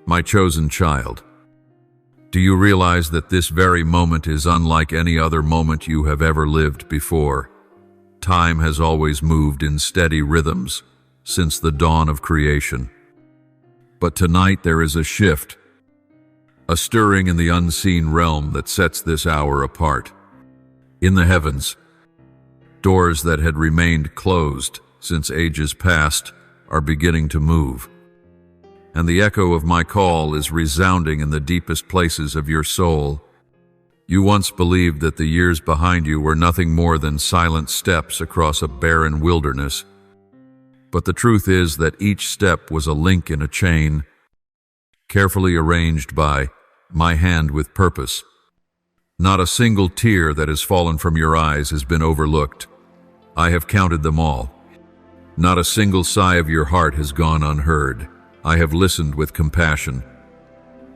My chosen child, do you realize that this very moment is unlike any other moment you have ever lived before? Time has always moved in steady rhythms since the dawn of creation. But tonight there is a shift, a stirring in the unseen realm that sets this hour apart. In the heavens, doors that had remained closed since ages past are beginning to move. And the echo of my call is resounding in the deepest places of your soul. You once believed that the years behind you were nothing more than silent steps across a barren wilderness. But the truth is that each step was a link in a chain, carefully arranged by my hand with purpose. Not a single tear that has fallen from your eyes has been overlooked. I have counted them all. Not a single sigh of your heart has gone unheard. I have listened with compassion.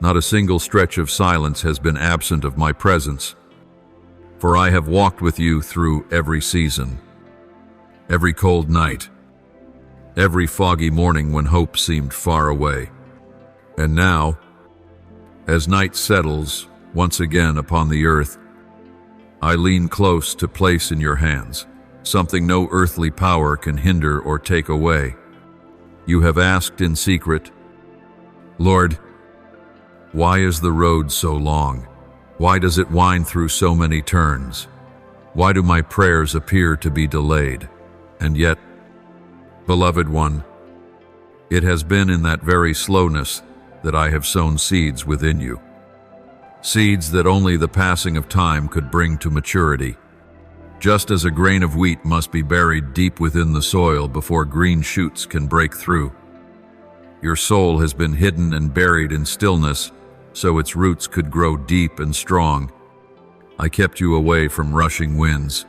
Not a single stretch of silence has been absent of my presence. For I have walked with you through every season, every cold night, every foggy morning when hope seemed far away. And now, as night settles once again upon the earth, I lean close to place in your hands something no earthly power can hinder or take away. You have asked in secret, Lord, why is the road so long? Why does it wind through so many turns? Why do my prayers appear to be delayed? And yet, beloved one, it has been in that very slowness that I have sown seeds within you. Seeds that only the passing of time could bring to maturity. Just as a grain of wheat must be buried deep within the soil before green shoots can break through. Your soul has been hidden and buried in stillness so its roots could grow deep and strong. I kept you away from rushing winds,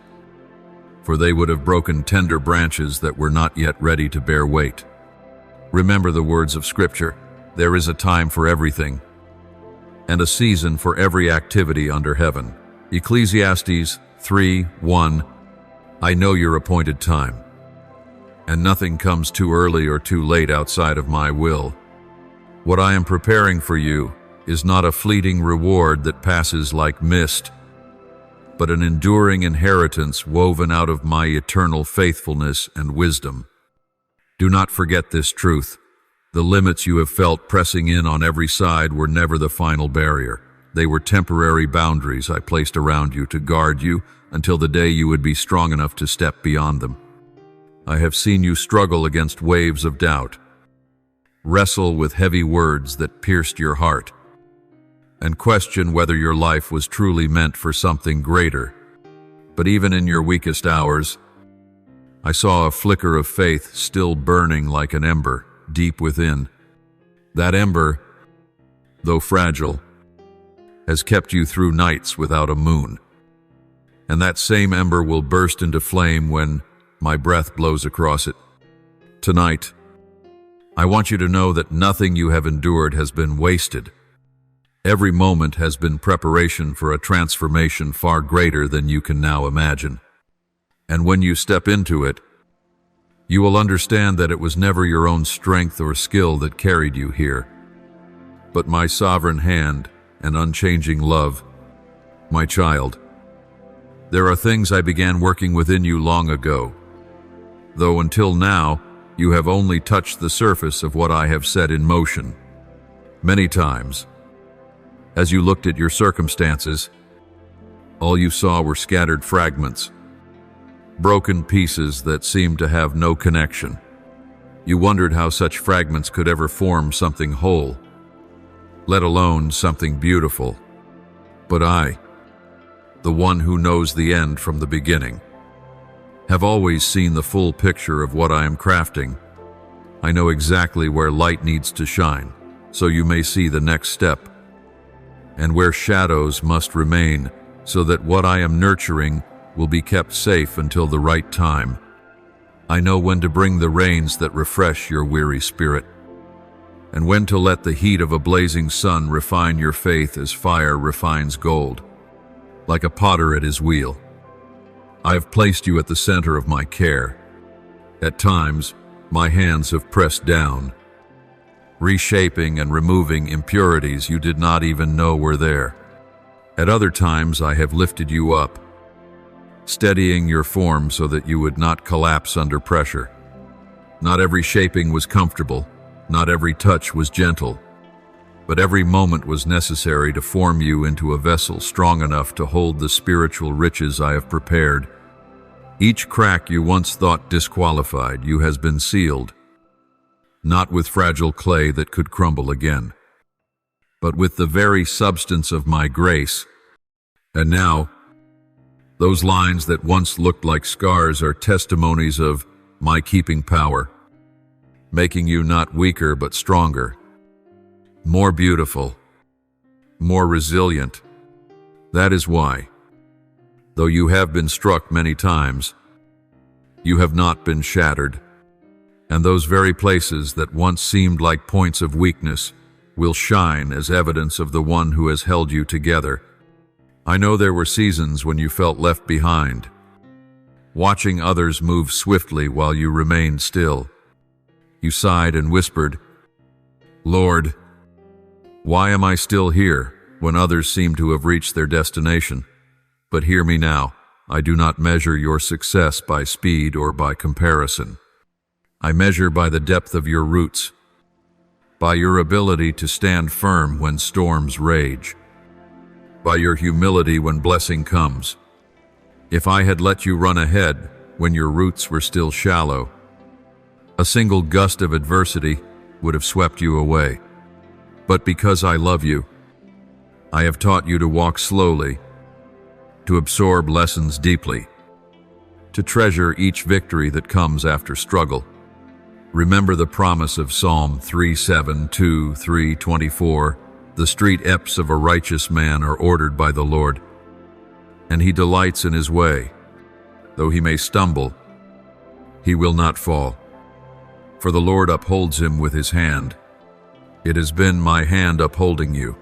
for they would have broken tender branches that were not yet ready to bear weight. Remember the words of Scripture, there is a time for everything, and a season for every activity under heaven. Ecclesiastes 3:1. I know your appointed time, and nothing comes too early or too late outside of my will. What I am preparing for you is not a fleeting reward that passes like mist, but an enduring inheritance woven out of my eternal faithfulness and wisdom. Do not forget this truth. The limits you have felt pressing in on every side were never the final barrier. They were temporary boundaries I placed around you to guard you until the day you would be strong enough to step beyond them. I have seen you struggle against waves of doubt, wrestle with heavy words that pierced your heart, and question whether your life was truly meant for something greater. But even in your weakest hours, I saw a flicker of faith still burning like an ember deep within. That ember, though fragile, has kept you through nights without a moon. And that same ember will burst into flame when my breath blows across it. Tonight, I want you to know that nothing you have endured has been wasted. Every moment has been preparation for a transformation far greater than you can now imagine. And when you step into it, you will understand that it was never your own strength or skill that carried you here, but my sovereign hand and unchanging love. My child, there are things I began working within you long ago, though until now you have only touched the surface of what I have set in motion. Many times, as you looked at your circumstances, all you saw were scattered fragments, broken pieces that seemed to have no connection. You wondered how such fragments could ever form something whole, let alone something beautiful. But I, the one who knows the end from the beginning, have always seen the full picture of what I am crafting. I know exactly where light needs to shine, so you may see the next step, and where shadows must remain, so that what I am nurturing will be kept safe until the right time. I know when to bring the rains that refresh your weary spirit, and when to let the heat of a blazing sun refine your faith as fire refines gold, like a potter at his wheel. I have placed you at the center of my care. At times, my hands have pressed down, reshaping and removing impurities you did not even know were there. At other times I have lifted you up, steadying your form so that you would not collapse under pressure. Not every shaping was comfortable, not every touch was gentle, but every moment was necessary to form you into a vessel strong enough to hold the spiritual riches I have prepared. Each crack you once thought disqualified you has been sealed, not with fragile clay that could crumble again, but with the very substance of my grace. And now, those lines that once looked like scars are testimonies of my keeping power, making you not weaker but stronger, more beautiful, more resilient. That is why, though you have been struck many times, you have not been shattered, and those very places that once seemed like points of weakness will shine as evidence of the one who has held you together. I know there were seasons when you felt left behind, watching others move swiftly while you remained still. You sighed and whispered, "Lord, why am I still here when others seem to have reached their destination? But hear me now, I do not measure your success by speed or by comparison. I measure by the depth of your roots, by your ability to stand firm when storms rage, by your humility when blessing comes. If I had let you run ahead when your roots were still shallow, a single gust of adversity would have swept you away. But because I love you, I have taught you to walk slowly, to absorb lessons deeply, to treasure each victory that comes after struggle. Remember the promise of Psalm 3:7-3:24, "The street eps of a righteous man are ordered by the Lord, and he delights in his way. Though he may stumble, he will not fall. For the Lord upholds him with his hand. It has been my hand upholding you,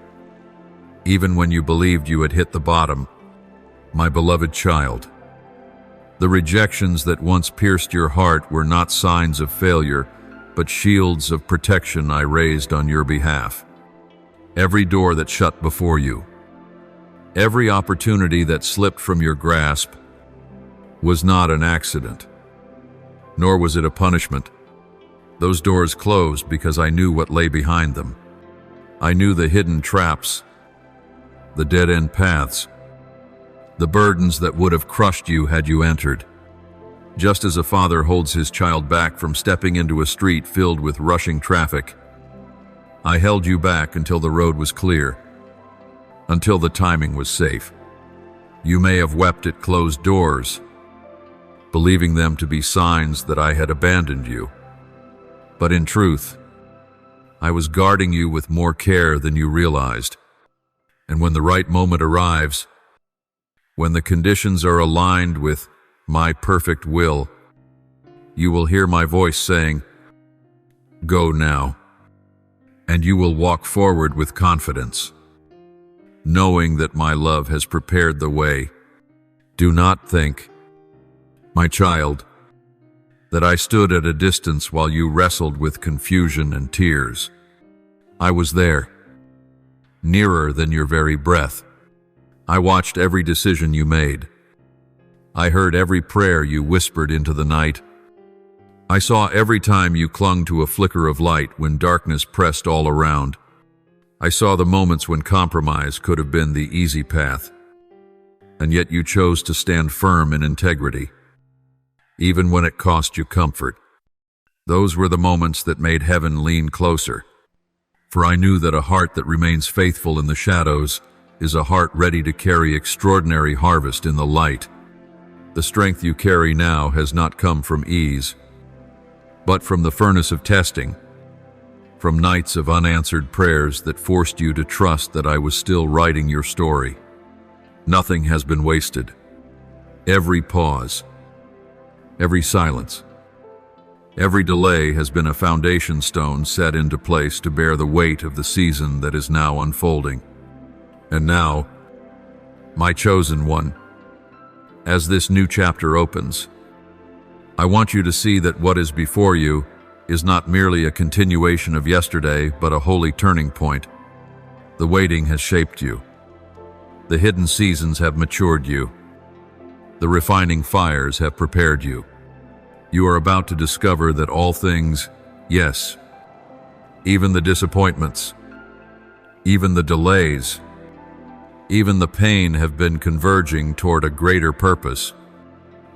even when you believed you had hit the bottom, my beloved child. The rejections that once pierced your heart were not signs of failure, but shields of protection I raised on your behalf. Every door that shut before you, every opportunity that slipped from your grasp, was not an accident, nor was it a punishment. Those doors closed because I knew what lay behind them. I knew the hidden traps, the dead-end paths, the burdens that would have crushed you had you entered. Just as a father holds his child back from stepping into a street filled with rushing traffic, I held you back until the road was clear, until the timing was safe. You may have wept at closed doors, believing them to be signs that I had abandoned you. But in truth, I was guarding you with more care than you realized. And when the right moment arrives, when the conditions are aligned with my perfect will, you will hear my voice saying, "Go now," and you will walk forward with confidence, knowing that my love has prepared the way. Do not think, my child, that I stood at a distance while you wrestled with confusion and tears. I was there, nearer than your very breath. I watched every decision you made. I heard every prayer you whispered into the night. I saw every time you clung to a flicker of light when darkness pressed all around. I saw the moments when compromise could have been the easy path, and yet you chose to stand firm in integrity, even when it cost you comfort. Those were the moments that made heaven lean closer, for I knew that a heart that remains faithful in the shadows is a heart ready to carry extraordinary harvest in the light. The strength you carry now has not come from ease, but from the furnace of testing, from nights of unanswered prayers that forced you to trust that I was still writing your story. Nothing has been wasted. Every pause, every silence, every delay has been a foundation stone set into place to bear the weight of the season that is now unfolding. And now, my chosen one, as this new chapter opens, I want you to see that what is before you is not merely a continuation of yesterday, but a holy turning point. The waiting has shaped you. The hidden seasons have matured you. The refining fires have prepared you. You are about to discover that all things, yes, even the disappointments, even the delays, even the pain have been converging toward a greater purpose.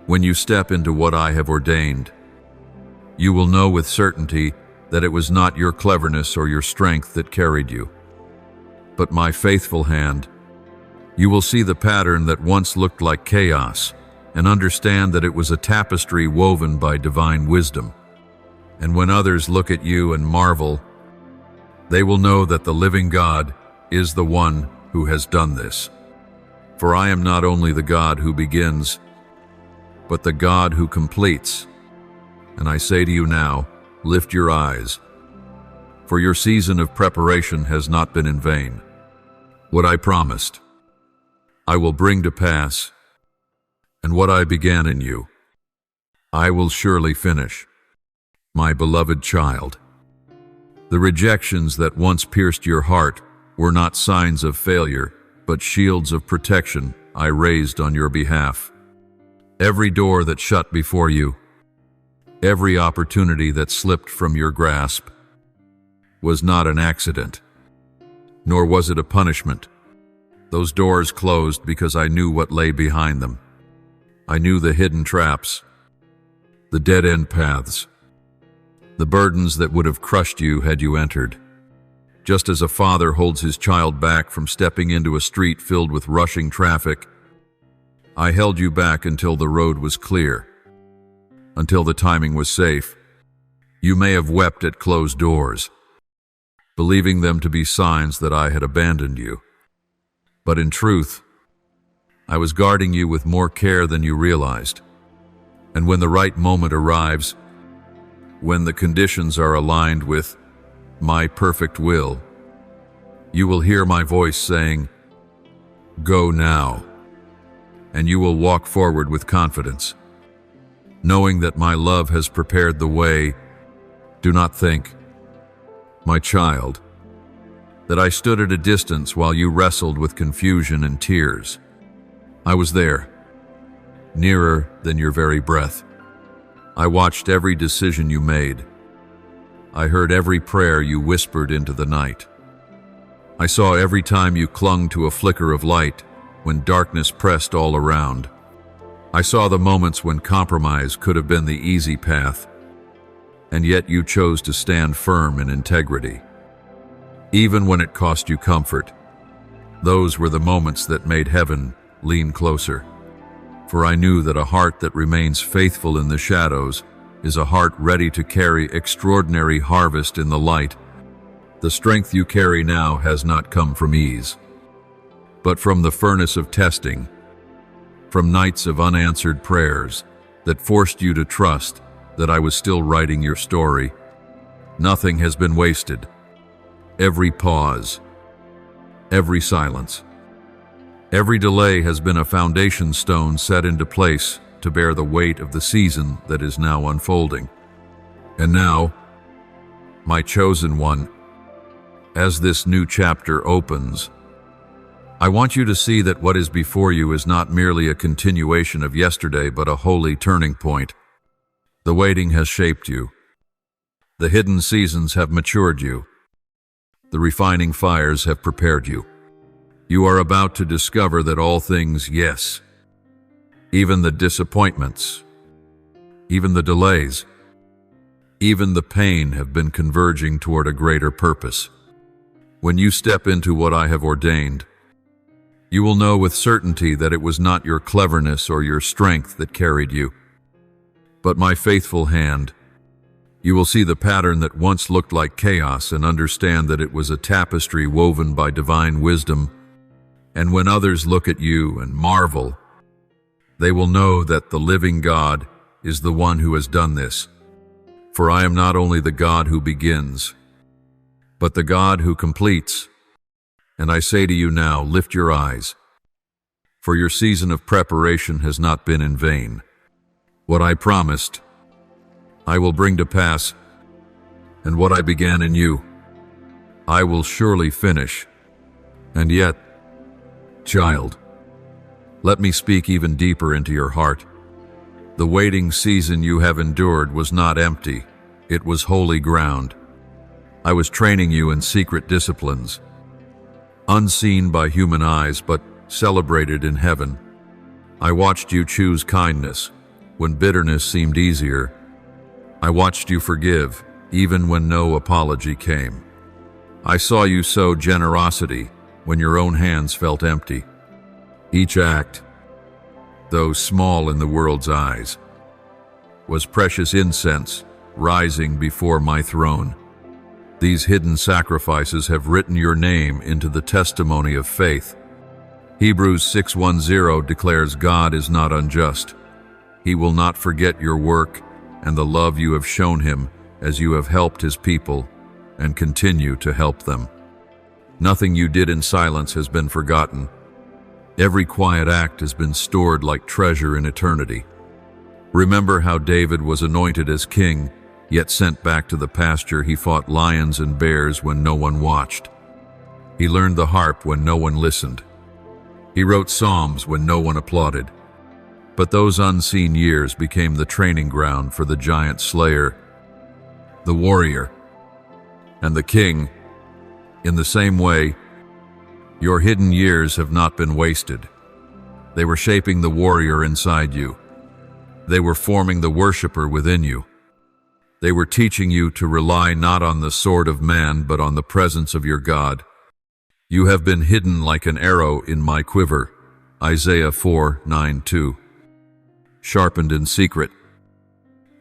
When you step into what I have ordained, you will know with certainty that it was not your cleverness or your strength that carried you, but my faithful hand. You will see the pattern that once looked like chaos and understand that it was a tapestry woven by divine wisdom. And when others look at you and marvel, they will know that the living God is the one who has done this. For I am not only the God who begins, but the God who completes. And I say to you now, lift your eyes, for your season of preparation has not been in vain. What I promised, I will bring to pass, and what I began in you, I will surely finish. My beloved child, the rejections that once pierced your heart were not signs of failure, but shields of protection I raised on your behalf. Every door that shut before you, every opportunity that slipped from your grasp, was not an accident, nor was it a punishment. Those doors closed because I knew what lay behind them. I knew the hidden traps, the dead-end paths, the burdens that would have crushed you had you entered. Just as a father holds his child back from stepping into a street filled with rushing traffic, I held you back until the road was clear, until the timing was safe. You may have wept at closed doors, believing them to be signs that I had abandoned you. But in truth, I was guarding you with more care than you realized. And when the right moment arrives, when the conditions are aligned with my perfect will, you will hear my voice saying, "Go now," and you will walk forward with confidence, knowing that my love has prepared the way. Do not think, my child, that I stood at a distance while you wrestled with confusion and tears. I was there, nearer than your very breath. I watched every decision you made. I heard every prayer you whispered into the night. I saw every time you clung to a flicker of light when darkness pressed all around. I saw the moments when compromise could have been the easy path, and yet you chose to stand firm in integrity. Even when it cost you comfort, those were the moments that made heaven lean closer. For I knew that a heart that remains faithful in the shadows is a heart ready to carry extraordinary harvest in the light. The strength you carry now has not come from ease, but from the furnace of testing, from nights of unanswered prayers that forced you to trust that I was still writing your story. Nothing has been wasted. Every pause, every silence, every delay has been a foundation stone set into place to bear the weight of the season that is now unfolding. And now, my chosen one, as this new chapter opens, I want you to see that what is before you is not merely a continuation of yesterday, but a holy turning point. The waiting has shaped you. The hidden seasons have matured you. The refining fires have prepared you. You are about to discover that all things, yes, even the disappointments, even the delays, even the pain have been converging toward a greater purpose. When you step into what I have ordained, you will know with certainty that it was not your cleverness or your strength that carried you, but my faithful hand. You will see the pattern that once looked like chaos and understand that it was a tapestry woven by divine wisdom. And when others look at you and marvel, they will know that the living God is the one who has done this. For I am not only the God who begins, but the God who completes. And I say to you now, lift your eyes, for your season of preparation has not been in vain. What I promised, I will bring to pass, And what I began in you, I will surely finish. And yet, child, let me speak even deeper into your heart. The waiting season you have endured was not empty, it was holy ground. I was training you in secret disciplines, unseen by human eyes but celebrated in heaven. I watched you choose kindness when bitterness seemed easier. I watched you forgive even when no apology came. I saw you sow generosity when your own hands felt empty. Each act, though small in the world's eyes, was precious incense rising before my throne. These hidden sacrifices have written your name into the testimony of faith. Hebrews 6:10 declares God is not unjust. He will not forget your work and the love you have shown him as you have helped his people and continue to help them. Nothing you did in silence has been forgotten. Every quiet act has been stored like treasure in eternity. Remember how David was anointed as king, yet sent back to the pasture. He fought lions and bears when no one watched. He learned the harp when no one listened. He wrote psalms when no one applauded. But those unseen years became the training ground for the giant slayer, the warrior, and the king. In the same way, your hidden years have not been wasted. They were shaping the warrior inside you. They were forming the worshiper within you. They were teaching you to rely not on the sword of man, but on the presence of your God. You have been hidden like an arrow in my quiver. Isaiah 4:9-2. Sharpened in secret,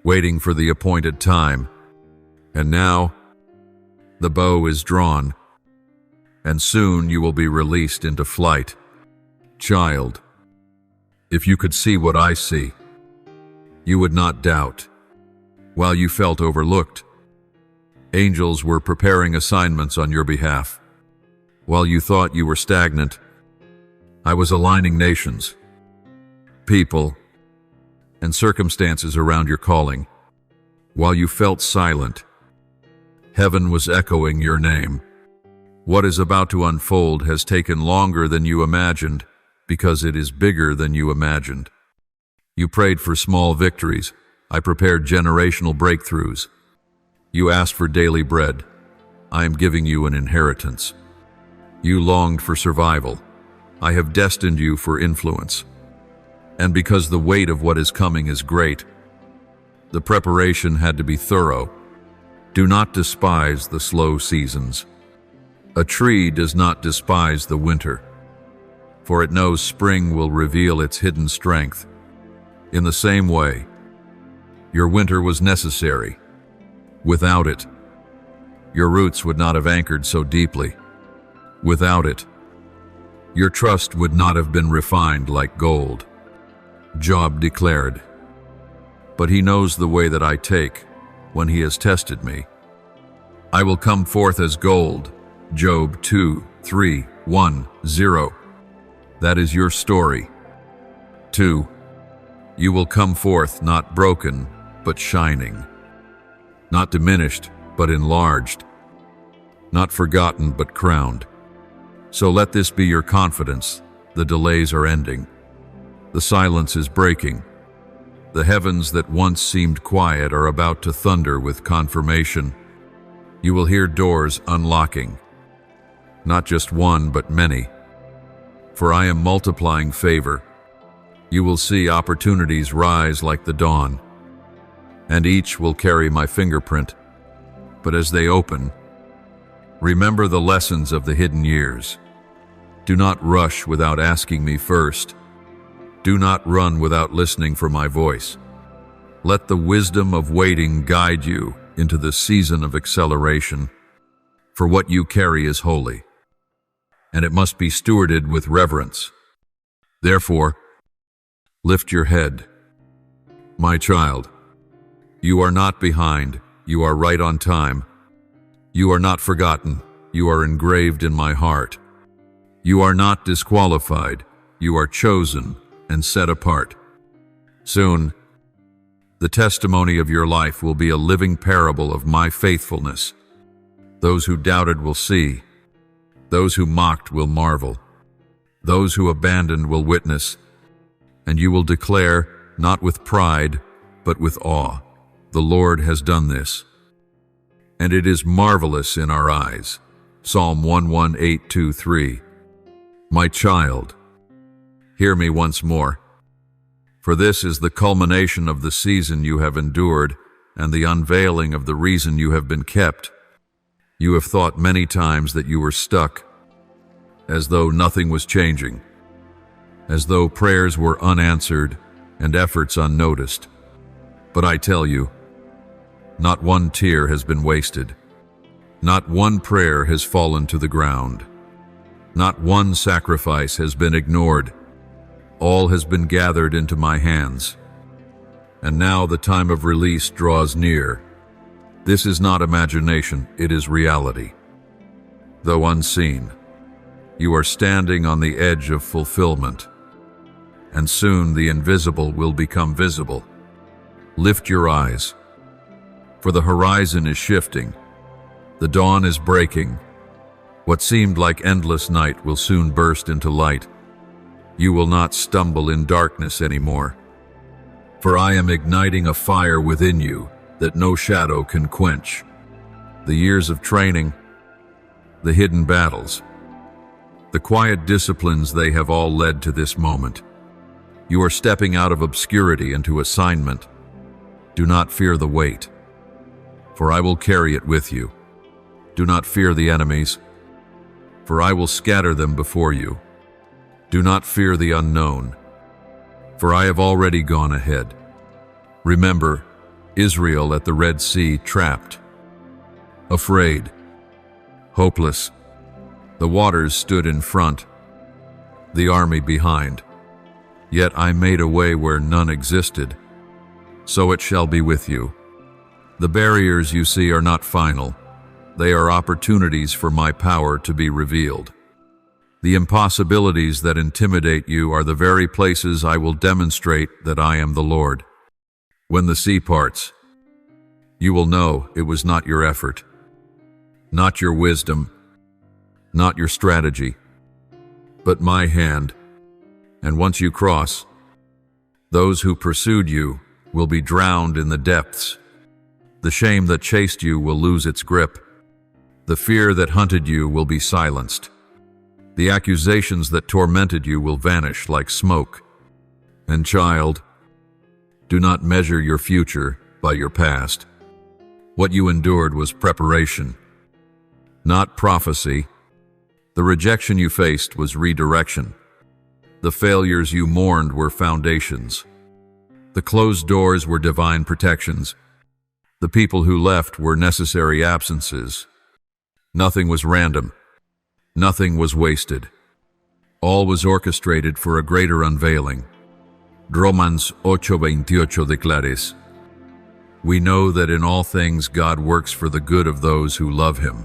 waiting for the appointed time. And now, the bow is drawn, and soon you will be released into flight. Child, if you could see what I see, you would not doubt. While you felt overlooked, angels were preparing assignments on your behalf. While you thought you were stagnant, I was aligning nations, people, and circumstances around your calling. While you felt silent, heaven was echoing your name. What is about to unfold has taken longer than you imagined, because it is bigger than you imagined. You prayed for small victories. I prepared generational breakthroughs. You asked for daily bread. I am giving you an inheritance. You longed for survival. I have destined you for influence. And because the weight of what is coming is great, the preparation had to be thorough. Do not despise the slow seasons. A tree does not despise the winter, for it knows spring will reveal its hidden strength. In the same way, your winter was necessary. Without it, your roots would not have anchored so deeply. Without it, your trust would not have been refined like gold. Job declared, "But he knows the way that I take when he has tested me. I will come forth as gold." Job 2:3-1-0. That is your story. 2. You will come forth not broken, but shining. Not diminished, but enlarged. Not forgotten, but crowned. So let this be your confidence. The delays are ending. The silence is breaking. The heavens that once seemed quiet are about to thunder with confirmation. You will hear doors unlocking. Not just one, but many. For I am multiplying favor. You will see opportunities rise like the dawn, and each will carry my fingerprint. But as they open, remember the lessons of the hidden years. Do not rush without asking me first. Do not run without listening for my voice. Let the wisdom of waiting guide you into the season of acceleration. For what you carry is holy, and it must be stewarded with reverence. Therefore, lift your head. My child, you are not behind, you are right on time. You are not forgotten, you are engraved in my heart. You are not disqualified, you are chosen and set apart. Soon, The testimony of your life will be a living parable of my faithfulness. Those who doubted will see. Those who mocked will marvel. Those who abandoned will witness. And you will declare, not with pride, but with awe, the Lord has done this. And it is marvelous in our eyes. Psalm 118:2-3. My child, hear me once more. For this is the culmination of the season you have endured and the unveiling of the reason you have been kept. You have thought many times that you were stuck, as though nothing was changing, as though prayers were unanswered and efforts unnoticed. But I tell you, not one tear has been wasted. Not one prayer has fallen to the ground. Not one sacrifice has been ignored. All has been gathered into my hands. And now the time of release draws near. This is not imagination, it is reality. Though unseen, you are standing on the edge of fulfillment. And soon the invisible will become visible. Lift your eyes, for the horizon is shifting. The dawn is breaking. What seemed like endless night will soon burst into light. You will not stumble in darkness anymore. For I am igniting a fire within you that no shadow can quench. The years of training, the hidden battles, the quiet disciplines, they have all led to this moment. You are stepping out of obscurity into assignment. Do not fear the weight, for I will carry it with you. Do not fear the enemies, for I will scatter them before you. Do not fear the unknown, for I have already gone ahead. Remember Israel at the Red Sea, trapped, afraid, hopeless. The waters stood in front, the army behind. Yet I made a way where none existed. So it shall be with you. The barriers you see are not final. They are opportunities for my power to be revealed. The impossibilities that intimidate you are the very places I will demonstrate that I am the Lord. When the sea parts, you will know it was not your effort, not your wisdom, not your strategy, but my hand. And once you cross, those who pursued you will be drowned in the depths. The shame that chased you will lose its grip. The fear that hunted you will be silenced. The accusations that tormented you will vanish like smoke. And child, do not measure your future by your past. What you endured was preparation, not prophecy. The rejection you faced was redirection. The failures you mourned were foundations. The closed doors were divine protections. The people who left were necessary absences. Nothing was random. Nothing was wasted. All was orchestrated for a greater unveiling. Romans 8:28 declares, we know that in all things God works for the good of those who love Him,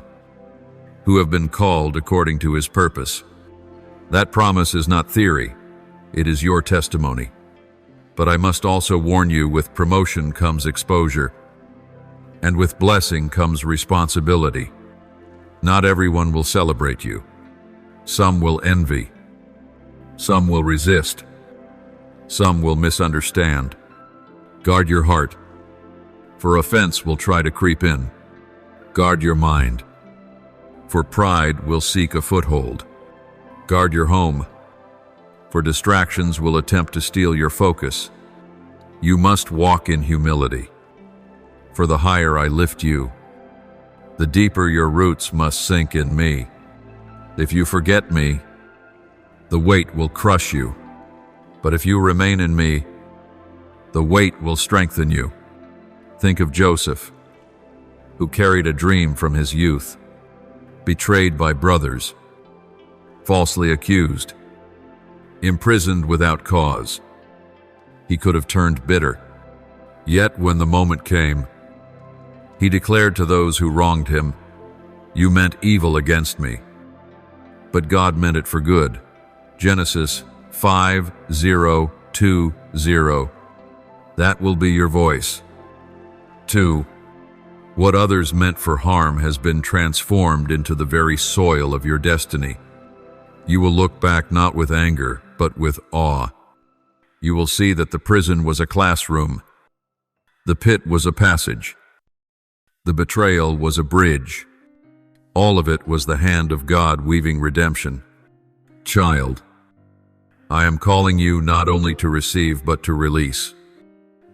who have been called according to His purpose. That promise is not theory, it is your testimony. But I must also warn you, with promotion comes exposure, and with blessing comes responsibility. Not everyone will celebrate you. Some will envy. Some will resist. Some will misunderstand. Guard your heart, for offense will try to creep in. Guard your mind, for pride will seek a foothold. Guard your home, for distractions will attempt to steal your focus. You must walk in humility, for the higher I lift you, the deeper your roots must sink in me. If you forget me, the weight will crush you. But if you remain in me, the weight will strengthen you. Think of Joseph, who carried a dream from his youth, betrayed by brothers, falsely accused, imprisoned without cause. He could have turned bitter. Yet when the moment came, he declared to those who wronged him, "You meant evil against me, but God meant it for good." Genesis 5:0-20. That will be your voice. 2. What others meant for harm has been transformed into the very soil of your destiny. You will look back not with anger, but with awe. You will see that the prison was a classroom. The pit was a passage. The betrayal was a bridge. All of it was the hand of God weaving redemption. Child, I am calling you not only to receive but to release.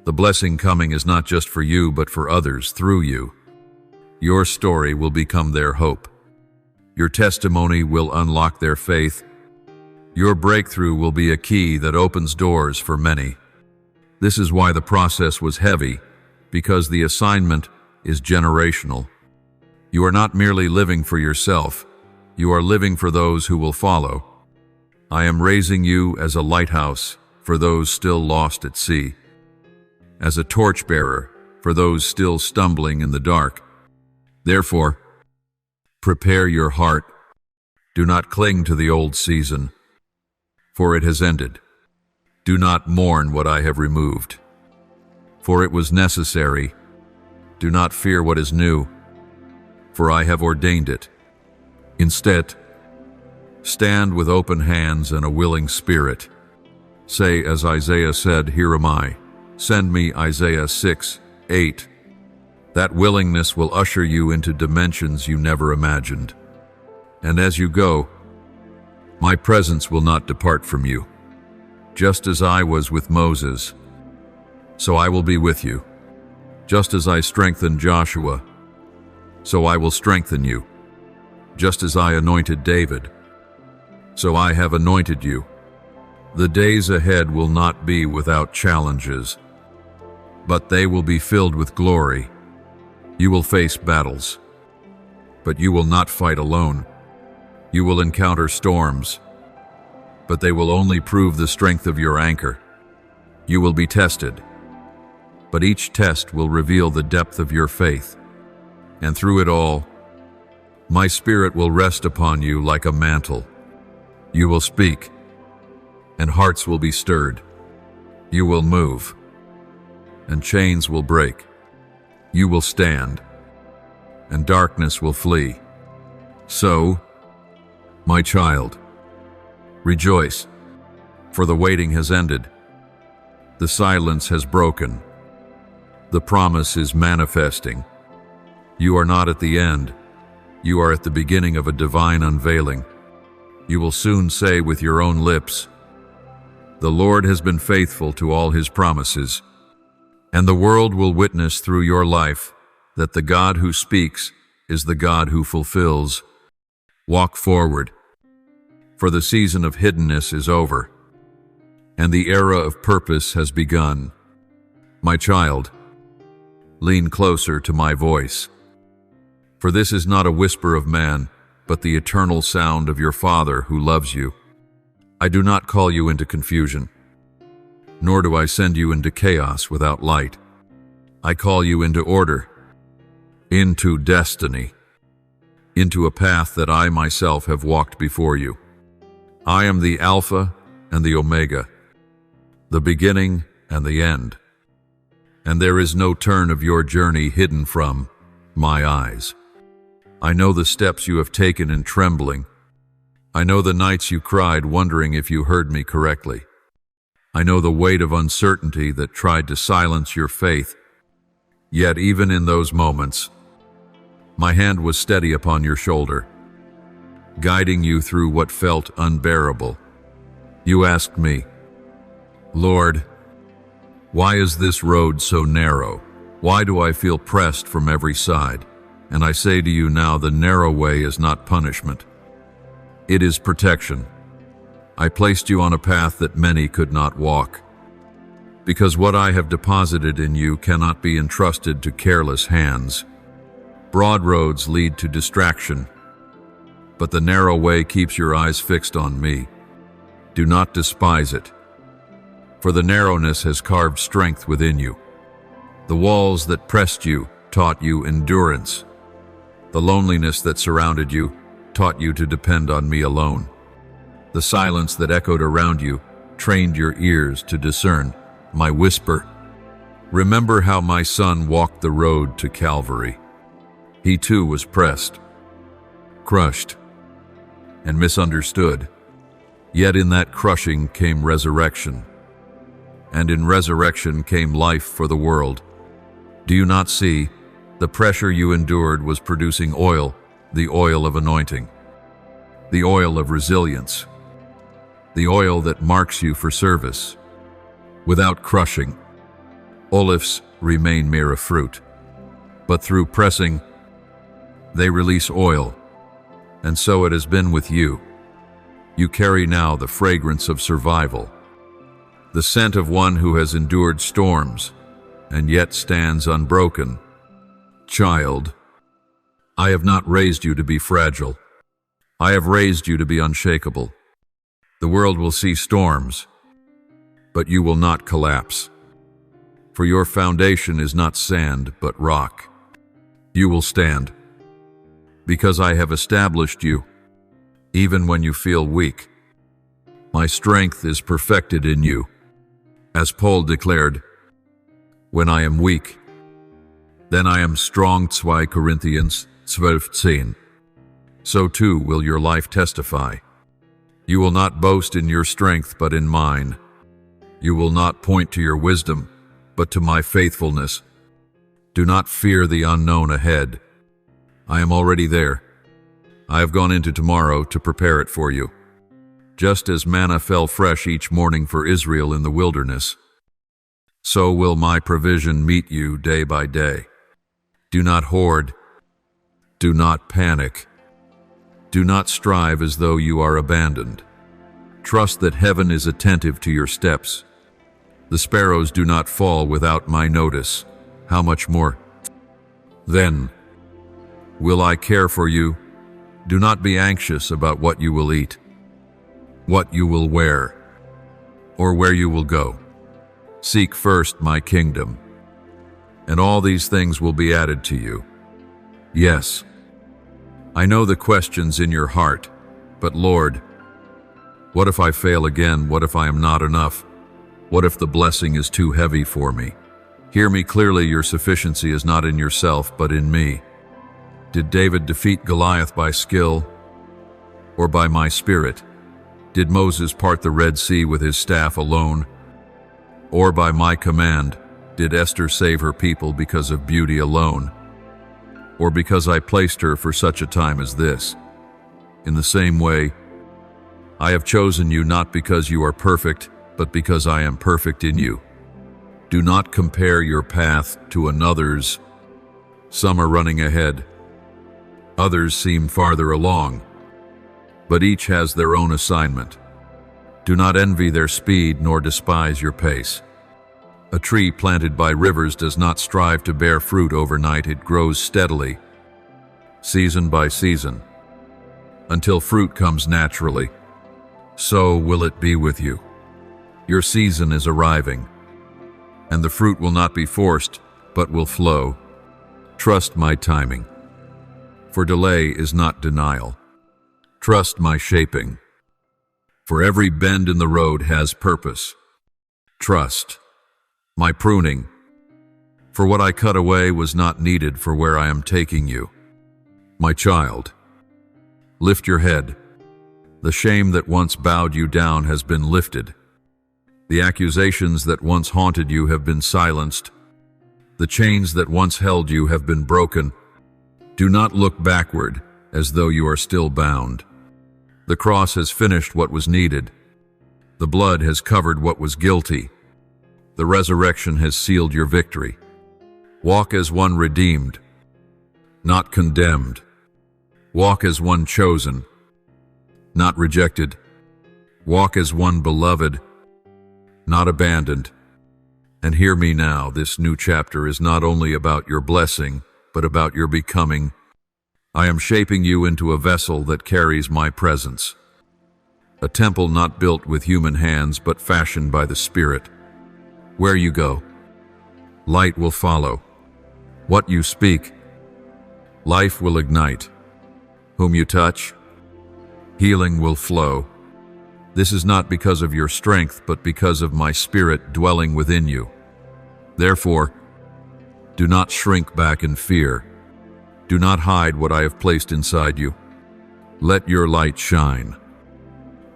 The blessing coming is not just for you but for others through you. Your story will become their hope. Your testimony will unlock their faith. Your breakthrough will be a key that opens doors for many. This is why the process was heavy, because the assignment is generational. You are not merely living for yourself, you are living for those who will follow. I am raising you as a lighthouse for those still lost at sea, as a torchbearer for those still stumbling in the dark. Therefore, prepare your heart. Do not cling to the old season, for it has ended. Do not mourn what I have removed, for it was necessary. Do not fear what is new, for I have ordained it. Instead, stand with open hands and a willing spirit. Say, as Isaiah said, "Here am I. Send me," Isaiah 6:8. That willingness will usher you into dimensions you never imagined. And as you go, my presence will not depart from you. Just as I was with Moses, so I will be with you. Just as I strengthened Joshua, so I will strengthen you. Just as I anointed David, so I have anointed you. The days ahead will not be without challenges, but they will be filled with glory. You will face battles, but you will not fight alone. You will encounter storms, but they will only prove the strength of your anchor. You will be tested, but each test will reveal the depth of your faith. And through it all, my Spirit will rest upon you like a mantle. You will speak, and hearts will be stirred. You will move, and chains will break. You will stand, and darkness will flee. So, my child, rejoice, for the waiting has ended. The silence has broken. The promise is manifesting. You are not at the end. You are at the beginning of a divine unveiling. You will soon say with your own lips, "The Lord has been faithful to all his promises." And the world will witness through your life that the God who speaks is the God who fulfills. Walk forward, for the season of hiddenness is over, and the era of purpose has begun. My child, lean closer to my voice, for this is not a whisper of man, but the eternal sound of your Father who loves you. I do not call you into confusion, nor do I send you into chaos without light. I call you into order, into destiny, into a path that I myself have walked before you. I am the Alpha and the Omega, the beginning and the end, and there is no turn of your journey hidden from my eyes. I know the steps you have taken in trembling. I know the nights you cried wondering if you heard me correctly. I know the weight of uncertainty that tried to silence your faith. Yet even in those moments, my hand was steady upon your shoulder, guiding you through what felt unbearable. You asked me, "Lord, why is this road so narrow? Why do I feel pressed from every side?" And I say to you now, the narrow way is not punishment. It is protection. I placed you on a path that many could not walk, because what I have deposited in you cannot be entrusted to careless hands. Broad roads lead to distraction, but the narrow way keeps your eyes fixed on me. Do not despise it, for the narrowness has carved strength within you. The walls that pressed you taught you endurance. The loneliness that surrounded you taught you to depend on me alone. The silence that echoed around you trained your ears to discern my whisper. Remember how my son walked the road to Calvary. He too was pressed, crushed, and misunderstood. Yet in that crushing came resurrection, and in resurrection came life for the world. Do you not see? The pressure you endured was producing oil, the oil of anointing, the oil of resilience, the oil that marks you for service. Without crushing, olives remain mere fruit, but through pressing, they release oil, and so it has been with you. You carry now the fragrance of survival, the scent of one who has endured storms and yet stands unbroken. Child, I have not raised you to be fragile. I have raised you to be unshakable. The world will see storms, but you will not collapse. For your foundation is not sand, but rock. You will stand, because I have established you, even when you feel weak. My strength is perfected in you. As Paul declared, when I am weak, then I am strong. 2 Corinthians 12:10. So too will your life testify. You will not boast in your strength, but in mine. You will not point to your wisdom, but to my faithfulness. Do not fear the unknown ahead. I am already there. I have gone into tomorrow to prepare it for you. Just as manna fell fresh each morning for Israel in the wilderness, so will my provision meet you day by day. Do not hoard. Do not panic. Do not strive as though you are abandoned. Trust that heaven is attentive to your steps. The sparrows do not fall without my notice. How much more, then, will I care for you? Do not be anxious about what you will eat, what you will wear, or where you will go. Seek first my kingdom, and all these things will be added to you. Yes, I know the questions in your heart, but Lord, what if I fail again? What if I am not enough? What if the blessing is too heavy for me? Hear me clearly, your sufficiency is not in yourself, but in me. Did David defeat Goliath by skill or by my spirit? Did Moses part the Red Sea with his staff alone? Or by my command, did Esther save her people because of beauty alone? Or because I placed her for such a time as this? In the same way, I have chosen you not because you are perfect, but because I am perfect in you. Do not compare your path to another's. Some are running ahead. Others seem farther along. But each has their own assignment. Do not envy their speed nor despise your pace. A tree planted by rivers does not strive to bear fruit overnight. It grows steadily, season by season, until fruit comes naturally. So will it be with you. Your season is arriving, and the fruit will not be forced, but will flow. Trust my timing, for delay is not denial. Trust my shaping, for every bend in the road has purpose. Trust my pruning, for what I cut away was not needed for where I am taking you. My child, lift your head. The shame that once bowed you down has been lifted. The accusations that once haunted you have been silenced. The chains that once held you have been broken. Do not look backward as though you are still bound. The cross has finished what was needed. The blood has covered what was guilty. The resurrection has sealed your victory. Walk as one redeemed, not condemned. Walk as one chosen, not rejected. Walk as one beloved, not abandoned. And hear me now, this new chapter is not only about your blessing, but about your becoming. I am shaping you into a vessel that carries my presence, a temple not built with human hands, but fashioned by the Spirit. Where you go, light will follow. What you speak, life will ignite. Whom you touch, healing will flow. This is not because of your strength, but because of my Spirit dwelling within you. Therefore, do not shrink back in fear. Do not hide what I have placed inside you. Let your light shine,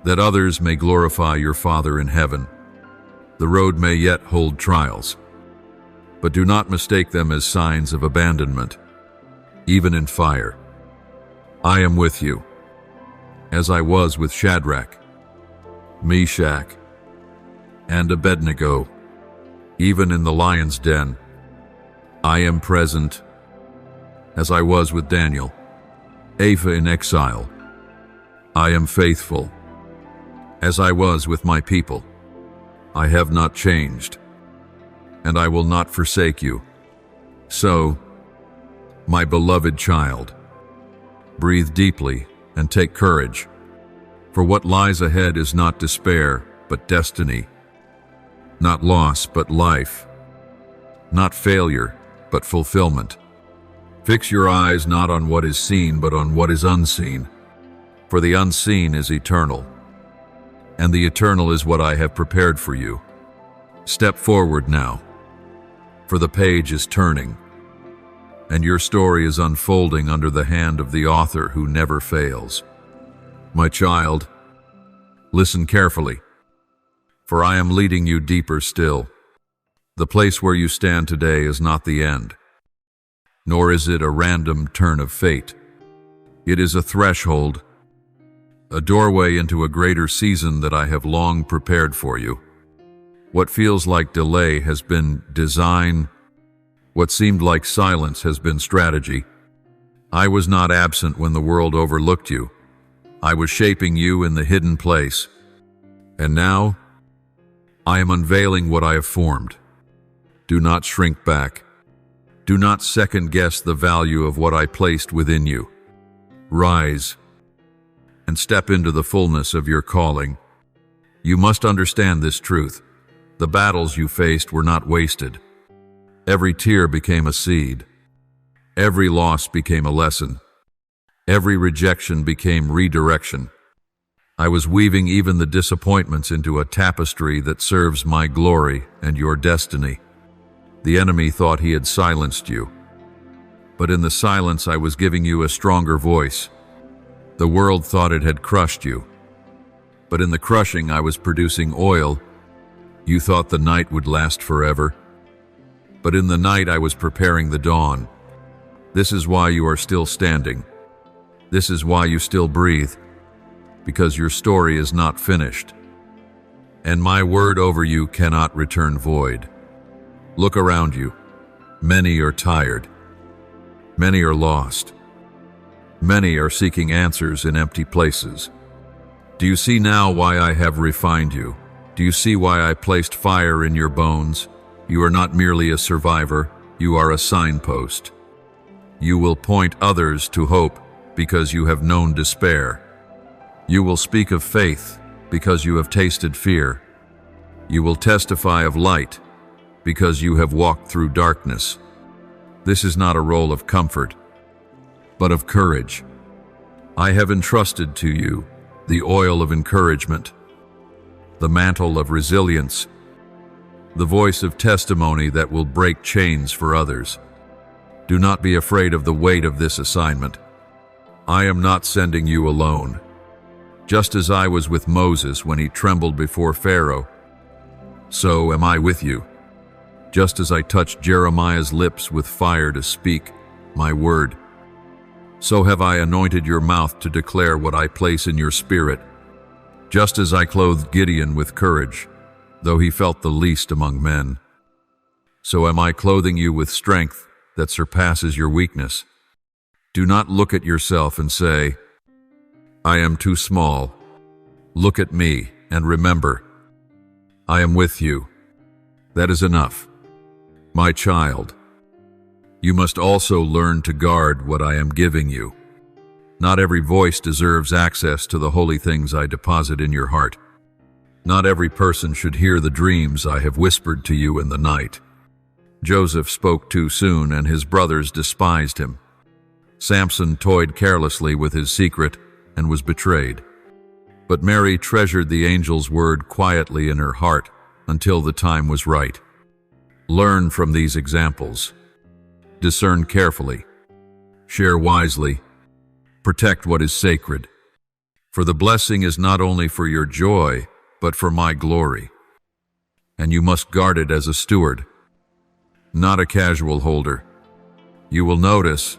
that others may glorify your Father in heaven. The road may yet hold trials, but do not mistake them as signs of abandonment, even in fire. I am with you, as I was with Shadrach, Meshach, and Abednego. Even in the lion's den, I am present, as I was with Daniel, Ava in exile. I am faithful, as I was with my people. I have not changed, and I will not forsake you. So, my beloved child, breathe deeply and take courage, for what lies ahead is not despair, but destiny. Not loss, but life. Not failure, but fulfillment. Fix your eyes not on what is seen, but on what is unseen. For the unseen is eternal, and the eternal is what I have prepared for you. Step forward now, for the page is turning, and your story is unfolding under the hand of the author who never fails. My child, listen carefully, for I am leading you deeper still. The place where you stand today is not the end, nor is it a random turn of fate. It is a threshold, a doorway into a greater season that I have long prepared for you. What feels like delay has been design. What seemed like silence has been strategy. I was not absent when the world overlooked you. I was shaping you in the hidden place. And now, I am unveiling what I have formed. Do not shrink back. Do not second-guess the value of what I placed within you. Rise and step into the fullness of your calling. You must understand this truth. The battles you faced were not wasted. Every tear became a seed. Every loss became a lesson. Every rejection became redirection. I was weaving even the disappointments into a tapestry that serves my glory and your destiny. The enemy thought he had silenced you, but in the silence I was giving you a stronger voice. The world thought it had crushed you, but in the crushing I was producing oil. You thought the night would last forever, but in the night I was preparing the dawn. This is why you are still standing. This is why you still breathe, because your story is not finished, and my word over you cannot return void. Look around you. Many are tired. Many are lost. Many are seeking answers in empty places. Do you see now why I have refined you? Do you see why I placed fire in your bones? You are not merely a survivor, you are a signpost. You will point others to hope because you have known despair. You will speak of faith because you have tasted fear. You will testify of light because you have walked through darkness. This is not a role of comfort, but of courage. I have entrusted to you the oil of encouragement, the mantle of resilience, the voice of testimony that will break chains for others. Do not be afraid of the weight of this assignment. I am not sending you alone. Just as I was with Moses when he trembled before Pharaoh, so am I with you. Just as I touched Jeremiah's lips with fire to speak my word, so have I anointed your mouth to declare what I place in your spirit. Just as I clothed Gideon with courage, though he felt the least among men, so am I clothing you with strength that surpasses your weakness. Do not look at yourself and say, I am too small. Look at me and remember, I am with you. That is enough. My child, you must also learn to guard what I am giving you. Not every voice deserves access to the holy things I deposit in your heart. Not every person should hear the dreams I have whispered to you in the night. Joseph spoke too soon, and his brothers despised him. Samson toyed carelessly with his secret and was betrayed. But Mary treasured the angel's word quietly in her heart until the time was right. Learn from these examples. Discern carefully. Share wisely. Protect what is sacred. For the blessing is not only for your joy, but for my glory. And you must guard it as a steward, not a casual holder. You will notice,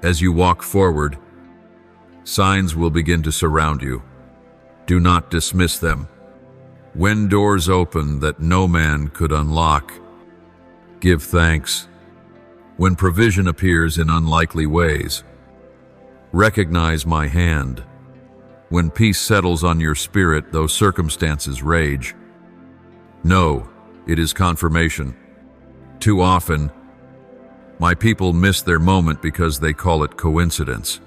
as you walk forward, signs will begin to surround you. Do not dismiss them. When doors open that no man could unlock, give thanks. When provision appears in unlikely ways, recognize my hand. When peace settles on your spirit, though circumstances rage, know it is confirmation. Too often, my people miss their moment because they call it coincidence.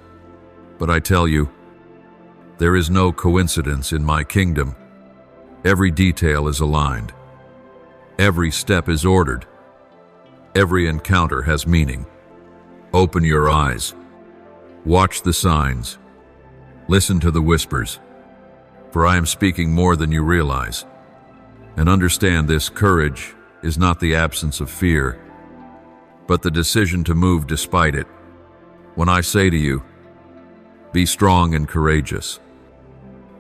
But I tell you, there is no coincidence in my kingdom. Every detail is aligned. Every step is ordered. Every encounter has meaning. Open your eyes. Watch the signs. Listen to the whispers. For I am speaking more than you realize. And understand this: courage is not the absence of fear, but the decision to move despite it. When I say to you, be strong and courageous,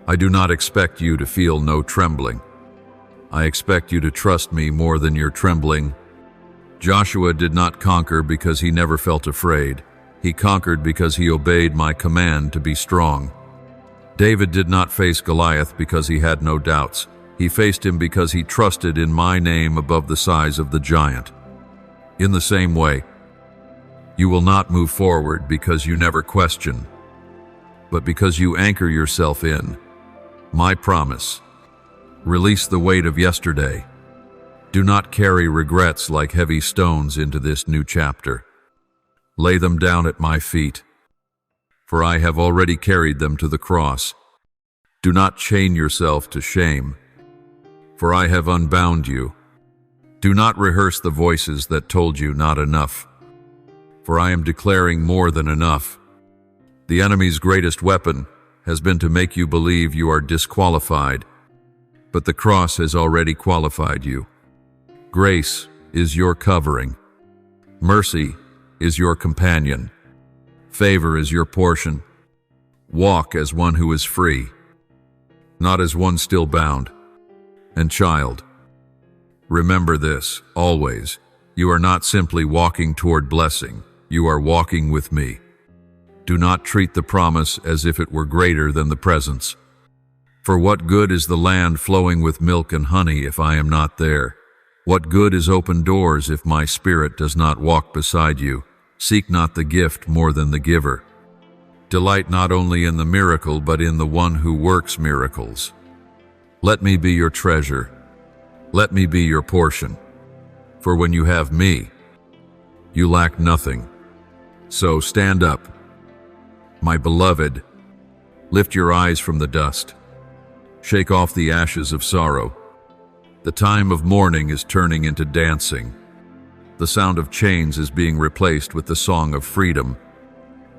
I do not expect you to feel no trembling. I expect you to trust me more than your trembling. Joshua did not conquer because he never felt afraid. He conquered because he obeyed my command to be strong. David did not face Goliath because he had no doubts. He faced him because he trusted in my name above the size of the giant. In the same way, you will not move forward because you never question, but because you anchor yourself in my promise. Release the weight of yesterday. Do not carry regrets like heavy stones into this new chapter. Lay them down at my feet, for I have already carried them to the cross. Do not chain yourself to shame, for I have unbound you. Do not rehearse the voices that told you not enough, for I am declaring more than enough. The enemy's greatest weapon has been to make you believe you are disqualified, but the cross has already qualified you. Grace is your covering. Mercy is your companion. Favor is your portion. Walk as one who is free, not as one still bound. And child, remember this always: you are not simply walking toward blessing, you are walking with me. Do not treat the promise as if it were greater than the presence. For what good is the land flowing with milk and honey if I am not there? What good is open doors if my spirit does not walk beside you? Seek not the gift more than the giver. Delight not only in the miracle, but in the one who works miracles. Let me be your treasure. Let me be your portion. For when you have me, you lack nothing. So stand up, my beloved. Lift your eyes from the dust. Shake off the ashes of sorrow. The time of mourning is turning into dancing. The sound of chains is being replaced with the song of freedom.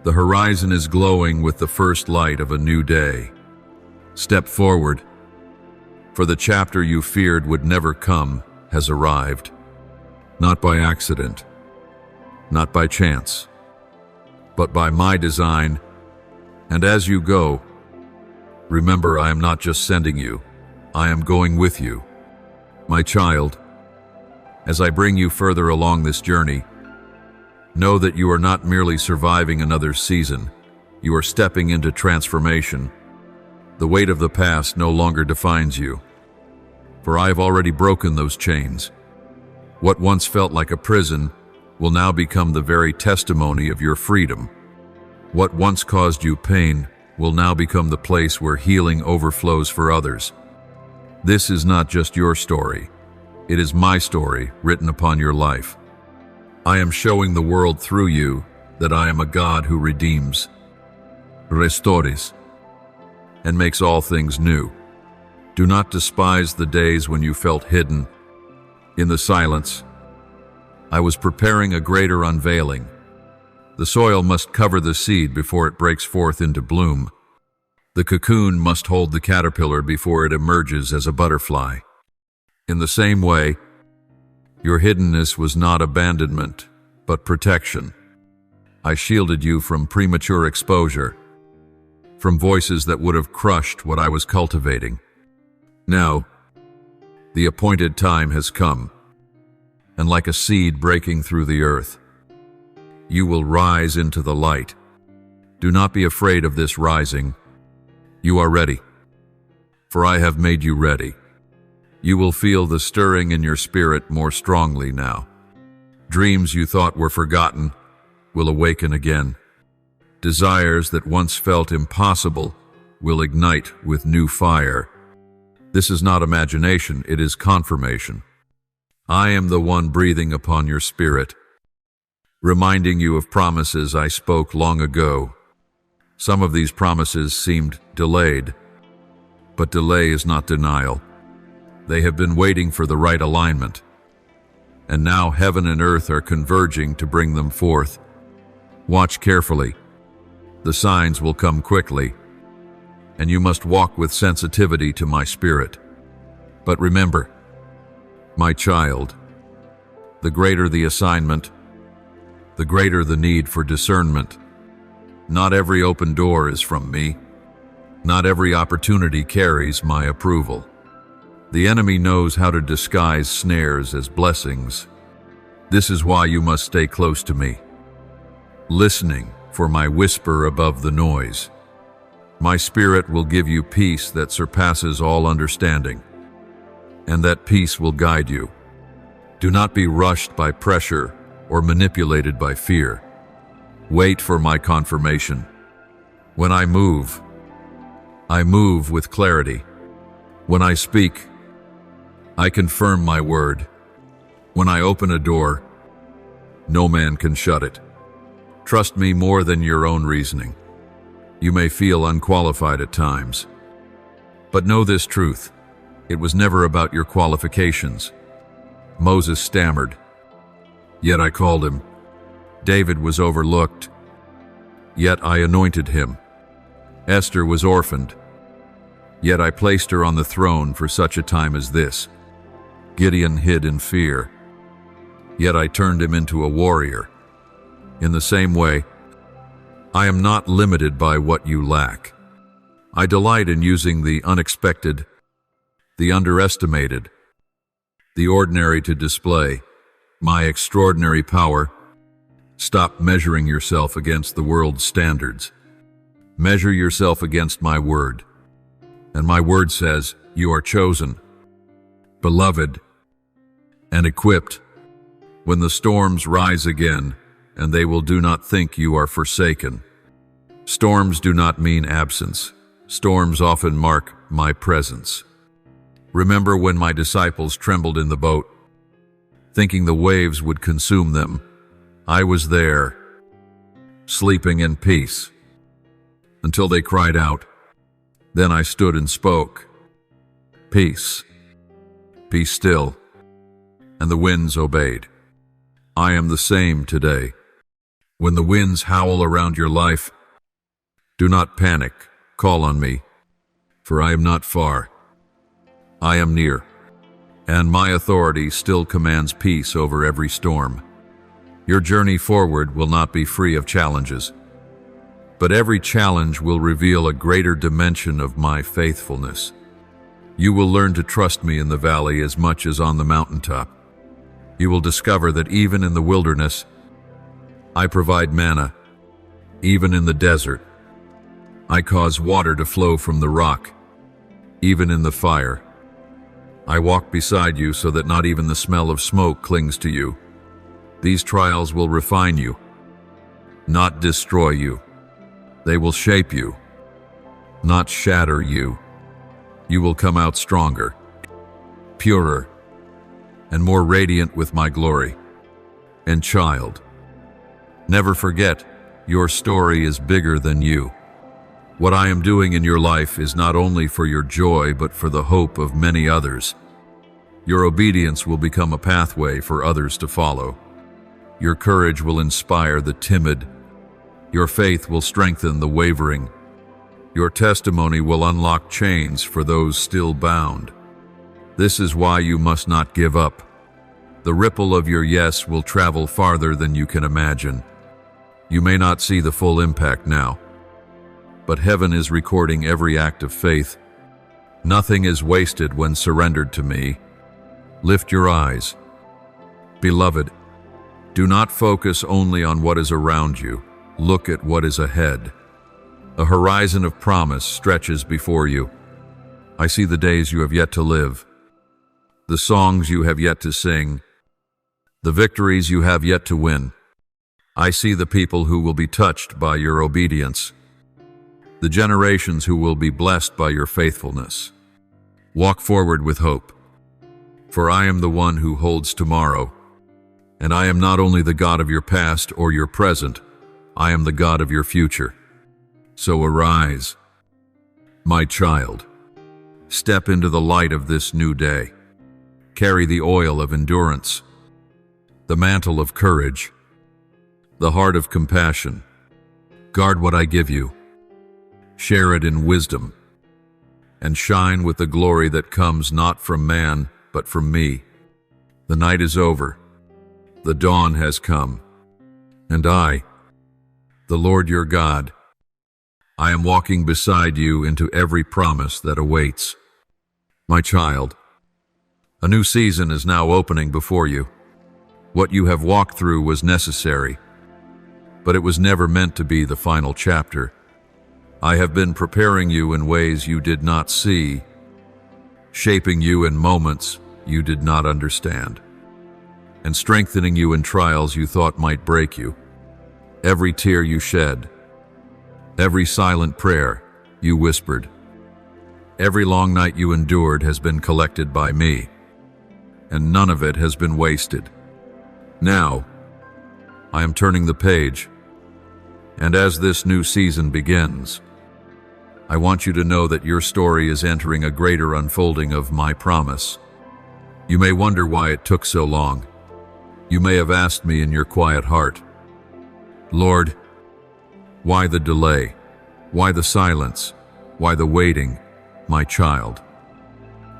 The horizon is glowing with the first light of a new day. Step forward, for the chapter you feared would never come has arrived. Not by accident, not by chance, but by my design. And as you go, remember, I am not just sending you, I am going with you. My child, as I bring you further along this journey, know that you are not merely surviving another season, you are stepping into transformation. The weight of the past no longer defines you, for I have already broken those chains. What once felt like a prison will now become the very testimony of your freedom. What once caused you pain will now become the place where healing overflows for others. This is not just your story, it is my story written upon your life. I am showing the world through you that I am a God who redeems, restores, and makes all things new. Do not despise the days when you felt hidden. In the silence, I was preparing a greater unveiling. The soil must cover the seed before it breaks forth into bloom. The cocoon must hold the caterpillar before it emerges as a butterfly. In the same way, Your hiddenness was not abandonment, but protection. I shielded you from premature exposure, from voices that would have crushed what I was cultivating. Now, the appointed time has come, and like a seed breaking through the earth, you will rise into the light. Do not be afraid of this rising. You are ready, for I have made you ready. You will feel the stirring in your spirit more strongly now. Dreams you thought were forgotten will awaken again. Desires that once felt impossible will ignite with new fire. This is not imagination, it is confirmation. I am the one breathing upon your spirit, reminding you of promises I spoke long ago. Some of these promises seemed delayed, but delay is not denial. They have been waiting for the right alignment, and now heaven and earth are converging to bring them forth. Watch carefully. The signs will come quickly, and you must walk with sensitivity to my spirit. But remember, my child, the greater the assignment, the greater the need for discernment. Not every open door is from me. Not every opportunity carries my approval. The enemy knows how to disguise snares as blessings. This is why you must stay close to me, listening for my whisper above the noise. My spirit will give you peace that surpasses all understanding, and that peace will guide you. Do not be rushed by pressure or manipulated by fear. Wait for my confirmation. When I move with clarity. When I speak, I confirm my word. When I open a door, no man can shut it. Trust me more than your own reasoning. You may feel unqualified at times, but know this truth: it was never about your qualifications. Moses stammered, yet I called him. David was overlooked, yet I anointed him. Esther was orphaned, yet I placed her on the throne for such a time as this. Gideon hid in fear, yet I turned him into a warrior. In the same way, I am not limited by what you lack. I delight in using the unexpected, the underestimated, the ordinary to display my extraordinary power. Stop measuring yourself against the world's standards. Measure yourself against my word. And my word says, you are chosen, beloved, and equipped. When the storms rise again, and they will do not think you are forsaken. Storms do not mean absence. Storms often mark my presence. Remember when my disciples trembled in the boat, thinking the waves would consume them? I was there, sleeping in peace, until they cried out. Then I stood and spoke. Peace, be still, and the winds obeyed. I am the same today. When the winds howl around your life, do not panic. Call on me, for I am not far. I am near, and my authority still commands peace over every storm. Your journey forward will not be free of challenges, but every challenge will reveal a greater dimension of my faithfulness. You will learn to trust me in the valley as much as on the mountaintop. You will discover that even in the wilderness, I provide manna. Even in the desert, I cause water to flow from the rock. Even in the fire, I walk beside you so that not even the smell of smoke clings to you. These trials will refine you, not destroy you. They will shape you, not shatter you. You will come out stronger, purer, and more radiant with my glory. And child, never forget, your story is bigger than you. What I am doing in your life is not only for your joy, but for the hope of many others. Your obedience will become a pathway for others to follow. Your courage will inspire the timid. Your faith will strengthen the wavering. Your testimony will unlock chains for those still bound. This is why you must not give up. The ripple of your yes will travel farther than you can imagine. You may not see the full impact now, but heaven is recording every act of faith. Nothing is wasted when surrendered to me. Lift your eyes. Beloved, do not focus only on what is around you. Look at what is ahead. A horizon of promise stretches before you. I see the days you have yet to live, the songs you have yet to sing, the victories you have yet to win. I see the people who will be touched by your obedience, the generations who will be blessed by your faithfulness. Walk forward with hope, for I am the one who holds tomorrow, and I am not only the God of your past or your present, I am the God of your future. So arise, my child. Step into the light of this new day. Carry the oil of endurance, the mantle of courage, the heart of compassion. Guard what I give you. Share it in wisdom, and shine with the glory that comes not from man, but from me. The night is over. The dawn has come. And I, the Lord your God, I am walking beside you into every promise that awaits. My child, a new season is now opening before you. What you have walked through was necessary, but it was never meant to be the final chapter. I have been preparing you in ways you did not see, shaping you in moments you did not understand, and strengthening you in trials you thought might break you. Every tear you shed, every silent prayer you whispered, every long night you endured has been collected by me, and none of it has been wasted. Now, I am turning the page, and as this new season begins, I want you to know that your story is entering a greater unfolding of my promise. You may wonder why it took so long. You may have asked me in your quiet heart, Lord, why the delay? Why the silence? Why the waiting, my child?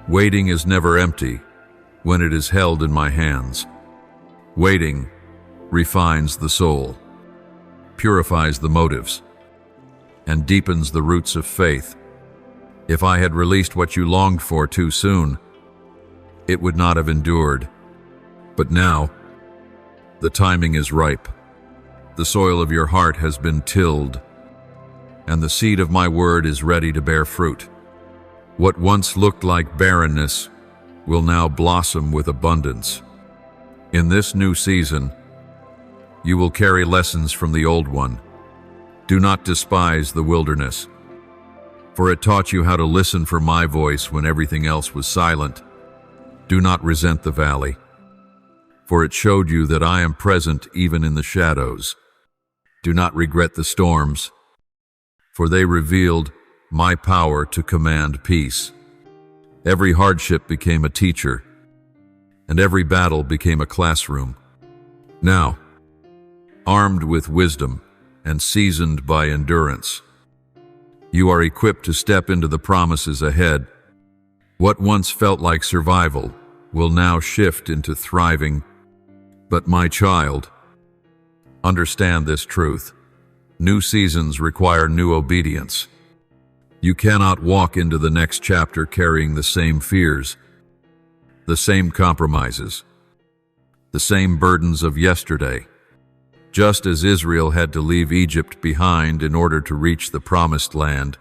Waiting is never empty when it is held in my hands. Waiting refines the soul, purifies the motives, and deepens the roots of faith. If I had released what you longed for too soon, it would not have endured. But now, the timing is ripe. The soil of your heart has been tilled, and the seed of my word is ready to bear fruit. What once looked like barrenness will now blossom with abundance. In this new season, you will carry lessons from the old one. Do not despise the wilderness, for it taught you how to listen for my voice when everything else was silent. Do not resent the valley, for it showed you that I am present even in the shadows. Do not regret the storms, for they revealed my power to command peace. Every hardship became a teacher, and every battle became a classroom. Now, armed with wisdom and seasoned by endurance, you are equipped to step into the promises ahead. What once felt like survival will now shift into thriving. But my child, understand this truth. New seasons require new obedience. You cannot walk into the next chapter carrying the same fears, the same compromises, the same burdens of yesterday. Just as Israel had to leave Egypt behind in order to reach the promised land,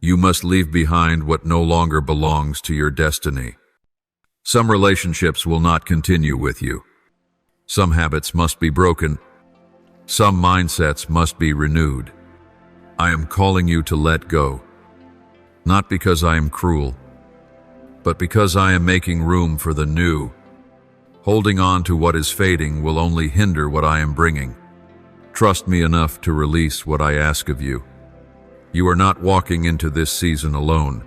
you must leave behind what no longer belongs to your destiny. Some relationships will not continue with you. Some habits must be broken. Some mindsets must be renewed. I am calling you to let go, not because I am cruel, but because I am making room for the new. Holding on to what is fading will only hinder what I am bringing. Trust me enough to release what I ask of you. You are not walking into this season alone.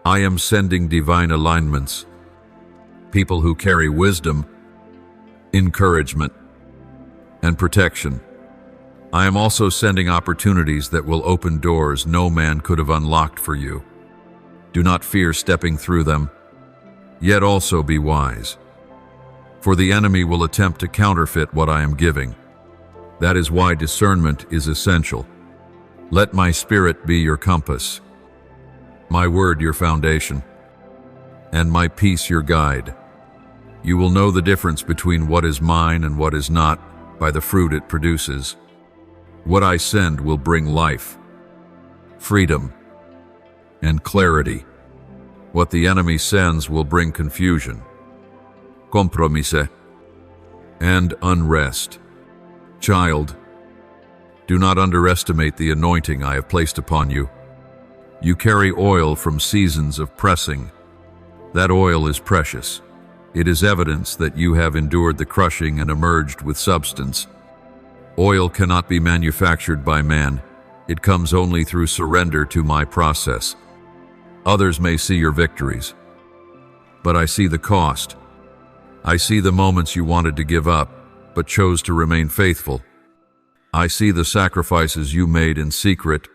I am sending divine alignments, people who carry wisdom, encouragement, and protection. I am also sending opportunities that will open doors no man could have unlocked for you. Do not fear stepping through them, yet also be wise. for the enemy will attempt to counterfeit what I am giving. That is why discernment is essential. Let my spirit be your compass, my word your foundation, and my peace your guide. You will know the difference between what is mine and what is not by the fruit it produces. What I send will bring life, freedom, and clarity. What the enemy sends will bring confusion, compromise, and unrest. Child, do not underestimate the anointing I have placed upon you. You carry oil from seasons of pressing. That oil is precious. It is evidence that you have endured the crushing and emerged with substance. Oil cannot be manufactured by man. It comes only through surrender to my process. Others may see your victories, but I see the cost. I see the moments you wanted to give up, but chose to remain faithful. I see the sacrifices you made in secret,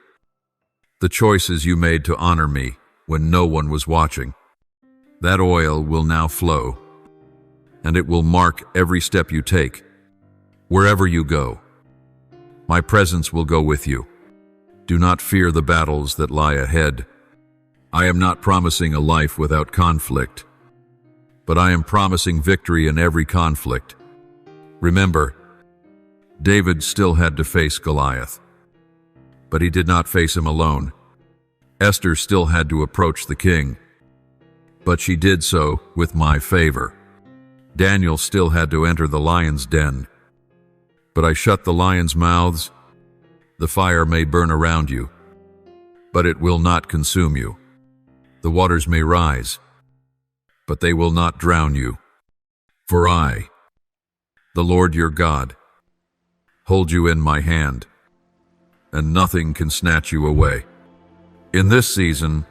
the choices you made to honor me when no one was watching. That oil will now flow, and it will mark every step you take. Wherever you go, my presence will go with you. Do not fear the battles that lie ahead. I am not promising a life without conflict, but I am promising victory in every conflict. Remember, David still had to face Goliath, but he did not face him alone. Esther still had to approach the king, but she did so with my favor. Daniel still had to enter the lion's den, but I shut the lions' mouths. The fire may burn around you, but it will not consume you. The waters may rise, but they will not drown you. For I, the Lord your God, hold you in my hand, and nothing can snatch you away. In this season,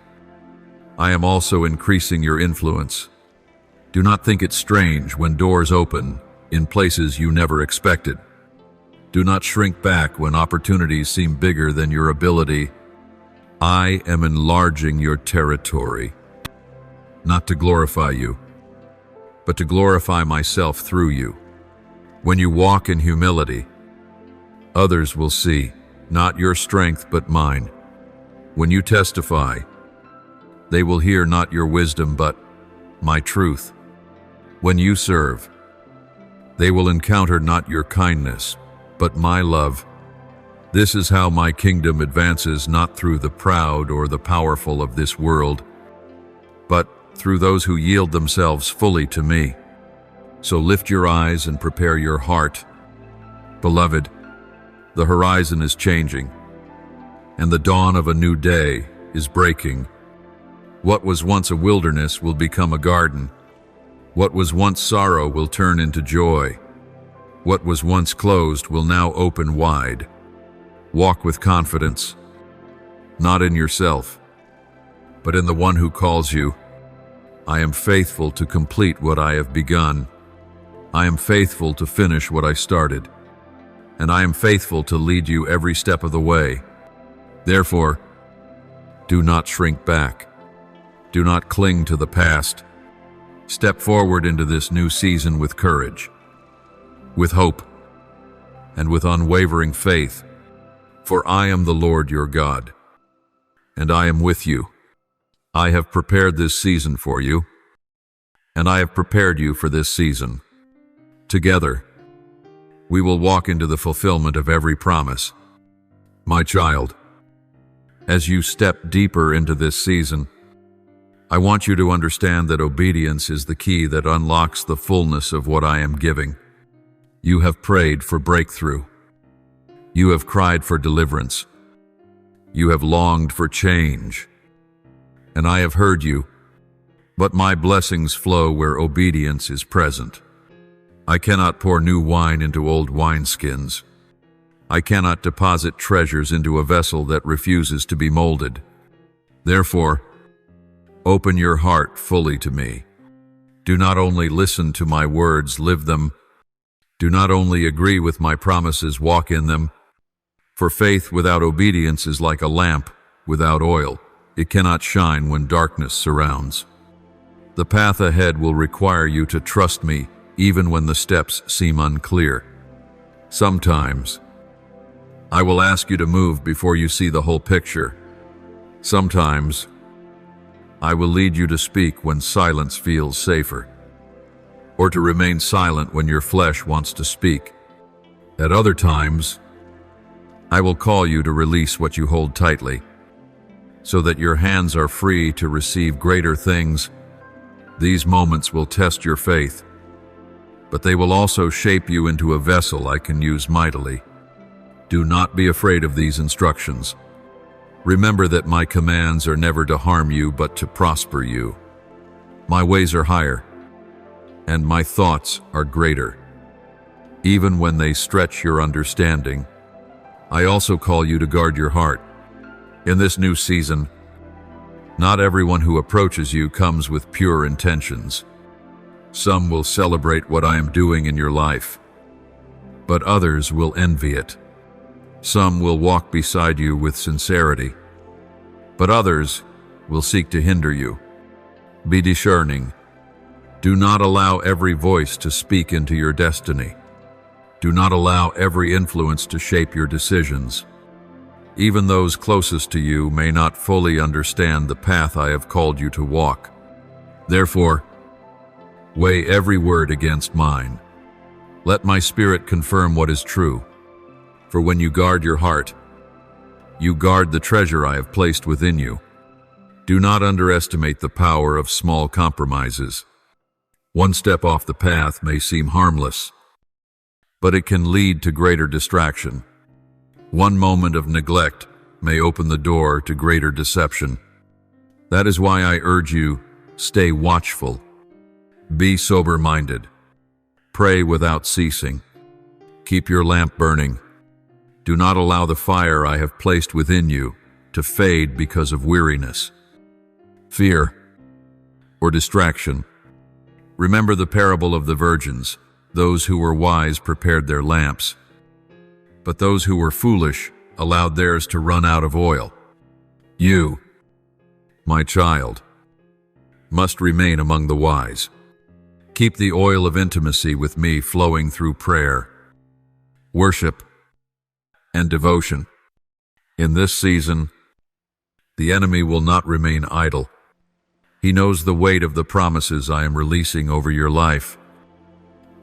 I am also increasing your influence. Do not think it strange when doors open in places you never expected. Do not shrink back when opportunities seem bigger than your ability. I am enlarging your territory, not to glorify you, but to glorify myself through you. When you walk in humility, others will see, not your strength but mine. When you testify, they will hear not your wisdom but my truth. When you serve, they will encounter not your kindness, but my love. This is how my kingdom advances, not through the proud or the powerful of this world, but through those who yield themselves fully to me. So lift your eyes and prepare your heart. Beloved, the horizon is changing, and the dawn of a new day is breaking. What was once a wilderness will become a garden. What was once sorrow will turn into joy. What was once closed will now open wide. Walk with confidence, not in yourself, but in the one who calls you. I am faithful to complete what I have begun. I am faithful to finish what I started, and I am faithful to lead you every step of the way. Therefore, do not shrink back. Do not cling to the past. Step forward into this new season with courage, with hope, and with unwavering faith. For I am the Lord your God, and I am with you. I have prepared this season for you, and I have prepared you for this season. Together, we will walk into the fulfillment of every promise. My child, as you step deeper into this season, I want you to understand that obedience is the key that unlocks the fullness of what I am giving. You have prayed for breakthrough. You have cried for deliverance. You have longed for change. And I have heard you, but my blessings flow where obedience is present. I cannot pour new wine into old wineskins. I cannot deposit treasures into a vessel that refuses to be molded. Therefore, open your heart fully to me. Do not only listen to my words, live them. Do not only agree with my promises, walk in them. For faith without obedience is like a lamp without oil. It cannot shine when darkness surrounds. The path ahead will require you to trust me even when the steps seem unclear. Sometimes, I will ask you to move before you see the whole picture. Sometimes, I will lead you to speak when silence feels safer, or to remain silent when your flesh wants to speak. At other times, I will call you to release what you hold tightly, so that your hands are free to receive greater things. These moments will test your faith, but they will also shape you into a vessel I can use mightily. Do not be afraid of these instructions. Remember that my commands are never to harm you, but to prosper you. My ways are higher, and my thoughts are greater. Even when they stretch your understanding, I also call you to guard your heart. In this new season, not everyone who approaches you comes with pure intentions. Some will celebrate what I am doing in your life, but others will envy it. Some will walk beside you with sincerity, but others will seek to hinder you. Be discerning. Do not allow every voice to speak into your destiny. Do not allow every influence to shape your decisions. Even those closest to you may not fully understand the path I have called you to walk. Therefore, weigh every word against mine. Let my spirit confirm what is true. For when you guard your heart, you guard the treasure I have placed within you. Do not underestimate the power of small compromises. One step off the path may seem harmless, but it can lead to greater distraction. One moment of neglect may open the door to greater deception. That is why I urge you, stay watchful. Be sober-minded. Pray without ceasing. Keep your lamp burning. Do not allow the fire I have placed within you to fade because of weariness, fear, or distraction. Remember the parable of the virgins. Those who were wise prepared their lamps, but those who were foolish allowed theirs to run out of oil. You, my child, must remain among the wise. Keep the oil of intimacy with me flowing through prayer, worship, and devotion. In this season, the enemy will not remain idle. He knows the weight of the promises I am releasing over your life,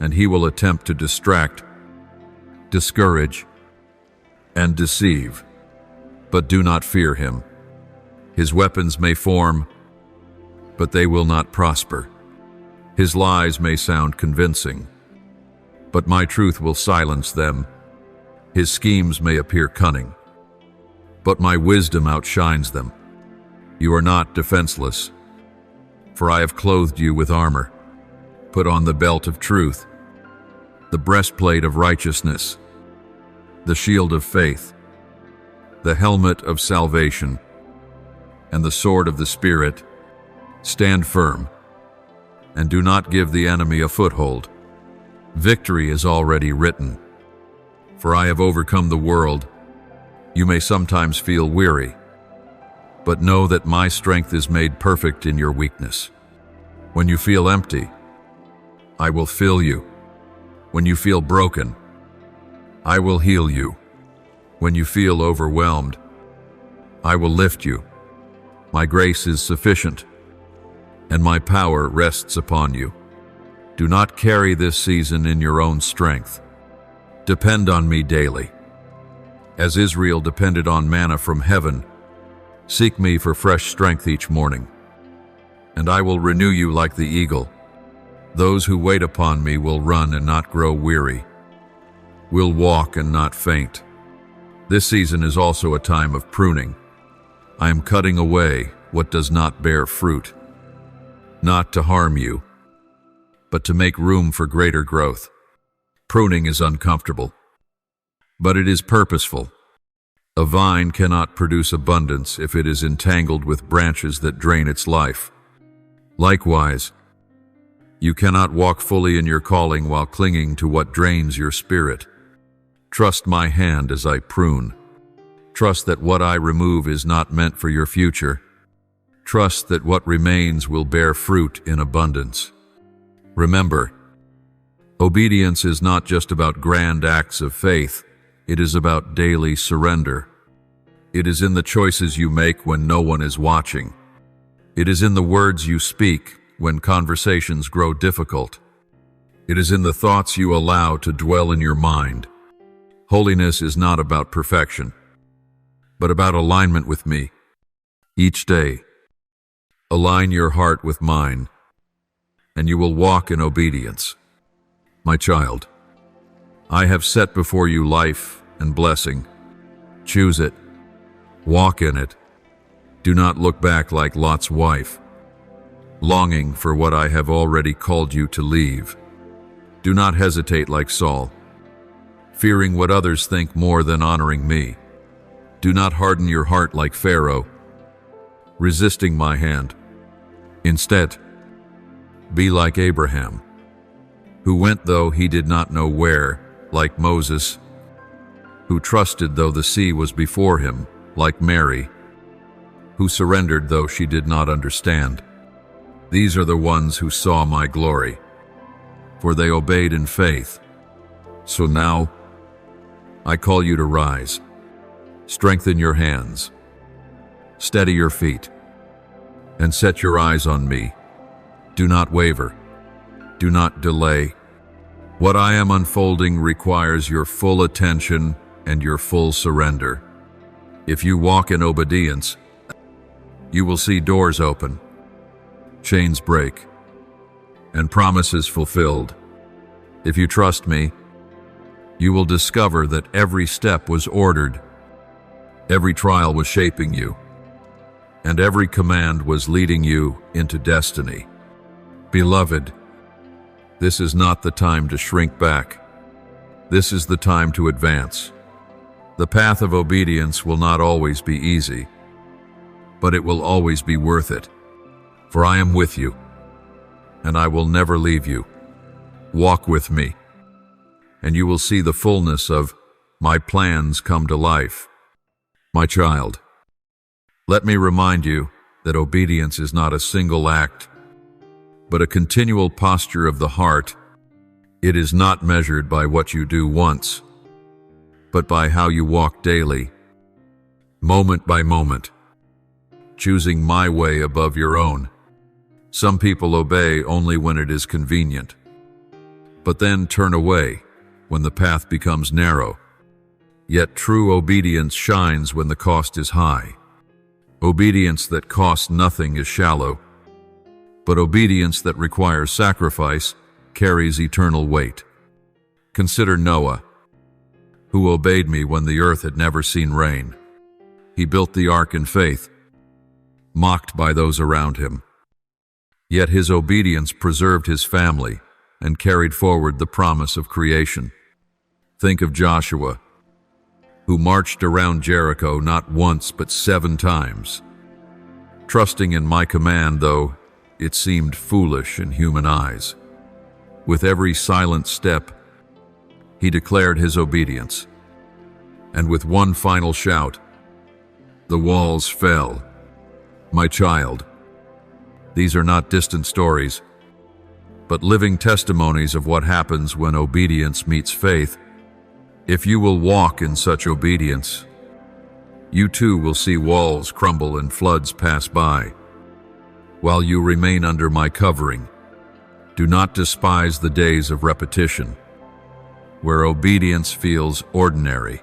and he will attempt to distract, discourage, and deceive. But do not fear him. His weapons may form, but they will not prosper. His lies may sound convincing, but my truth will silence them. His schemes may appear cunning, but my wisdom outshines them. You are not defenseless, for I have clothed you with armor. Put on the belt of truth, the breastplate of righteousness, the shield of faith, the helmet of salvation, and the sword of the Spirit. Stand firm, and do not give the enemy a foothold. Victory is already written, for I have overcome the world. You may sometimes feel weary, but know that my strength is made perfect in your weakness. When you feel empty, I will fill you. When you feel broken, I will heal you. When you feel overwhelmed, I will lift you. My grace is sufficient, and my power rests upon you. Do not carry this season in your own strength. Depend on me daily. As Israel depended on manna from heaven, seek me for fresh strength each morning, and I will renew you like the eagle. Those who wait upon me will run and not grow weary, will walk and not faint. This season is also a time of pruning. I am cutting away what does not bear fruit, not to harm you, but to make room for greater growth. Pruning is uncomfortable, but it is purposeful. A vine cannot produce abundance if it is entangled with branches that drain its life. Likewise, you cannot walk fully in your calling while clinging to what drains your spirit. Trust my hand as I prune. Trust that what I remove is not meant for your future. Trust that what remains will bear fruit in abundance. Remember, Obedience is not just about grand acts of faith, it is about daily surrender. It is in the choices you make when no one is watching. It is in the words you speak when conversations grow difficult. It is in the thoughts you allow to dwell in your mind. Holiness is not about perfection, but about alignment with me. Each day, align your heart with mine, and you will walk in obedience. My child, I have set before you life and blessing. Choose it. Walk in it. Do not look back like Lot's wife, longing for what I have already called you to leave. Do not hesitate like Saul, fearing what others think more than honoring me. Do not harden your heart like Pharaoh, resisting my hand. Instead, be like Abraham, who went though he did not know where, like Moses, who trusted though the sea was before him, like Mary, who surrendered though she did not understand. These are the ones who saw my glory, for they obeyed in faith. So now, I call you to rise. Strengthen your hands, steady your feet, and set your eyes on me. Do not waver. Do not delay. What I am unfolding requires your full attention and your full surrender. If you walk in obedience, you will see doors open, chains break, and promises fulfilled. If you trust me, you will discover that every step was ordered, every trial was shaping you, and every command was leading you into destiny. Beloved, this is not the time to shrink back. This is the time to advance. The path of obedience will not always be easy, but it will always be worth it. For I am with you, and I will never leave you. Walk with me, and you will see the fullness of my plans come to life. My child, let me remind you that obedience is not a single act, but a continual posture of the heart. It is not measured by what you do once, but by how you walk daily, moment by moment, choosing my way above your own. Some people obey only when it is convenient, but then turn away when the path becomes narrow. Yet true obedience shines when the cost is high. Obedience that costs nothing is shallow, but obedience that requires sacrifice carries eternal weight. Consider Noah, who obeyed me when the earth had never seen rain. He built the ark in faith, mocked by those around him. Yet his obedience preserved his family and carried forward the promise of creation. Think of Joshua, who marched around Jericho not once but 7 times, trusting in my command though it seemed foolish in human eyes. With every silent step, he declared his obedience, and with one final shout, the walls fell. My child, these are not distant stories, but living testimonies of what happens when obedience meets faith. If you will walk in such obedience, you too will see walls crumble and floods pass by. While you remain under my covering, do not despise the days of repetition, where obedience feels ordinary.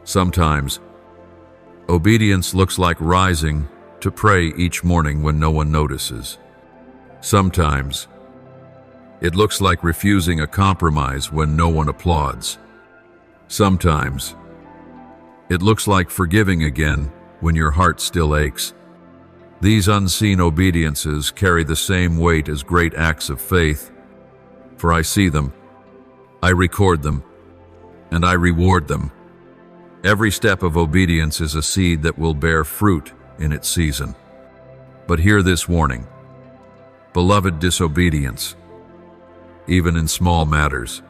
Sometimes, obedience looks like rising to pray each morning when no one notices. Sometimes, it looks like refusing a compromise when no one applauds. Sometimes, it looks like forgiving again when your heart still aches. These unseen obediences carry the same weight as great acts of faith, for I see them, I record them, and I reward them. Every step of obedience is a seed that will bear fruit in its season. But hear this warning. Beloved, disobedience, even in small matters,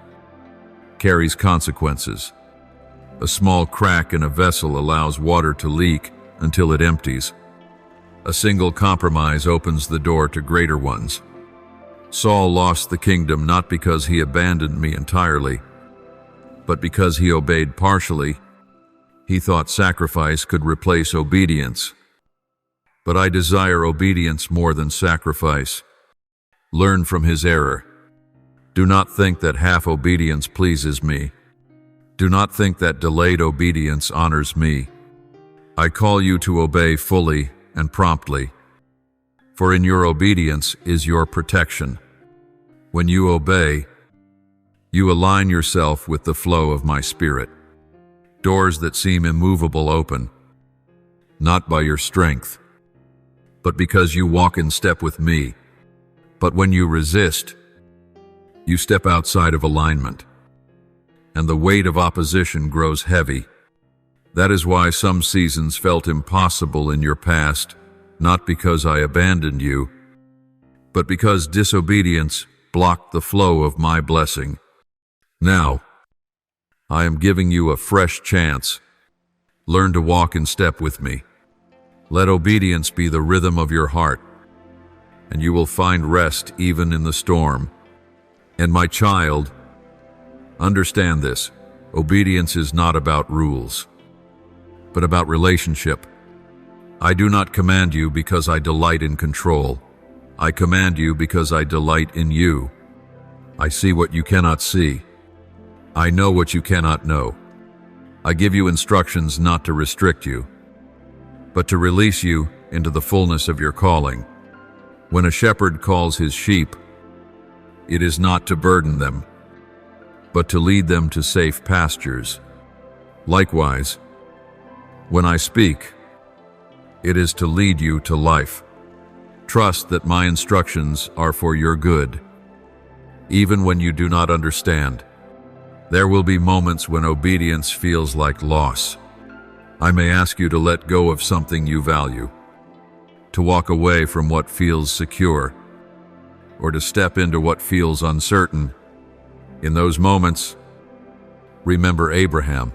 carries consequences. A small crack in a vessel allows water to leak until it empties. A single compromise opens the door to greater ones. Saul lost the kingdom not because he abandoned me entirely, but because he obeyed partially. He thought sacrifice could replace obedience. But I desire obedience more than sacrifice. Learn from his error. Do not think that half obedience pleases me. Do not think that delayed obedience honors me. I call you to obey fully and promptly. For in your obedience is your protection. When you obey, you align yourself with the flow of my Spirit. Doors that seem immovable open, not by your strength, but because you walk in step with me. But when you resist, you step outside of alignment, and the weight of opposition grows heavy. That is why some seasons felt impossible in your past, not because I abandoned you, but because disobedience blocked the flow of my blessing. Now, I am giving you a fresh chance. Learn to walk in step with me. Let obedience be the rhythm of your heart, and you will find rest even in the storm. And my child, understand this. Obedience is not about rules, but about relationship. I do not command you because I delight in control. I command you because I delight in you. I see what you cannot see. I know what you cannot know. I give you instructions not to restrict you, but to release you into the fullness of your calling. When a shepherd calls his sheep, it is not to burden them, but to lead them to safe pastures. Likewise, when I speak, it is to lead you to life. Trust that my instructions are for your good. Even when you do not understand, there will be moments when obedience feels like loss. I may ask you to let go of something you value, to walk away from what feels secure, or to step into what feels uncertain. In those moments, remember Abraham,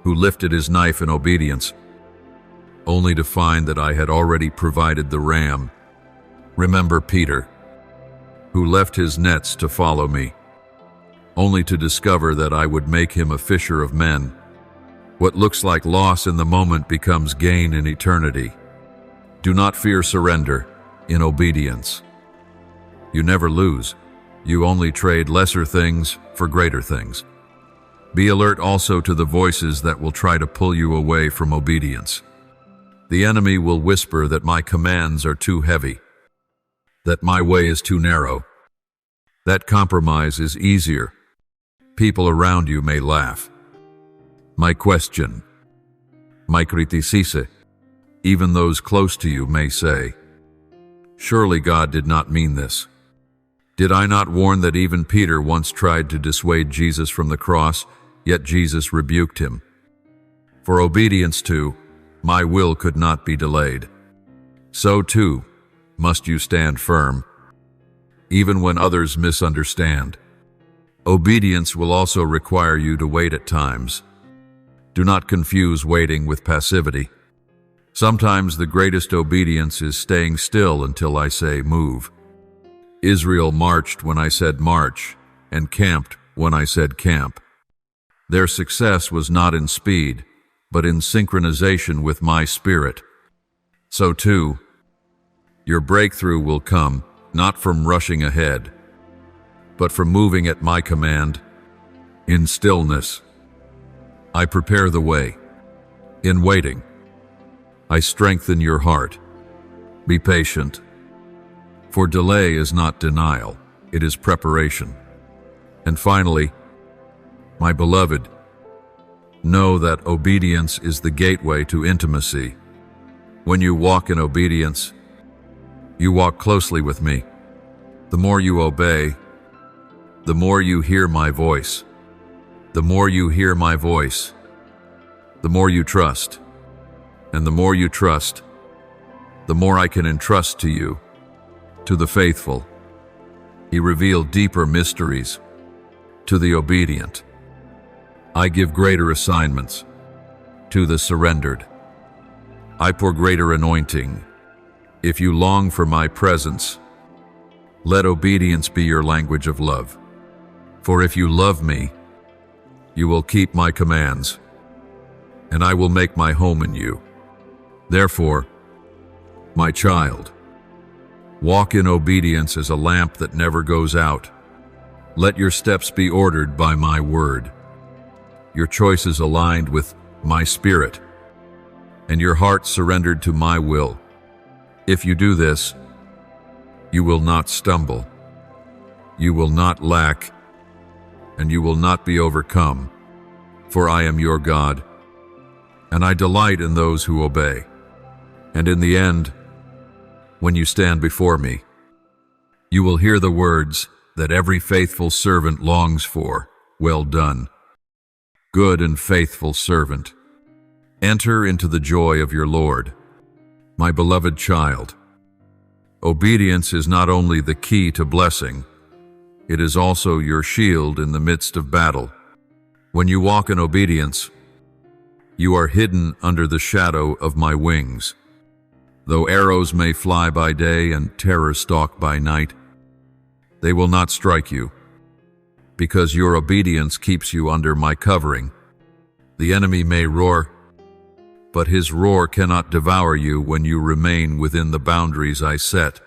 who lifted his knife in obedience, only to find that I had already provided the ram. Remember Peter, who left his nets to follow me, only to discover that I would make him a fisher of men. What looks like loss in the moment becomes gain in eternity. Do not fear surrender in obedience. You never lose. You only trade lesser things for greater things. Be alert also to the voices that will try to pull you away from obedience. The enemy will whisper that my commands are too heavy, that my way is too narrow, that compromise is easier. People around you may laugh. My question, my criticisce, even those close to you may say, surely God did not mean this. Did I not warn that even Peter once tried to dissuade Jesus from the cross, yet Jesus rebuked him? For obedience to my will could not be delayed. So too must you stand firm, even when others misunderstand. Obedience will also require you to wait at times. Do not confuse waiting with passivity. Sometimes the greatest obedience is staying still until I say move. Israel marched when I said march, and camped when I said camp. Their success was not in speed, but in synchronization with my Spirit. So too, your breakthrough will come not from rushing ahead, but from moving at my command, in stillness. I prepare the way. In waiting, I strengthen your heart. Be patient, for delay is not denial, it is preparation. And finally, my beloved, know that obedience is the gateway to intimacy. When you walk in obedience, you walk closely with me. The more you obey, the more you hear my voice. The more you hear my voice, the more you trust. And the more you trust, the more I can entrust to you, to the faithful. He revealed deeper mysteries to the obedient. I give greater assignments to the surrendered. I pour greater anointing. If you long for my presence, Let obedience be your language of love. For if you love me, you will keep my commands, and I will make my home in you. Therefore, my child, walk in obedience as a lamp that never goes out. Let your steps be ordered by my word, your choices aligned with my spirit, and your heart surrendered to my will. If you do this, you will not stumble, you will not lack, and you will not be overcome. For I am your God, and I delight in those who obey. And in the end, when you stand before me, you will hear the words that every faithful servant longs for. Well done, good and faithful servant. Enter into the joy of your Lord. My beloved child, obedience is not only the key to blessing, it is also your shield in the midst of battle. When you walk in obedience, you are hidden under the shadow of my wings. Though arrows may fly by day and terror stalk by night, they will not strike you, because your obedience keeps you under my covering. The enemy may roar, but his roar cannot devour you when you remain within the boundaries I set.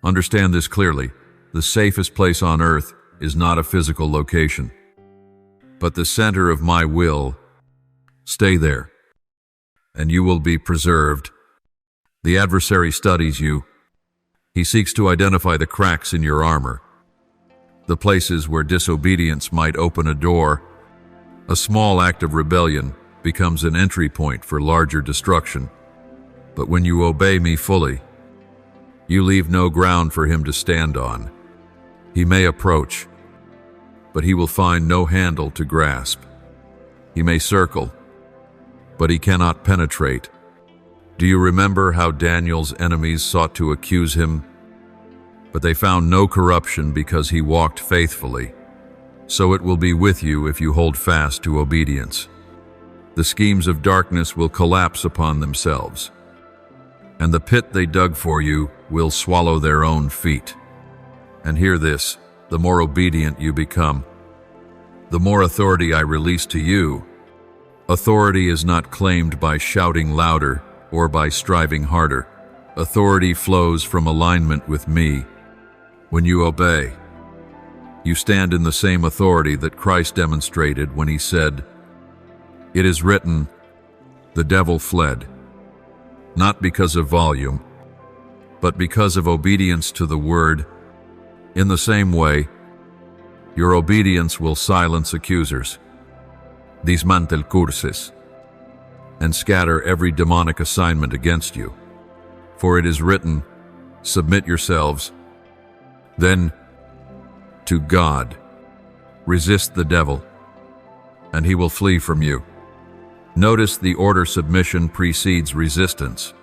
Understand this clearly. The safest place on earth is not a physical location, but the center of my will. Stay there, and you will be preserved. The adversary studies you. He seeks to identify the cracks in your armor, the places where disobedience might open a door. A small act of rebellion becomes an entry point for larger destruction. But when you obey me fully, you leave no ground for him to stand on. He may approach, but he will find no handle to grasp. He may circle, but he cannot penetrate. Do you remember how Daniel's enemies sought to accuse him? But they found no corruption because he walked faithfully. So it will be with you if you hold fast to obedience. The schemes of darkness will collapse upon themselves, and the pit they dug for you will swallow their own feet. And hear this, the more obedient you become, the more authority I release to you. Authority is not claimed by shouting louder or by striving harder. Authority flows from alignment with me. When you obey, you stand in the same authority that Christ demonstrated when he said, "It is written, the devil fled," not because of volume, but because of obedience to the word. In the same way, your obedience will silence accusers, dismantle curses, and scatter every demonic assignment against you. For it is written, "Submit yourselves, then to God. Resist the devil, and he will flee from you." Notice the order: submission precedes resistance.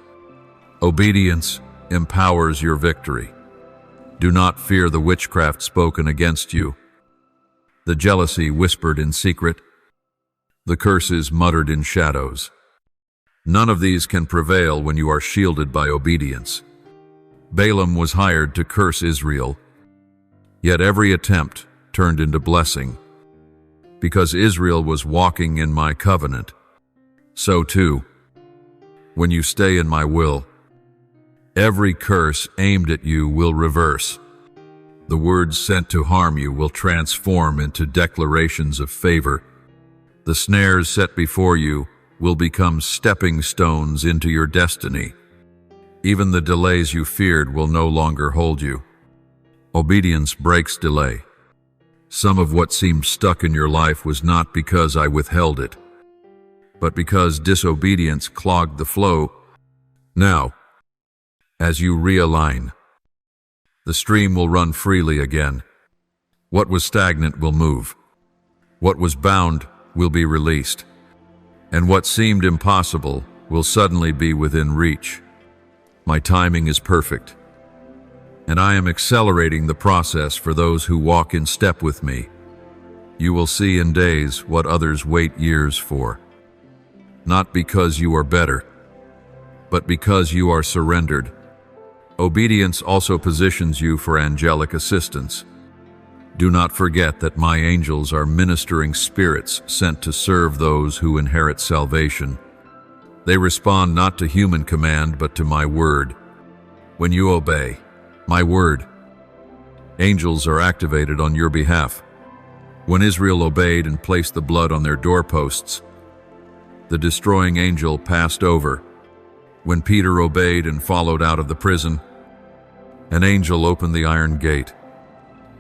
Obedience empowers your victory. Do not fear the witchcraft spoken against you, the jealousy whispered in secret, the curses muttered in shadows. None of these can prevail when you are shielded by obedience. Balaam was hired to curse Israel, yet every attempt turned into blessing. Because Israel was walking in my covenant, so too, when you stay in my will, every curse aimed at you will reverse. The words sent to harm you will transform into declarations of favor. The snares set before you will become stepping stones into your destiny. Even the delays you feared will no longer hold you. Obedience breaks delay. Some of what seemed stuck in your life was not because I withheld it, but because disobedience clogged the flow. Now, as you realign, the stream will run freely again. What was stagnant will move. What was bound will be released. And what seemed impossible will suddenly be within reach. My timing is perfect, and I am accelerating the process for those who walk in step with me. You will see in days what others wait years for. Not because you are better, but because you are surrendered. Obedience also positions you for angelic assistance. Do not forget that my angels are ministering spirits sent to serve those who inherit salvation. They respond not to human command, but to my word. When you obey my word, angels are activated on your behalf. When Israel obeyed and placed the blood on their doorposts, the destroying angel passed over. When Peter obeyed and followed out of the prison, an angel opened the iron gate.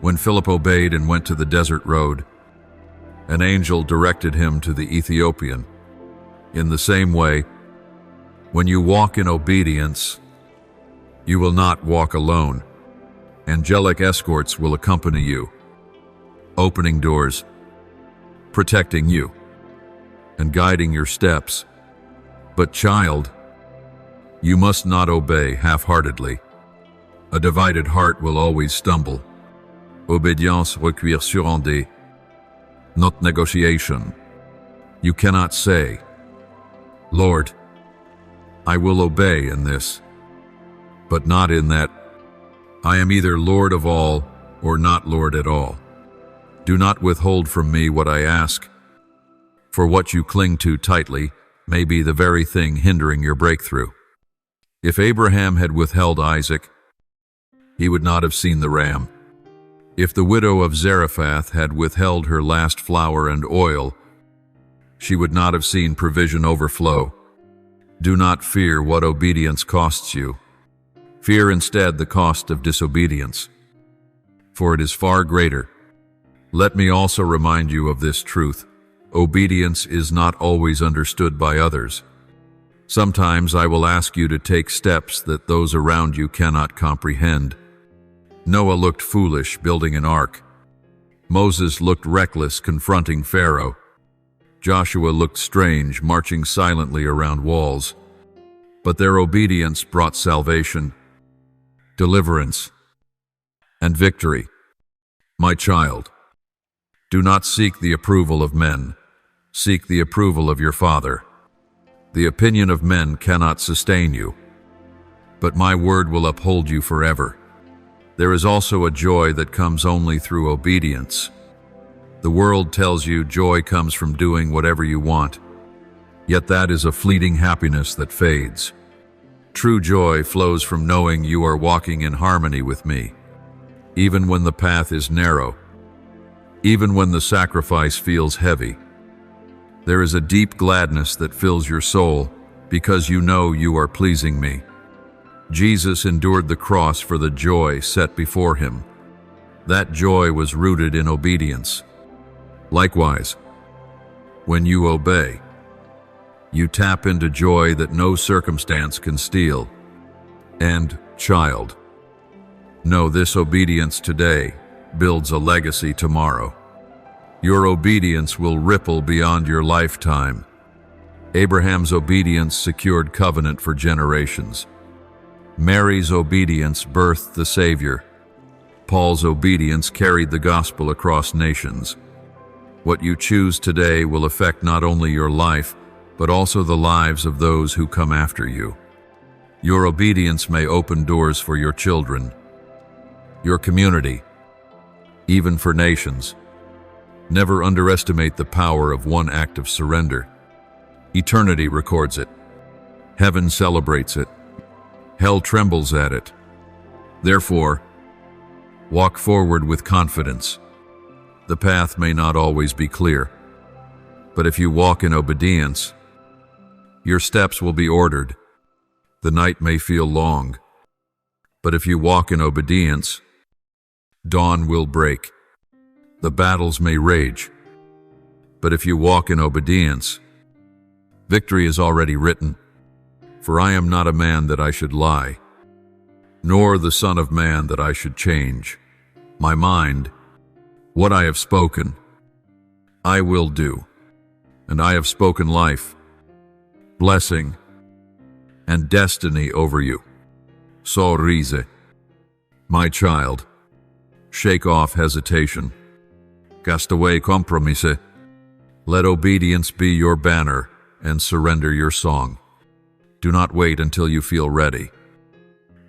When Philip obeyed and went to the desert road, an angel directed him to the Ethiopian. In the same way, when you walk in obedience, you will not walk alone. Angelic escorts will accompany you, opening doors, protecting you, and guiding your steps. But child, you must not obey half-heartedly. A divided heart will always stumble. Obédience requiert surrender, not negotiation. You cannot say, Lord, I will obey in this, but not in that. I am either Lord of all or not Lord at all. Do not withhold from me what I ask, for what you cling to tightly may be the very thing hindering your breakthrough. If Abraham had withheld Isaac, he would not have seen the ram. If the widow of Zarephath had withheld her last flour and oil, she would not have seen provision overflow. Do not fear what obedience costs you. Fear instead the cost of disobedience, for it is far greater. Let me also remind you of this truth. Obedience is not always understood by others. Sometimes I will ask you to take steps that those around you cannot comprehend. Noah looked foolish building an ark. Moses looked reckless confronting Pharaoh. Joshua looked strange marching silently around walls. But their obedience brought salvation, deliverance, and victory. My child, do not seek the approval of men. Seek the approval of your Father. The opinion of men cannot sustain you, but my word will uphold you forever. There is also a joy that comes only through obedience. The world tells you joy comes from doing whatever you want, yet that is a fleeting happiness that fades. True joy flows from knowing you are walking in harmony with me, even when the path is narrow, even when the sacrifice feels heavy. There is a deep gladness that fills your soul because you know you are pleasing me. Jesus endured the cross for the joy set before him. That joy was rooted in obedience. Likewise, when you obey, you tap into joy that no circumstance can steal. And, child, know this: obedience today builds a legacy tomorrow. Your obedience will ripple beyond your lifetime. Abraham's obedience secured covenant for generations. Mary's obedience birthed the Savior. Paul's obedience carried the gospel across nations. What you choose today will affect not only your life, but also the lives of those who come after you. Your obedience may open doors for your children, your community, even for nations. Never underestimate the power of one act of surrender. Eternity records it. Heaven celebrates it. Hell trembles at it. Therefore, walk forward with confidence. The path may not always be clear, but if you walk in obedience, your steps will be ordered. The night may feel long, but if you walk in obedience, dawn will break. The battles may rage, but if you walk in obedience, victory is already written. For I am not a man that I should lie, nor the Son of Man that I should change my mind. What I have spoken, I will do, and I have spoken life, blessing, and destiny over you. Sorrise, my child, shake off hesitation. Cast away compromise. Let obedience be your banner and surrender your song. Do not wait until you feel ready.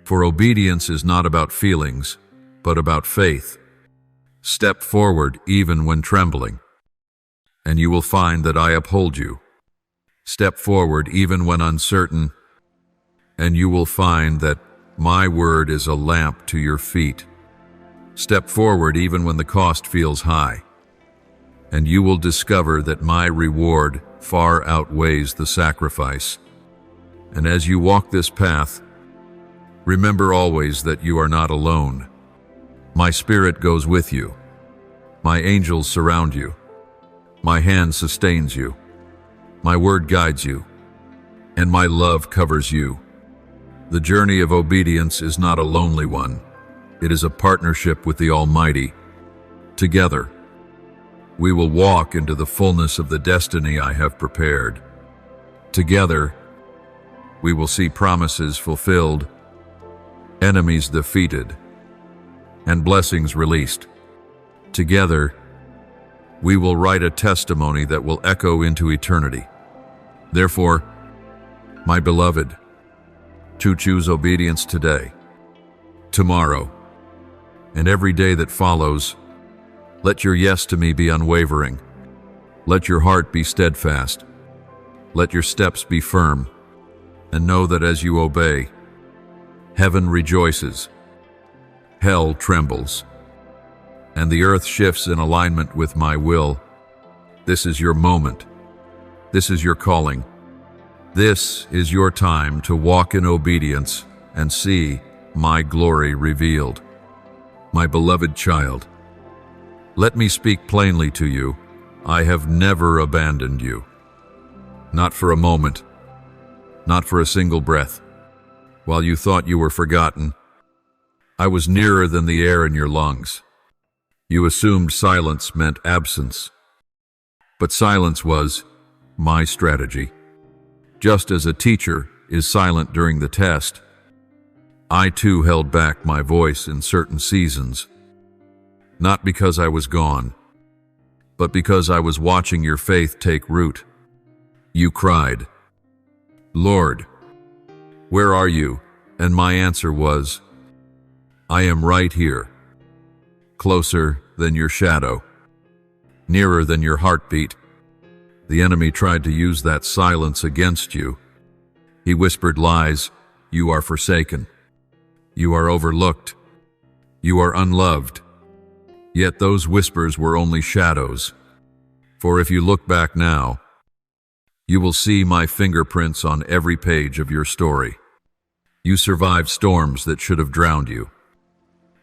For obedience is not about feelings, but about faith. Step forward even when trembling, and you will find that I uphold you. Step forward even when uncertain, and you will find that my word is a lamp to your feet. Step forward even when the cost feels high, and you will discover that my reward far outweighs the sacrifice. And as you walk this path, remember always that you are not alone. My spirit goes with you. My angels surround you. My hand sustains you. My word guides you, and my love covers you. The journey of obedience is not a lonely one. It is a partnership with the Almighty. Together, we will walk into the fullness of the destiny I have prepared. Together, we will see promises fulfilled, enemies defeated, and blessings released. Together, we will write a testimony that will echo into eternity. Therefore, my beloved, to choose obedience today, tomorrow, and every day that follows, let your yes to me be unwavering. Let your heart be steadfast. Let your steps be firm, and know that as you obey, heaven rejoices, hell trembles, and the earth shifts in alignment with my will. This is your moment. This is your calling. This is your time to walk in obedience and see my glory revealed. My beloved child, let me speak plainly to you. I have never abandoned you. Not for a moment, not for a single breath. While you thought you were forgotten, I was nearer than the air in your lungs. You assumed silence meant absence, but silence was my strategy. Just as a teacher is silent during the test, I too held back my voice in certain seasons, not because I was gone, but because I was watching your faith take root. You cried, "Lord, where are you?" And my answer was, I am right here, closer than your shadow, nearer than your heartbeat. The enemy tried to use that silence against you. He whispered lies. You are forsaken. You are overlooked. You are unloved. Yet those whispers were only shadows. For if you look back now, you will see my fingerprints on every page of your story. You survived storms that should have drowned you,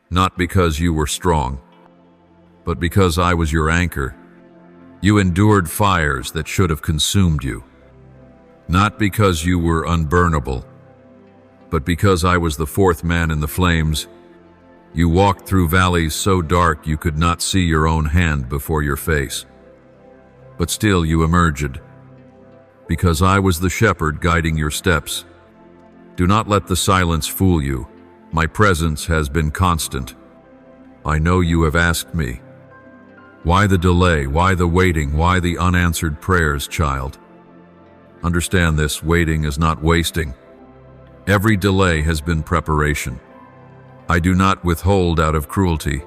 not because you were strong, but because I was your anchor. You endured fires that should have consumed you, not because you were unburnable, but because I was the fourth man in the flames. You walked through valleys so dark you could not see your own hand before your face. But still you emerged, because I was the shepherd guiding your steps. Do not let the silence fool you. My presence has been constant. I know you have asked me, why the delay? Why the waiting? Why the unanswered prayers, child? Understand this, waiting is not wasting. Every delay has been preparation. I do not withhold out of cruelty,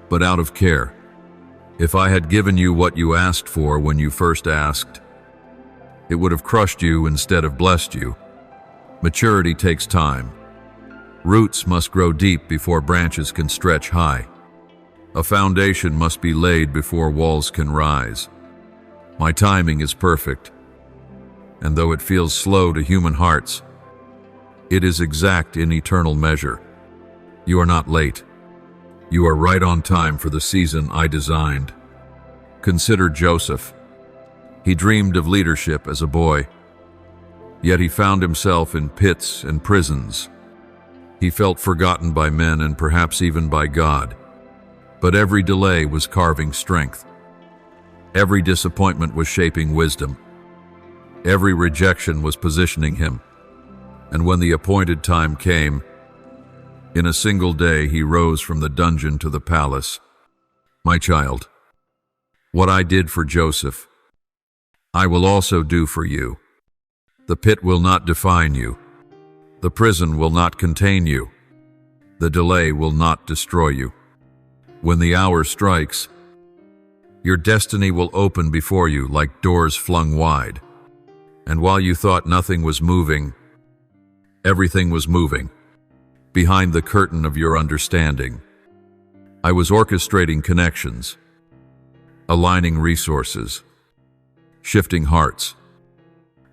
but out of care. If I had given you what you asked for when you first asked, it would have crushed you instead of blessed you. Maturity takes time. Roots must grow deep before branches can stretch high. A foundation must be laid before walls can rise. My timing is perfect, and though it feels slow to human hearts, it is exact in eternal measure. You are not late. You are right on time for the season I designed. Consider Joseph. He dreamed of leadership as a boy, yet he found himself in pits and prisons. He felt forgotten by men and perhaps even by God. But every delay was carving strength. Every disappointment was shaping wisdom. Every rejection was positioning him. And when the appointed time came, in a single day he rose from the dungeon to the palace. My child, what I did for Joseph, I will also do for you. The pit will not define you. The prison will not contain you. The delay will not destroy you. When the hour strikes, your destiny will open before you like doors flung wide. And while you thought nothing was moving, everything was moving. Behind the curtain of your understanding, I was orchestrating connections, aligning resources, shifting hearts,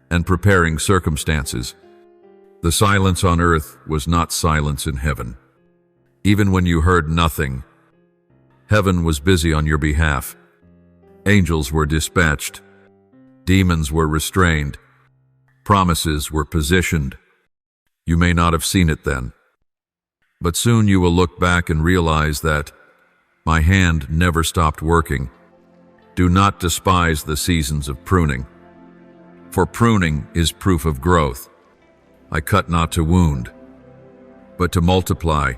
and preparing circumstances. The silence on earth was not silence in heaven. Even when you heard nothing, heaven was busy on your behalf. Angels were dispatched. Demons were restrained. Promises were positioned. You may not have seen it then, but soon you will look back and realize that my hand never stopped working. Do not despise the seasons of pruning, for pruning is proof of growth. I cut not to wound, but to multiply.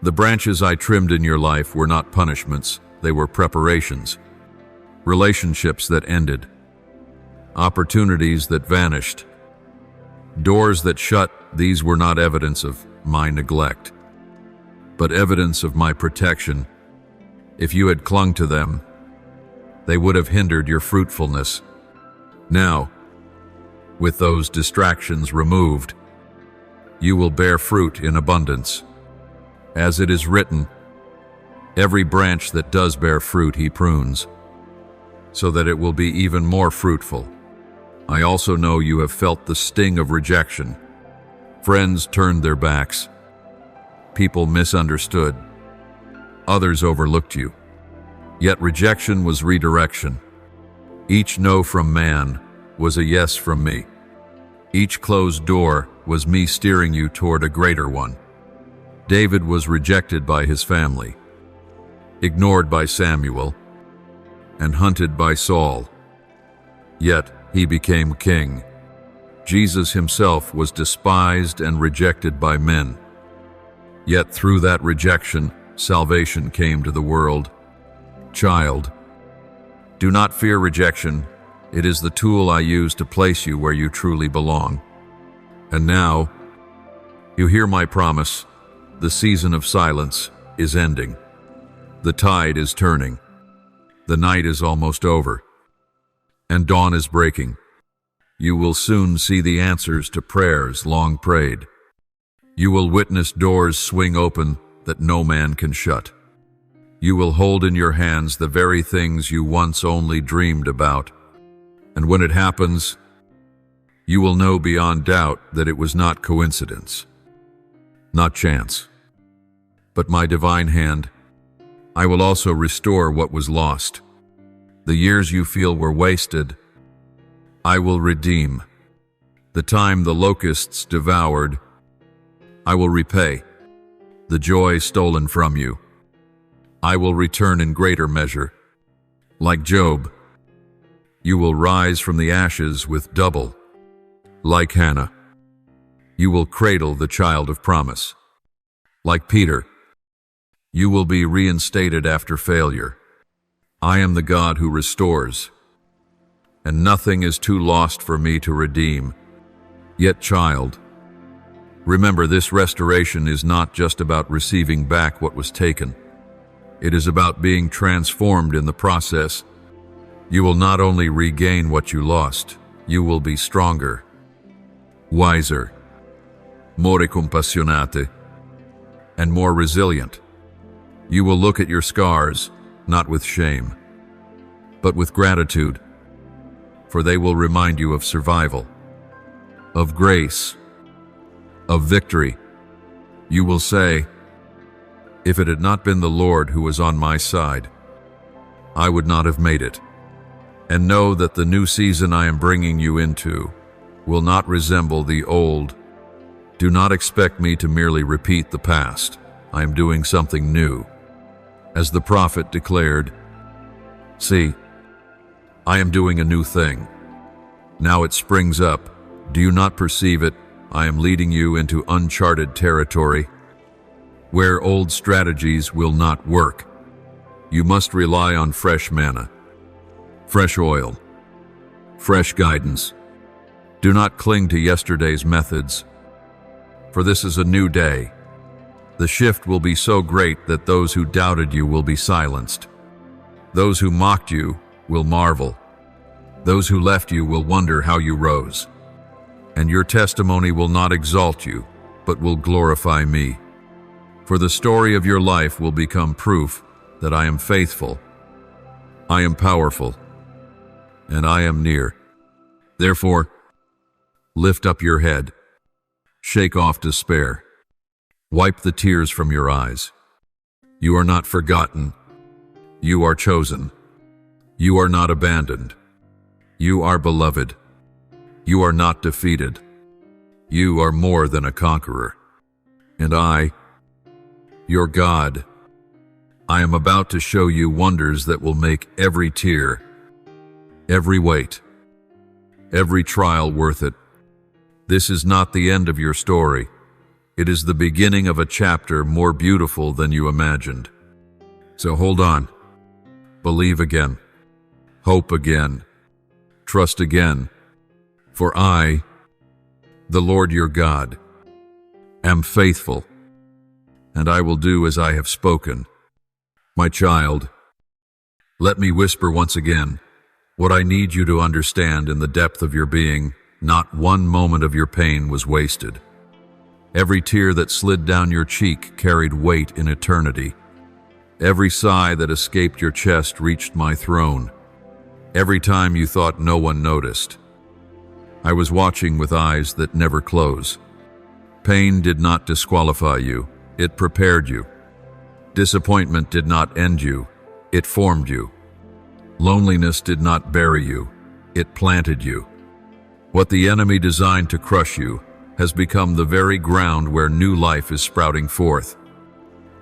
The branches I trimmed in your life were not punishments, they were preparations. Relationships that ended, opportunities that vanished, doors that shut. These were not evidence of my neglect, but evidence of my protection. If you had clung to them, they would have hindered your fruitfulness. Now, with those distractions removed, you will bear fruit in abundance. As it is written, every branch that does bear fruit he prunes, so that it will be even more fruitful. I also know you have felt the sting of rejection. Friends turned their backs. People misunderstood. Others overlooked you. Yet rejection was redirection. Each no from man was a yes from me. Each closed door was me steering you toward a greater one. David was rejected by his family, ignored by Samuel, and hunted by Saul. Yet he became king. Jesus himself was despised and rejected by men. Yet through that rejection, salvation came to the world. Child, do not fear rejection. It is the tool I use to place you where you truly belong. And now, you hear my promise. The season of silence is ending. The tide is turning. The night is almost over, and dawn is breaking. You will soon see the answers to prayers long prayed. You will witness doors swing open that no man can shut. You will hold in your hands the very things you once only dreamed about. And when it happens, you will know beyond doubt that it was not coincidence, not chance, but my divine hand. I will also restore what was lost. The years you feel were wasted, I will redeem. The time the locusts devoured, I will repay. The joy stolen from you, I will return in greater measure. Like Job, you will rise from the ashes with double. Like Hannah, you will cradle the child of promise. Like Peter, you will be reinstated after failure. I am the God who restores, and nothing is too lost for me to redeem. Yet, child, remember, this restoration is not just about receiving back what was taken. It is about being transformed in the process. You will not only regain what you lost, you will be stronger, wiser, more compassionate, and more resilient. You will look at your scars, not with shame, but with gratitude, for they will remind you of survival, of grace, of victory. You will say, if it had not been the Lord who was on my side, I would not have made it. And know that the new season I am bringing you into will not resemble the old. Do not expect me to merely repeat the past. I am doing something new. As the prophet declared, see, I am doing a new thing. Now it springs up. Do you not perceive it? I am leading you into uncharted territory, where old strategies will not work. You must rely on fresh manna, fresh oil, fresh guidance. Do not cling to yesterday's methods. for this is a new day. The shift will be so great that those who doubted you will be silenced. Those who mocked you will marvel. Those who left you will wonder how you rose. And your testimony will not exalt you, but will glorify me. For the story of your life will become proof that I am faithful, I am powerful, and I am near. Therefore, lift up your head, shake off despair, wipe the tears from your eyes. You are not forgotten. You are chosen. You are not abandoned. You are beloved. You are not defeated. You are more than a conqueror. And I, your God, I am about to show you wonders that will make every tear, every weight, every trial worth it. This is not the end of your story. It is the beginning of a chapter more beautiful than you imagined. So hold on. Believe again. Hope again. Trust again. For I, the Lord your God, am faithful, and I will do as I have spoken. My child, let me whisper once again what I need you to understand in the depth of your being. Not one moment of your pain was wasted. Every tear that slid down your cheek carried weight in eternity. Every sigh that escaped your chest reached my throne. Every time you thought no one noticed, I was watching with eyes that never close. Pain did not disqualify you, it prepared you. Disappointment did not end you, it formed you. Loneliness did not bury you, it planted you. What the enemy designed to crush you has become the very ground where new life is sprouting forth.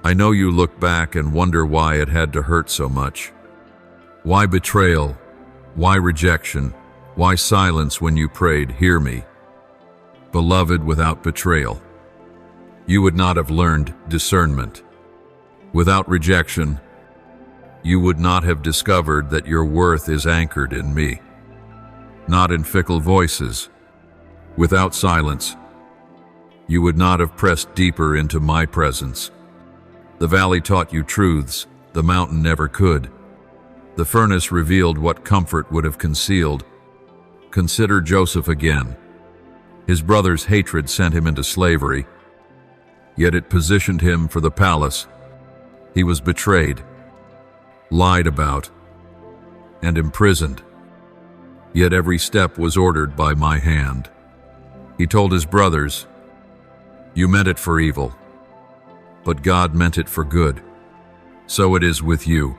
I know you look back and wonder why it had to hurt so much. Why betrayal? Why rejection? Why silence when you prayed, "Hear me"? Beloved, without betrayal, you would not have learned discernment. Without rejection, you would not have discovered that your worth is anchored in me, not in fickle voices. Without silence, you would not have pressed deeper into my presence. The valley taught you truths the mountain never could. The furnace revealed what comfort would have concealed. Consider Joseph again. His brother's hatred sent him into slavery, yet it positioned him for the palace. He was betrayed, lied about, and imprisoned, yet every step was ordered by my hand. He told his brothers, "You meant it for evil, but God meant it for good." So it is with you.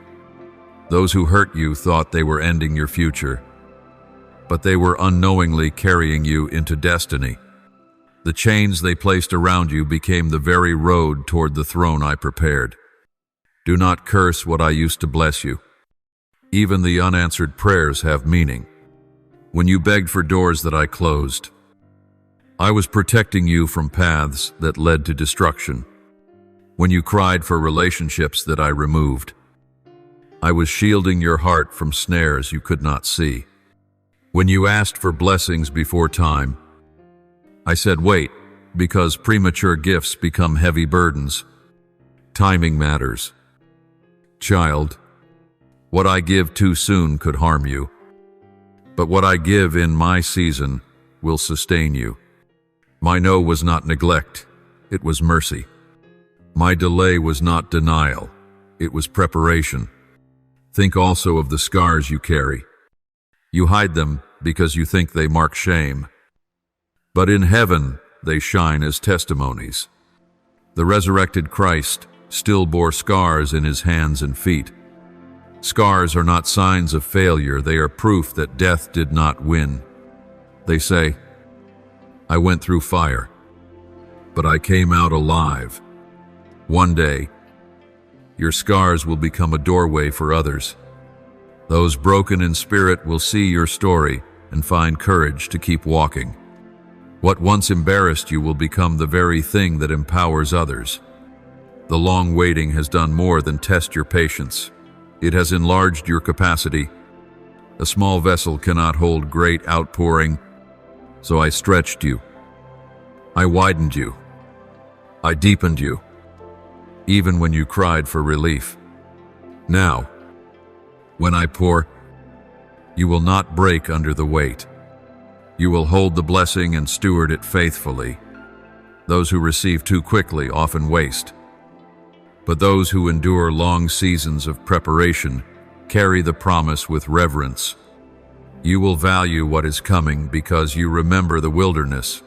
Those who hurt you thought they were ending your future, but they were unknowingly carrying you into destiny. The chains they placed around you became the very road toward the throne I prepared. Do not curse what I used to bless you. Even the unanswered prayers have meaning. When you begged for doors that I closed, I was protecting you from paths that led to destruction. When you cried for relationships that I removed, I was shielding your heart from snares you could not see. When you asked for blessings before time, I said wait, because premature gifts become heavy burdens. Timing matters. Child, what I give too soon could harm you, but what I give in my season will sustain you. My no was not neglect, it was mercy. My delay was not denial, it was preparation. Think also of the scars you carry. You hide them because you think they mark shame, but in heaven they shine as testimonies. The resurrected Christ still bore scars in his hands and feet. Scars are not signs of failure, they are proof that death did not win. They say, "I went through fire, but I came out alive." One day, your scars will become a doorway for others. Those broken in spirit will see your story and find courage to keep walking. What once embarrassed you will become the very thing that empowers others. The long waiting has done more than test your patience. It has enlarged your capacity. A small vessel cannot hold great outpouring, so I stretched you. I widened you. I deepened you, even when you cried for relief. Now, when I pour, you will not break under the weight. You will hold the blessing and steward it faithfully. Those who receive too quickly often waste, but those who endure long seasons of preparation carry the promise with reverence. You will value what is coming because you remember the wilderness,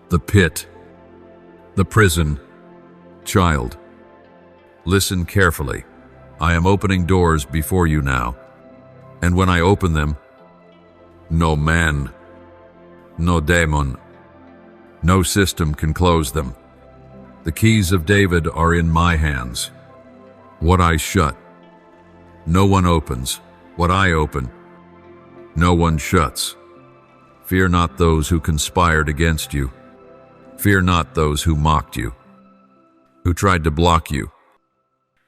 the pit, the prison. Child, listen carefully. I am opening doors before you now, and when I open them, no man, no demon, no system can close them. The keys of David are in my hands. What I shut, no one opens. What I open, no one shuts. Fear not those who conspired against you. Fear not those who mocked you, who tried to block you,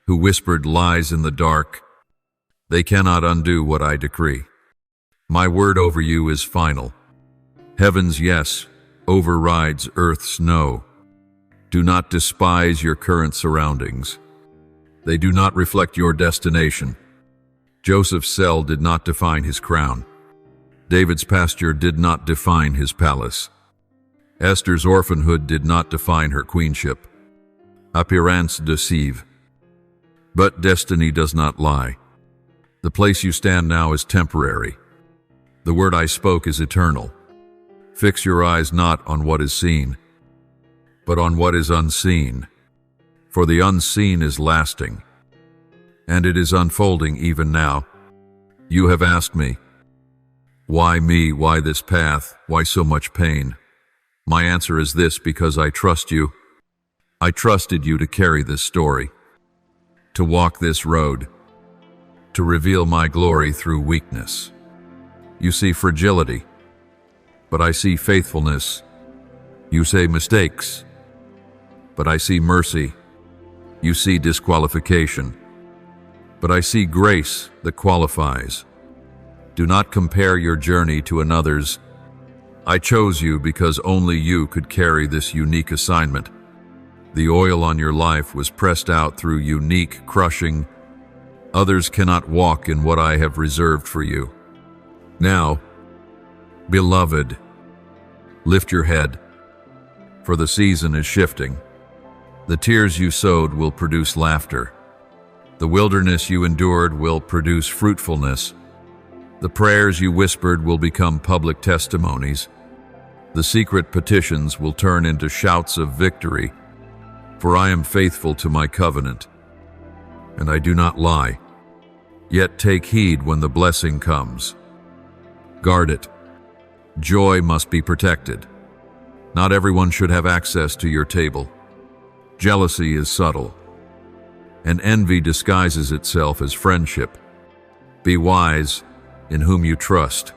who whispered lies in the dark. They cannot undo what I decree. My word over you is final. Heaven's yes overrides earth's no. Do not despise your current surroundings. They do not reflect your destination. Joseph's cell did not define his crown. David's pasture did not define his palace. Esther's orphanhood did not define her queenship. Appearance deceive, but destiny does not lie. The place you stand now is temporary. The word I spoke is eternal. Fix your eyes not on what is seen, but on what is unseen. For the unseen is lasting, and it is unfolding even now. You have asked me, why me? Why this path? Why so much pain? My answer is this: because I trust you. I trusted you to carry this story, to walk this road, to reveal my glory through weakness. You see fragility, but I see faithfulness. You say mistakes, but I see mercy. You see disqualification, but I see grace that qualifies. Do not compare your journey to another's. I chose you because only you could carry this unique assignment. The oil on your life was pressed out through unique crushing. Others cannot walk in what I have reserved for you. Now, beloved, lift your head, for the season is shifting. The tears you sowed will produce laughter. The wilderness you endured will produce fruitfulness. The prayers you whispered will become public testimonies. The secret petitions will turn into shouts of victory. For I am faithful to my covenant, and I do not lie. Yet take heed when the blessing comes. Guard it. Joy must be protected. Not everyone should have access to your table. Jealousy is subtle, and envy disguises itself as friendship. Be wise in whom you trust.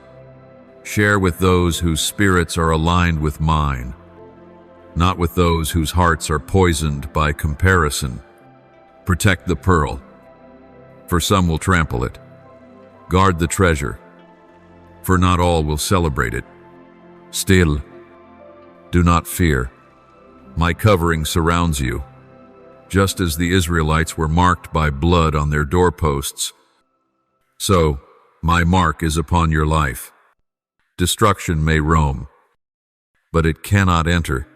Share with those whose spirits are aligned with mine, not with those whose hearts are poisoned by comparison. Protect the pearl, for some will trample it. Guard the treasure, for not all will celebrate it. Still, do not fear. My covering surrounds you. Just as the Israelites were marked by blood on their doorposts, so my mark is upon your life. Destruction may roam, but it cannot enter.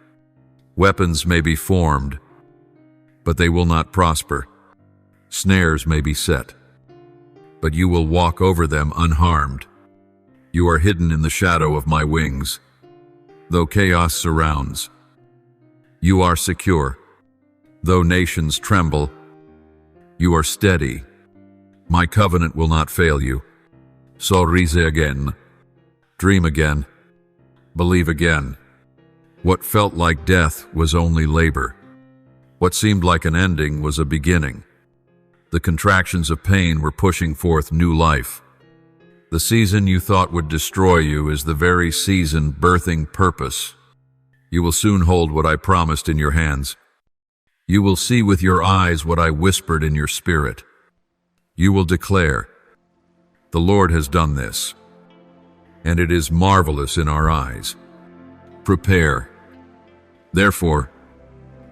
Weapons may be formed, but they will not prosper. Snares may be set, but you will walk over them unharmed. You are hidden in the shadow of my wings. Though chaos surrounds, you are secure. Though nations tremble, you are steady. My covenant will not fail you. So rise again. Dream again. Believe again. What felt like death was only labor. What seemed like an ending was a beginning. The contractions of pain were pushing forth new life. The season you thought would destroy you is the very season birthing purpose. You will soon hold what I promised in your hands. You will see with your eyes what I whispered in your spirit. You will declare, "The Lord has done this, and it is marvelous in our eyes." Prepare. Therefore,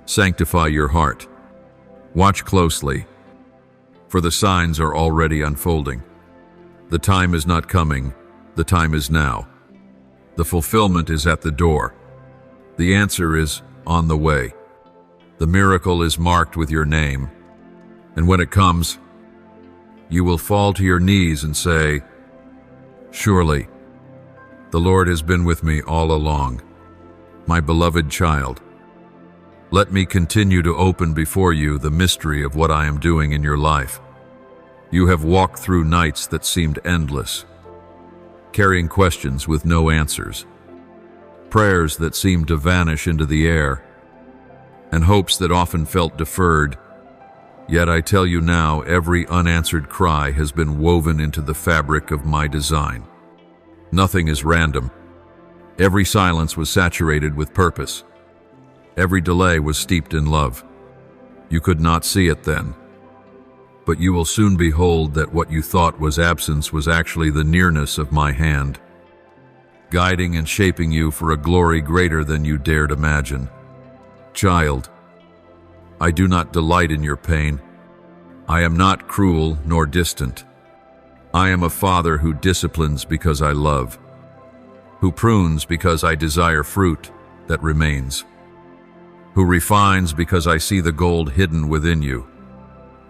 Sanctify your heart. Watch closely, for the signs are already unfolding. The time is not coming, the time is now. The fulfillment is at the door. The answer is on the way. The miracle is marked with your name, and when it comes, you will fall to your knees and say, "Surely, the Lord has been with me all along. My beloved child, let me continue to open before you the mystery of what I am doing in your life. You have walked through nights that seemed endless, carrying questions with no answers, prayers that seemed to vanish into the air, and hopes that often felt deferred. Yet I tell you now, every unanswered cry has been woven into the fabric of my design. Nothing is random. Every silence was saturated with purpose. Every delay was steeped in love. You could not see it then, but you will soon behold that what you thought was absence was actually the nearness of my hand, guiding and shaping you for a glory greater than you dared imagine. Child, I do not delight in your pain. I am not cruel nor distant. I am a father who disciplines because I love, who prunes because I desire fruit that remains, who refines because I see the gold hidden within you.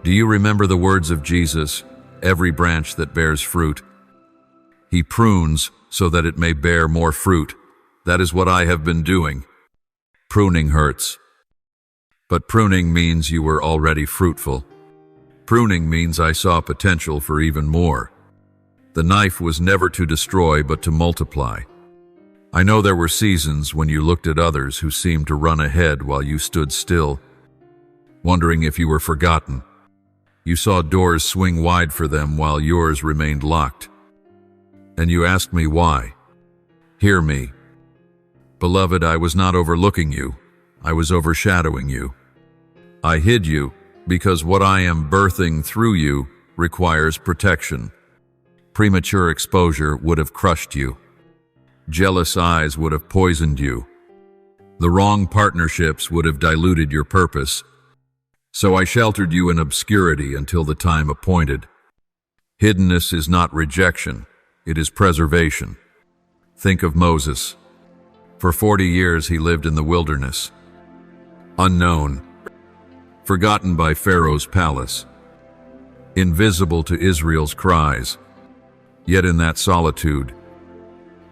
Do you remember the words of Jesus, every branch that bears fruit? He prunes so that it may bear more fruit. That is what I have been doing. Pruning hurts, but pruning means you were already fruitful. Pruning means I saw potential for even more. The knife was never to destroy but to multiply. I know there were seasons when you looked at others who seemed to run ahead while you stood still, wondering if you were forgotten. You saw doors swing wide for them while yours remained locked. And you asked me why. Hear me. Beloved, I was not overlooking you. I was overshadowing you. I hid you because what I am birthing through you requires protection. Premature exposure would have crushed you. Jealous eyes would have poisoned you. The wrong partnerships would have diluted your purpose. So I sheltered you in obscurity until the time appointed. Hiddenness is not rejection, it is preservation. Think of Moses. For 40 years he lived in the wilderness, unknown, forgotten by Pharaoh's palace, invisible to Israel's cries. Yet in that solitude,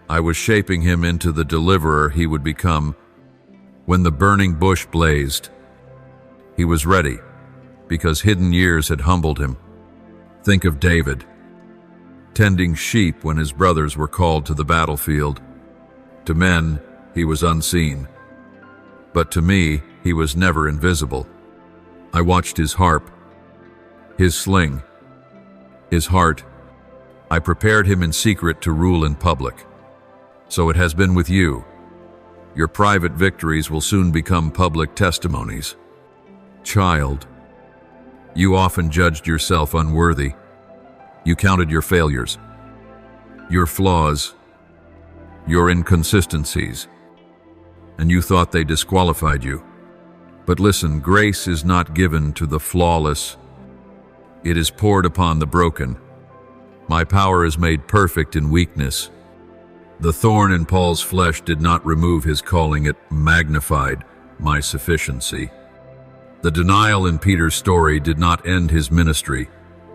I was shaping him into the deliverer he would become. When the burning bush blazed, he was ready, because hidden years had humbled him. Think of David, tending sheep when his brothers were called to the battlefield. To men, he was unseen, but to me, he was never invisible. I watched his harp, his sling, his heart. I prepared him in secret to rule in public. So it has been with you. Your private victories will soon become public testimonies. Child, you often judged yourself unworthy. You counted your failures, your flaws, your inconsistencies, and you thought they disqualified you. But listen, grace is not given to the flawless. It is poured upon the broken. My power is made perfect in weakness. The thorn in Paul's flesh did not remove his calling, it magnified my sufficiency. The denial in Peter's story did not end his ministry.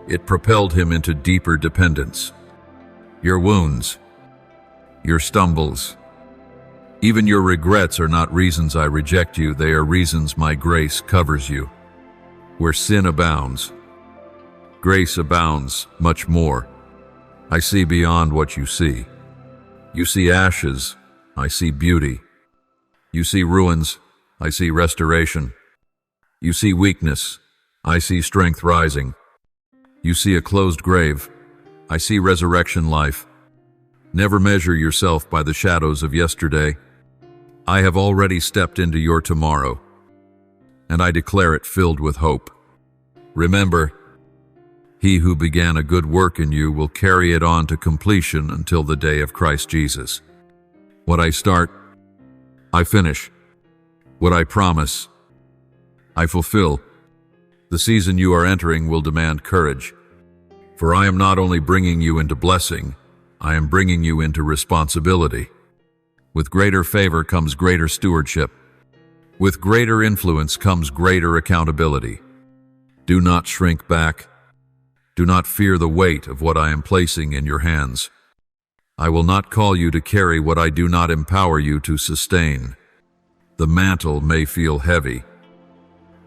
It propelled him into deeper dependence. Your wounds, your stumbles, even your regrets are not reasons I reject you, they are reasons my grace covers you. Where sin abounds, grace abounds much more. I see beyond what you see. You see ashes, I see beauty. You see ruins, I see restoration. You see weakness, I see strength rising. You see a closed grave, I see resurrection life. Never measure yourself by the shadows of yesterday. I have already stepped into your tomorrow, and I declare it filled with hope. Remember, he who began a good work in you will carry it on to completion until the day of Christ Jesus. What I start, I finish. What I promise, I fulfill. The season you are entering will demand courage. For I am not only bringing you into blessing, I am bringing you into responsibility. With greater favor comes greater stewardship. With greater influence comes greater accountability. Do not shrink back. Do not fear the weight of what I am placing in your hands. I will not call you to carry what I do not empower you to sustain. The mantle may feel heavy,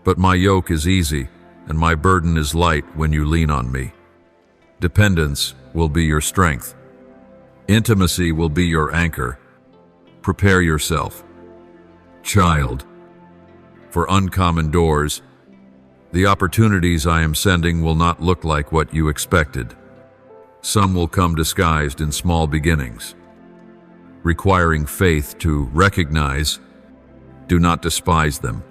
but my yoke is easy and my burden is light when you lean on me. Dependence will be your strength. Intimacy will be your anchor. Prepare yourself, child, for uncommon doors. The opportunities I am sending will not look like what you expected. Some will come disguised in small beginnings, requiring faith to recognize. Do not despise them.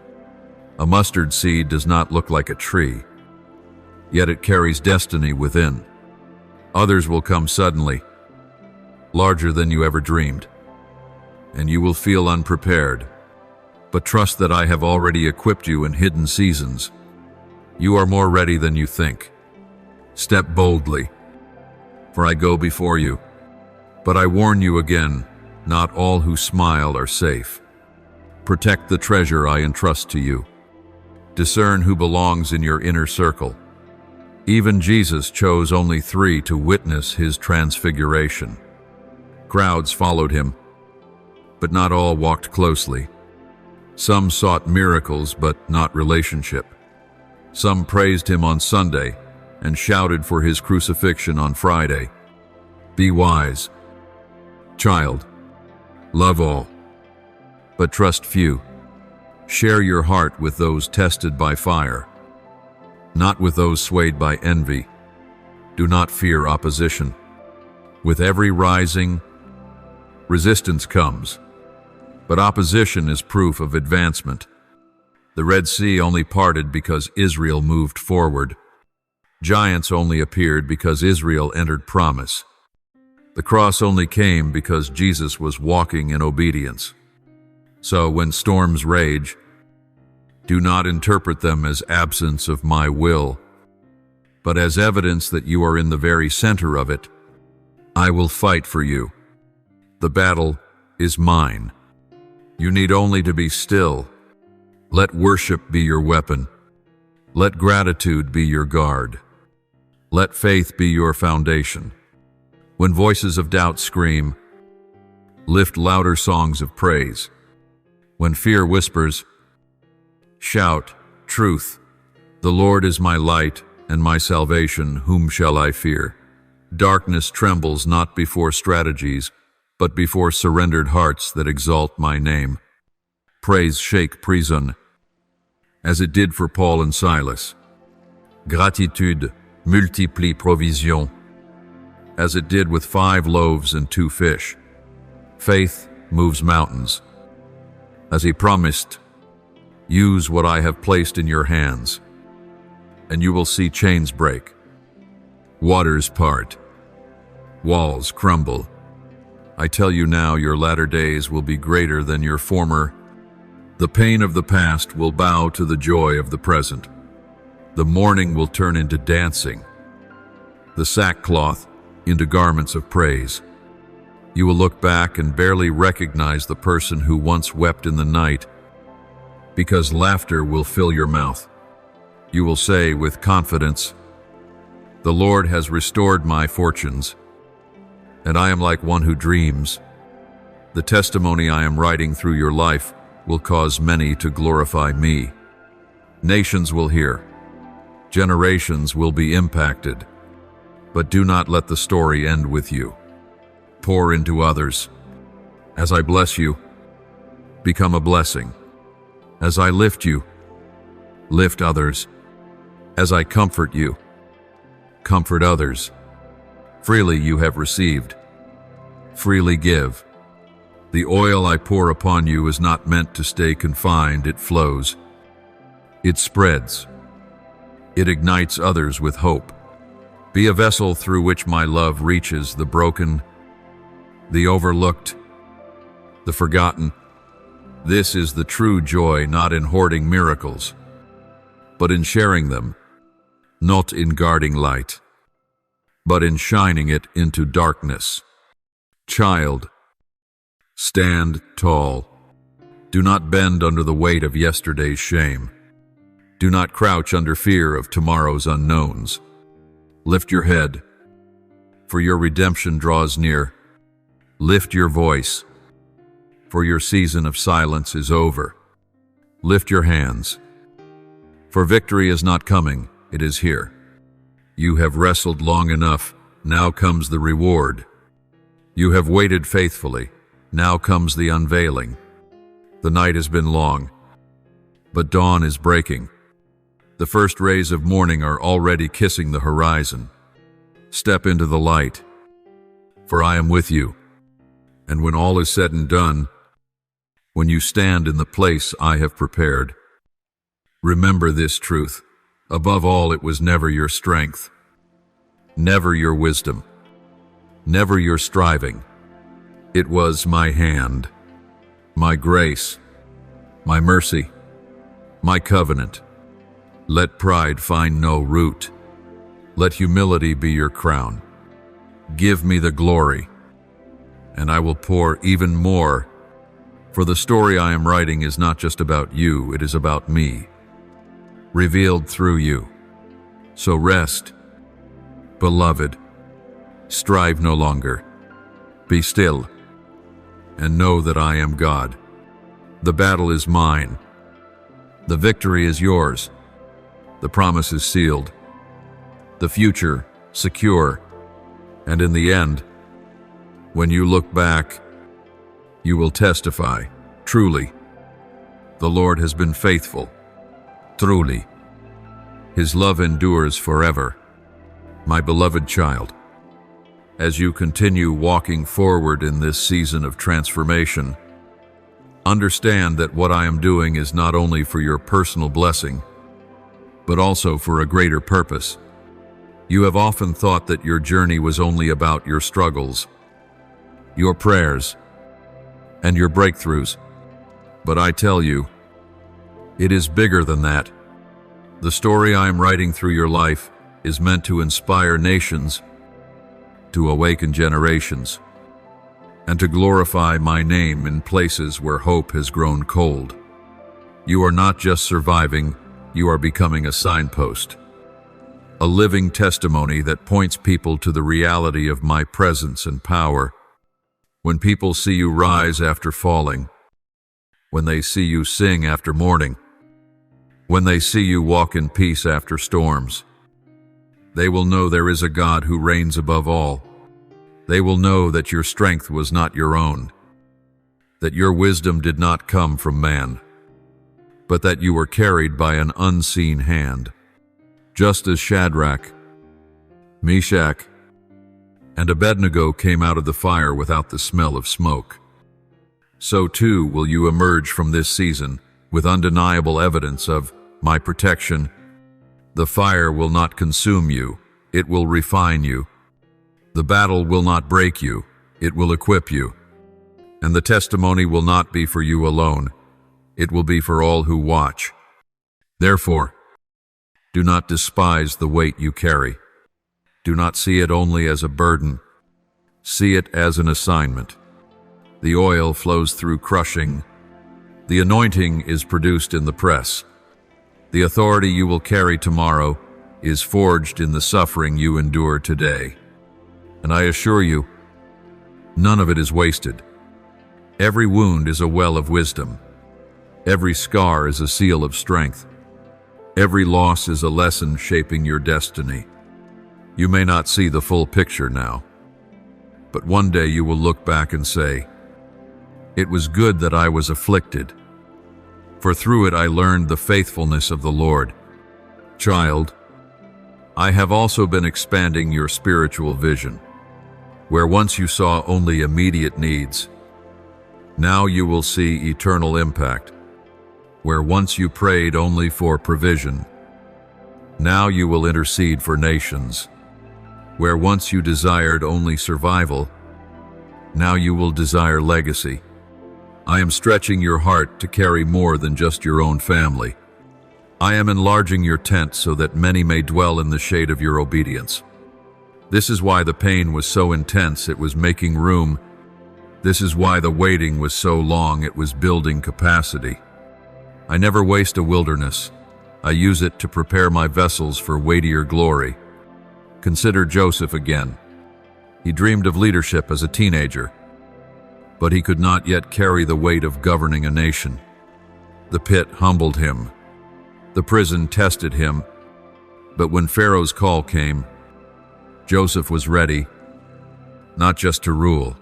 A mustard seed does not look like a tree, yet it carries destiny within. Others will come suddenly, larger than you ever dreamed, and you will feel unprepared. But trust that I have already equipped you in hidden seasons. You are more ready than you think. Step boldly, for I go before you. But I warn you again, not all who smile are safe. Protect the treasure I entrust to you. Discern who belongs in your inner circle. Even Jesus chose only 3 to witness his transfiguration. Crowds followed him, but not all walked closely. Some sought miracles, but not relationship. Some praised him on Sunday and shouted for his crucifixion on Friday. Be wise, child. Love all, but trust few. Share your heart with those tested by fire, not with those swayed by envy. Do not fear opposition. With every rising, resistance comes, but opposition is proof of advancement. The Red Sea only parted because Israel moved forward. Giants only appeared because Israel entered promise. The cross only came because Jesus was walking in obedience. So when storms rage, do not interpret them as absence of my will, but as evidence that you are in the very center of it. I will fight for you. The battle is mine. You need only to be still. Let worship be your weapon. Let gratitude be your guard. Let faith be your foundation. When voices of doubt scream, lift louder songs of praise. When fear whispers, shout truth. The Lord is my light and my salvation, whom shall I fear? Darkness trembles not before strategies, but before surrendered hearts that exalt my name. Praise shake prison, as it did for Paul and Silas. Gratitude multiplie provision, as it did with 5 loaves and 2 fish. Faith moves mountains. As he promised, use what I have placed in your hands, and you will see chains break, waters part, walls crumble. I tell you now, your latter days will be greater than your former. The pain of the past will bow to the joy of the present. The mourning will turn into dancing, the sackcloth into garments of praise. You will look back and barely recognize the person who once wept in the night, because laughter will fill your mouth. You will say with confidence, the Lord has restored my fortunes, and I am like one who dreams. The testimony I am writing through your life will cause many to glorify me. Nations will hear. Generations will be impacted. But do not let the story end with you. Pour into others. As I bless you, become a blessing. As I lift you, lift others. As I comfort you, comfort others. Freely you have received. Freely give. The oil I pour upon you is not meant to stay confined, it flows. It spreads. It ignites others with hope. Be a vessel through which my love reaches the broken, the overlooked, the forgotten. This is the true joy, not in hoarding miracles, but in sharing them, not in guarding light, but in shining it into darkness. Child, stand tall. Do not bend under the weight of yesterday's shame. Do not crouch under fear of tomorrow's unknowns. Lift your head, for your redemption draws near. Lift your voice, for your season of silence is over. Lift your hands, for victory is not coming, it is here. You have wrestled long enough, now comes the reward. You have waited faithfully, now comes the unveiling. The night has been long, but dawn is breaking. The first rays of morning are already kissing the horizon. Step into the light, for I am with you. And when all is said and done, when you stand in the place I have prepared, remember this truth. Above all, it was never your strength, never your wisdom, never your striving. It was my hand, my grace, my mercy, my covenant. Let pride find no root. Let humility be your crown. Give me the glory, and I will pour even more. For the story I am writing is not just about you, it is about me, revealed through you. So rest, beloved. Strive no longer. Be still, and know that I am God. The battle is mine. The victory is yours. The promise is sealed. The future secure. And in the end, when you look back, you will testify, truly, the Lord has been faithful. Truly, His love endures forever. My beloved child, as you continue walking forward in this season of transformation, understand that what I am doing is not only for your personal blessing, but also for a greater purpose. You have often thought that your journey was only about your struggles, your prayers, and your breakthroughs. But I tell you, it is bigger than that. The story I am writing through your life is meant to inspire nations, to awaken generations, and to glorify my name in places where hope has grown cold. You are not just surviving, you are becoming a signpost, a living testimony that points people to the reality of my presence and power. When people see you rise after falling, when they see you sing after mourning, when they see you walk in peace after storms, they will know there is a God who reigns above all. They will know that your strength was not your own, that your wisdom did not come from man, but that you were carried by an unseen hand. Just as Shadrach, Meshach, and Abednego came out of the fire without the smell of smoke, so too will you emerge from this season with undeniable evidence of my protection. The fire will not consume you, it will refine you. The battle will not break you, it will equip you. And the testimony will not be for you alone, it will be for all who watch. Therefore, do not despise the weight you carry. Do not see it only as a burden. See it as an assignment. The oil flows through crushing. The anointing is produced in the press. The authority you will carry tomorrow is forged in the suffering you endure today. And I assure you, none of it is wasted. Every wound is a well of wisdom. Every scar is a seal of strength. Every loss is a lesson shaping your destiny. You may not see the full picture now, but one day you will look back and say, "It was good that I was afflicted, for through it I learned the faithfulness of the Lord." Child, I have also been expanding your spiritual vision. Where once you saw only immediate needs, now you will see eternal impact. Where once you prayed only for provision, now you will intercede for nations. Where once you desired only survival, now you will desire legacy. I am stretching your heart to carry more than just your own family. I am enlarging your tent so that many may dwell in the shade of your obedience. This is why the pain was so intense, it was making room. This is why the waiting was so long, it was building capacity. I never waste a wilderness. I use it to prepare my vessels for weightier glory. Consider Joseph again. He dreamed of leadership as a teenager, but he could not yet carry the weight of governing a nation. The pit humbled him. The prison tested him. But when Pharaoh's call came, Joseph was ready, not just to rule,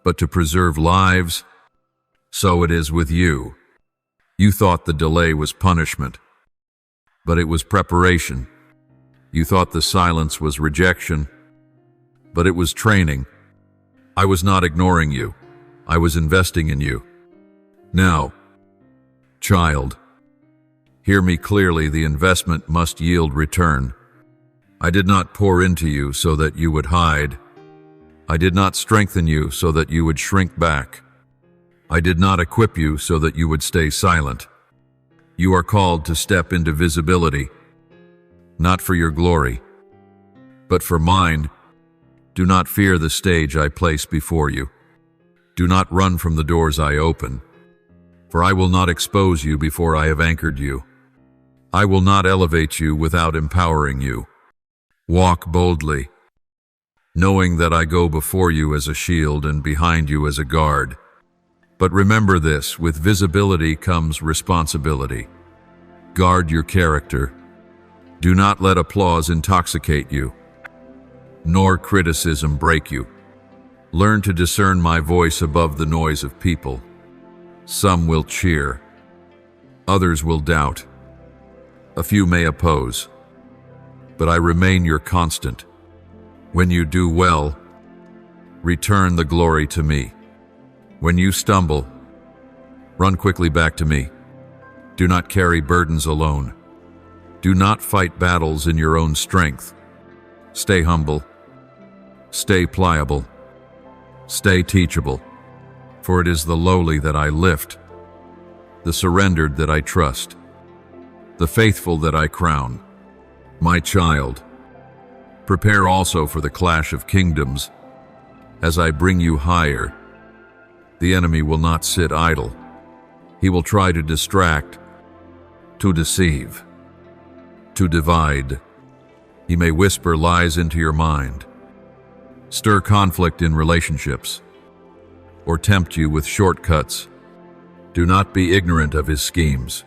but to preserve lives. So it is with you. You thought the delay was punishment, but it was preparation. You thought the silence was rejection, but it was training. I was not ignoring you. I was investing in you. Now, child, hear me clearly, the investment must yield return. I did not pour into you so that you would hide. I did not strengthen you so that you would shrink back. I did not equip you so that you would stay silent. You are called to step into visibility, not for your glory, but for mine. Do not fear the stage I place before you. Do not run from the doors I open, for I will not expose you before I have anchored you. I will not elevate you without empowering you. Walk boldly, knowing that I go before you as a shield and behind you as a guard. But remember this, with visibility comes responsibility. Guard your character. Do not let applause intoxicate you, nor criticism break you. Learn to discern my voice above the noise of people. Some will cheer, others will doubt. A few may oppose, but I remain your constant. When you do well, return the glory to me. When you stumble, run quickly back to me. Do not carry burdens alone. Do not fight battles in your own strength. Stay humble. Stay pliable. Stay teachable. For it is the lowly that I lift, the surrendered that I trust, the faithful that I crown. My child, prepare also for the clash of kingdoms. As I bring you higher, the enemy will not sit idle. He will try to distract, to deceive, to divide. He may whisper lies into your mind, stir conflict in relationships, or tempt you with shortcuts. Do not be ignorant of his schemes.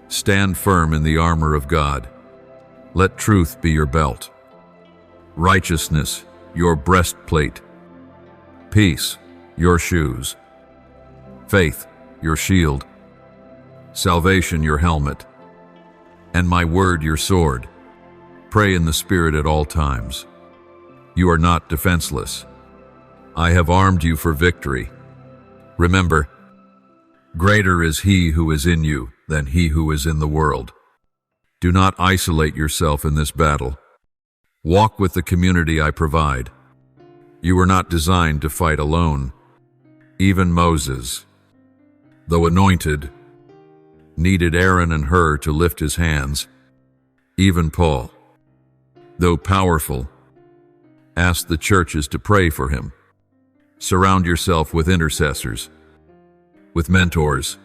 Stand firm in the armor of God. Let truth be your belt, righteousness your breastplate, peace your shoes, faith your shield, salvation your helmet, and my word your sword. Pray in the Spirit at all times. You are not defenseless. I have armed you for victory. Remember, greater is he who is in you than he who is in the world. Do not isolate yourself in this battle. Walk with the community I provide. You were not designed to fight alone. Even Moses, though anointed, needed Aaron and Hur to lift his hands. Even Paul, though powerful, asked the churches to pray for him. Surround yourself with intercessors, with mentors,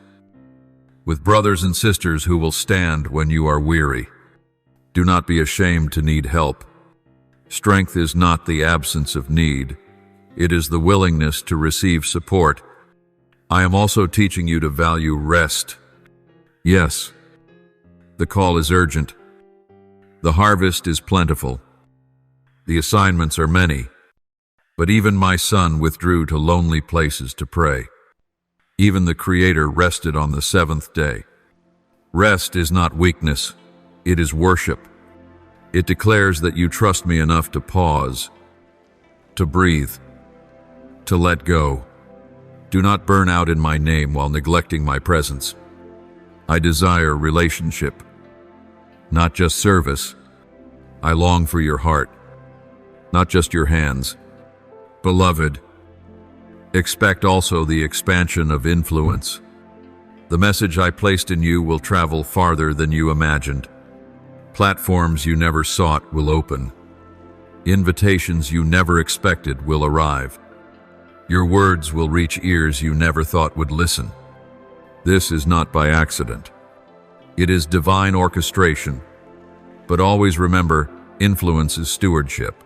with brothers and sisters who will stand when you are weary. Do not be ashamed to need help. Strength is not the absence of need. It is the willingness to receive support. I am also teaching you to value rest. Yes, the call is urgent. The harvest is plentiful. The assignments are many. But even my son withdrew to lonely places to pray. Even the Creator rested on the seventh day. Rest is not weakness, it is worship. It declares that you trust me enough to pause, to breathe, to let go. Do not burn out in my name while neglecting my presence. I desire relationship, not just service. I long for your heart, not just your hands. Beloved, expect also the expansion of influence. The message I placed in you will travel farther than you imagined. Platforms you never sought will open. Invitations you never expected will arrive. Your words will reach ears you never thought would listen. This is not by accident. It is divine orchestration. But always remember, influence is stewardship.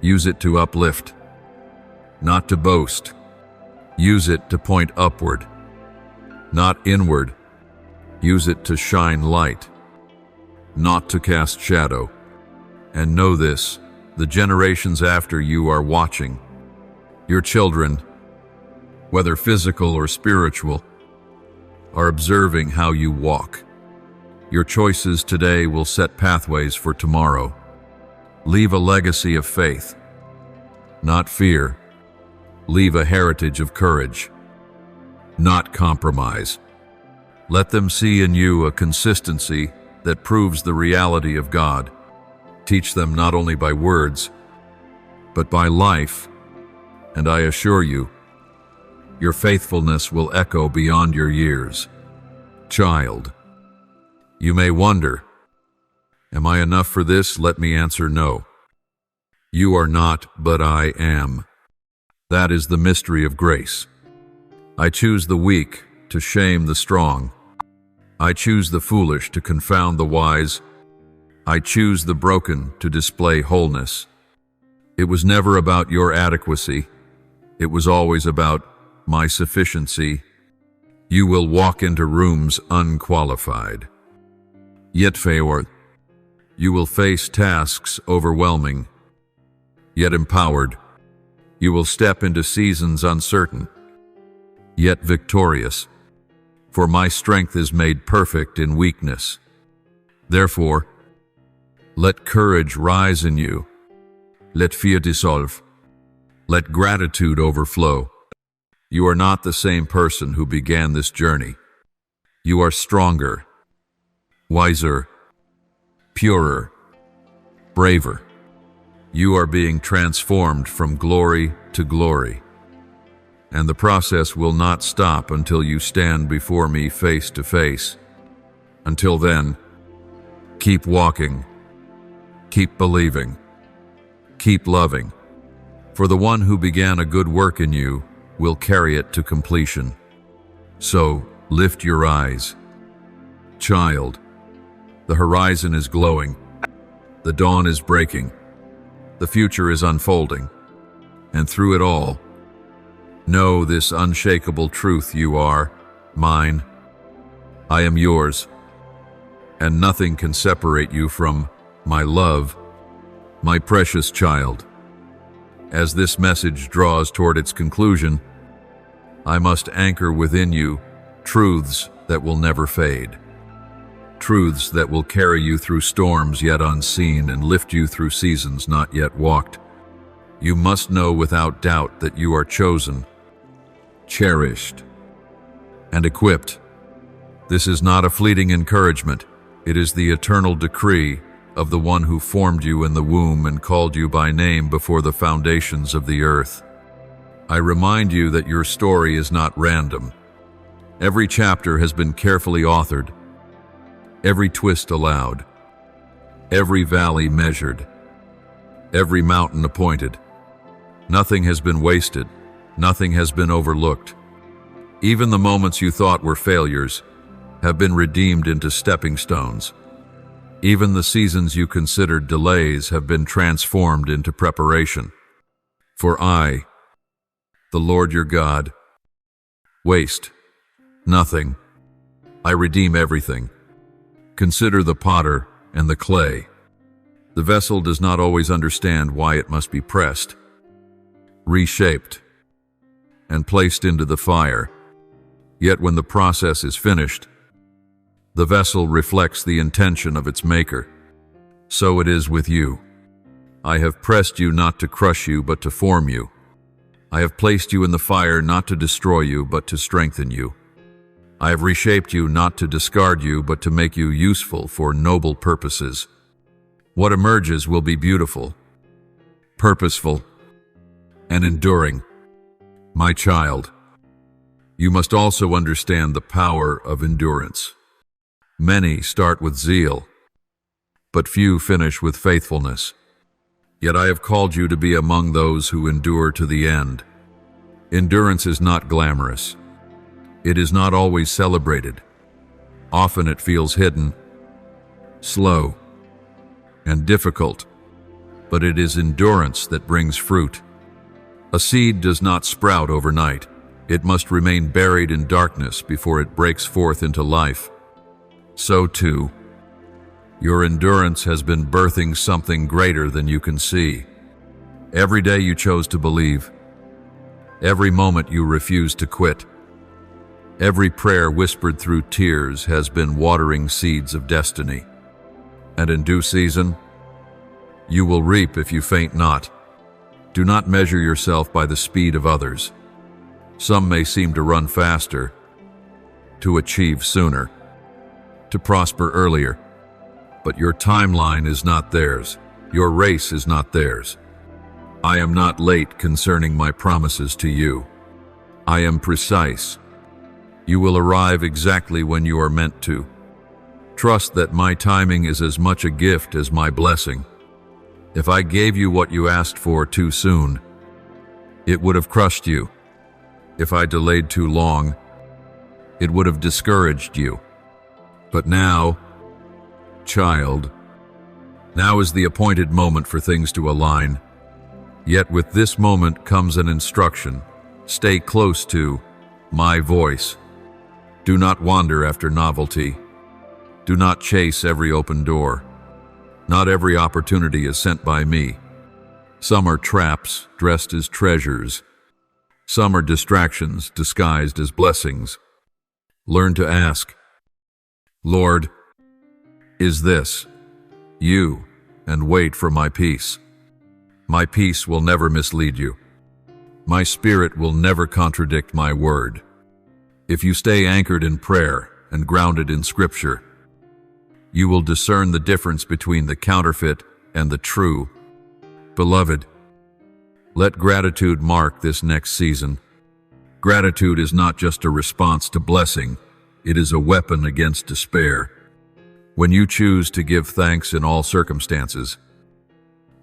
Use it to uplift, not to boast. Use it to point upward, not inward. Use it to shine light, not to cast shadow. And know this, the generations after you are watching. Your children, whether physical or spiritual, are observing how you walk. Your choices today will set pathways for tomorrow. Leave a legacy of faith, not fear. Leave a heritage of courage, not compromise. Let them see in you a consistency that proves the reality of God. Teach them not only by words, but by life, and I assure you, your faithfulness will echo beyond your years. Child, you may wonder, am I enough for this? Let me answer no. You are not, but I am. That is the mystery of grace. I choose the weak to shame the strong. I choose the foolish to confound the wise. I choose the broken to display wholeness. It was never about your adequacy. It was always about my sufficiency. You will walk into rooms unqualified. Yet failure. You will face tasks overwhelming, yet empowered. You will step into seasons uncertain, yet victorious. For my strength is made perfect in weakness. Therefore, let courage rise in you. Let fear dissolve. Let gratitude overflow. You are not the same person who began this journey. You are stronger, wiser, purer, braver. You are being transformed from glory to glory. And the process will not stop until you stand before me face to face. Until then, keep walking, keep believing, keep loving. For the one who began a good work in you will carry it to completion. So, lift your eyes. Child, the horizon is glowing. The dawn is breaking. The future is unfolding. And through it all, know this unshakable truth: you are mine. I am yours. And nothing can separate you from my love, my precious child. As this message draws toward its conclusion, I must anchor within you truths that will never fade. Truths that will carry you through storms yet unseen and lift you through seasons not yet walked. You must know without doubt that you are chosen, cherished, and equipped. This is not a fleeting encouragement. It is the eternal decree of the one who formed you in the womb and called you by name before the foundations of the earth. I remind you that your story is not random. Every chapter has been carefully authored, every twist allowed, every valley measured, every mountain appointed. Nothing has been wasted, nothing has been overlooked. Even the moments you thought were failures have been redeemed into stepping stones. Even the seasons you considered delays have been transformed into preparation. For I, the Lord your God, waste nothing. I redeem everything. Consider the potter and the clay. The vessel does not always understand why it must be pressed, reshaped, and placed into the fire. Yet when the process is finished, the vessel reflects the intention of its maker. So it is with you. I have pressed you not to crush you, but to form you. I have placed you in the fire not to destroy you, but to strengthen you. I have reshaped you not to discard you, but to make you useful for noble purposes. What emerges will be beautiful, purposeful, and enduring. My child, You must also understand the power of endurance. Many start with zeal, but few finish with faithfulness. Yet I have called you to be among those who endure to the end. Endurance is not glamorous. It is not always celebrated. Often it feels hidden, slow, and difficult, but it is endurance that brings fruit. A seed does not sprout overnight. It must remain buried in darkness before it breaks forth into life. So too, your endurance has been birthing something greater than you can see. Every day you chose to believe. Every moment you refused to quit. Every prayer whispered through tears has been watering seeds of destiny. And in due season, you will reap if you faint not. Do not measure yourself by the speed of others. Some may seem to run faster, to achieve sooner, to prosper earlier. But your timeline is not theirs. Your race is not theirs. I am not late concerning my promises to you. I am precise. You will arrive exactly when you are meant to. Trust that my timing is as much a gift as my blessing. If I gave you what you asked for too soon, it would have crushed you. If I delayed too long, it would have discouraged you. But now, child, now is the appointed moment for things to align. Yet with this moment comes an instruction. Stay close to my voice. Do not wander after novelty. Do not chase every open door. Not every opportunity is sent by me. Some are traps dressed as treasures. Some are distractions disguised as blessings. Learn to ask, Lord, is this you? And wait for my peace. My peace will never mislead you. My spirit will never contradict my word. If you stay anchored in prayer and grounded in Scripture, you will discern the difference between the counterfeit and the true. Beloved, let gratitude mark this next season. Gratitude is not just a response to blessing, it is a weapon against despair. When you choose to give thanks in all circumstances,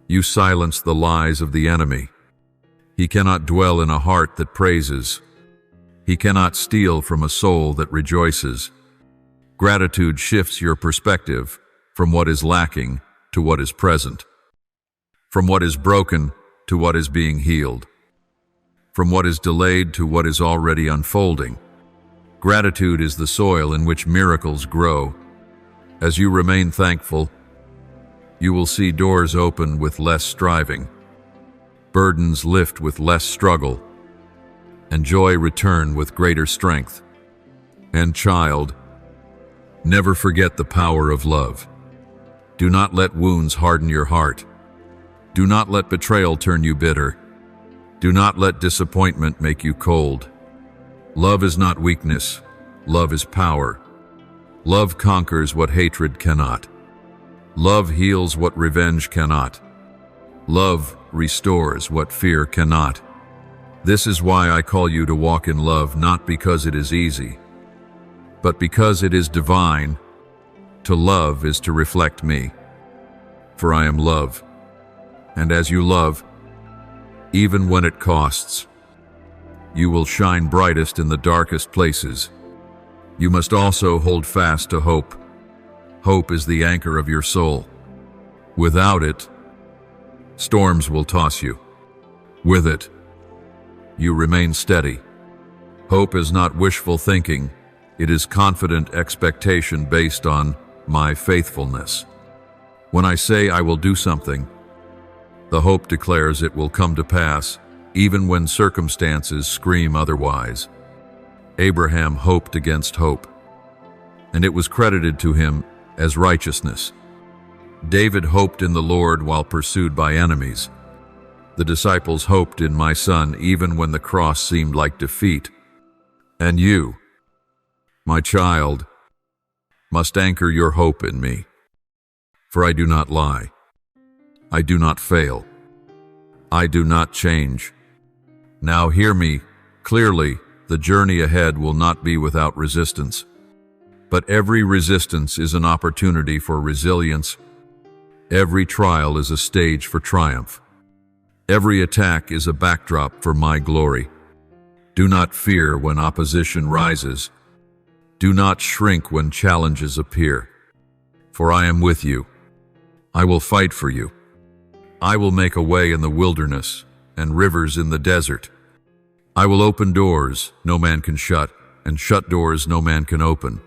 you silence the lies of the enemy. He cannot dwell in a heart that praises. He cannot steal from a soul that rejoices. Gratitude shifts your perspective from what is lacking to what is present, from what is broken to what is being healed, from what is delayed to what is already unfolding. Gratitude is the soil in which miracles grow. As you remain thankful, you will see doors open with less striving, burdens lift with less struggle, and joy return with greater strength. And child, never forget the power of love. Do not let wounds harden your heart. Do not let betrayal turn you bitter. Do not let disappointment make you cold. Love is not weakness. Love is power. Love conquers what hatred cannot. Love heals what revenge cannot. Love restores what fear cannot. This is why I call you to walk in love, not because it is easy, but because it is divine. To love is to reflect me, for I am love. And as you love, even when it costs, you will shine brightest in the darkest places. You must also hold fast to hope. Hope is the anchor of your soul. Without it, storms will toss you. With it, you remain steady. Hope is not wishful thinking. It is confident expectation based on my faithfulness. When I say I will do something, the hope declares it will come to pass, even when circumstances scream otherwise. Abraham hoped against hope, and it was credited to him as righteousness. David hoped in the Lord while pursued by enemies. The disciples hoped in my Son even when the cross seemed like defeat. And you, my child, must anchor your hope in me. For I do not lie. I do not fail. I do not change. Now hear me clearly, the journey ahead will not be without resistance. But every resistance is an opportunity for resilience. Every trial is a stage for triumph. Every attack is a backdrop for my glory. Do not fear when opposition rises. Do not shrink when challenges appear. For I am with you. I will fight for you. I will make a way in the wilderness and rivers in the desert. I will open doors no man can shut, and shut doors no man can open.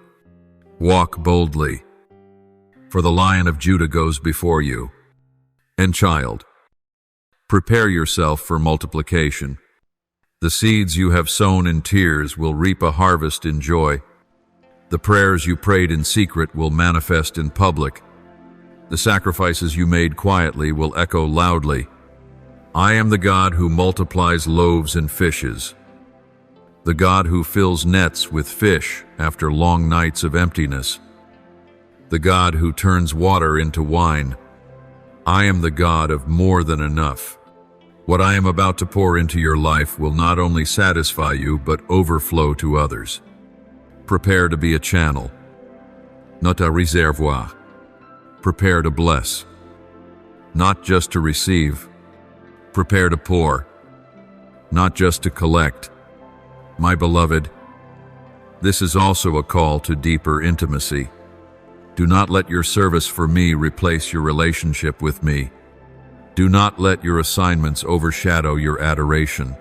Walk boldly, for the Lion of Judah goes before you. And child, prepare yourself for multiplication. The seeds you have sown in tears will reap a harvest in joy. The prayers you prayed in secret will manifest in public. The sacrifices you made quietly will echo loudly. I am the God who multiplies loaves and fishes, the God who fills nets with fish after long nights of emptiness, the God who turns water into wine. I am the God of more than enough. What I am about to pour into your life will not only satisfy you, but overflow to others. Prepare to be a channel, not a réservoir. Prepare to bless, not just to receive. Prepare to pour, not just to collect. My beloved, this is also a call to deeper intimacy. Do not let your service for me replace your relationship with me. Do not let your assignments overshadow your adoration.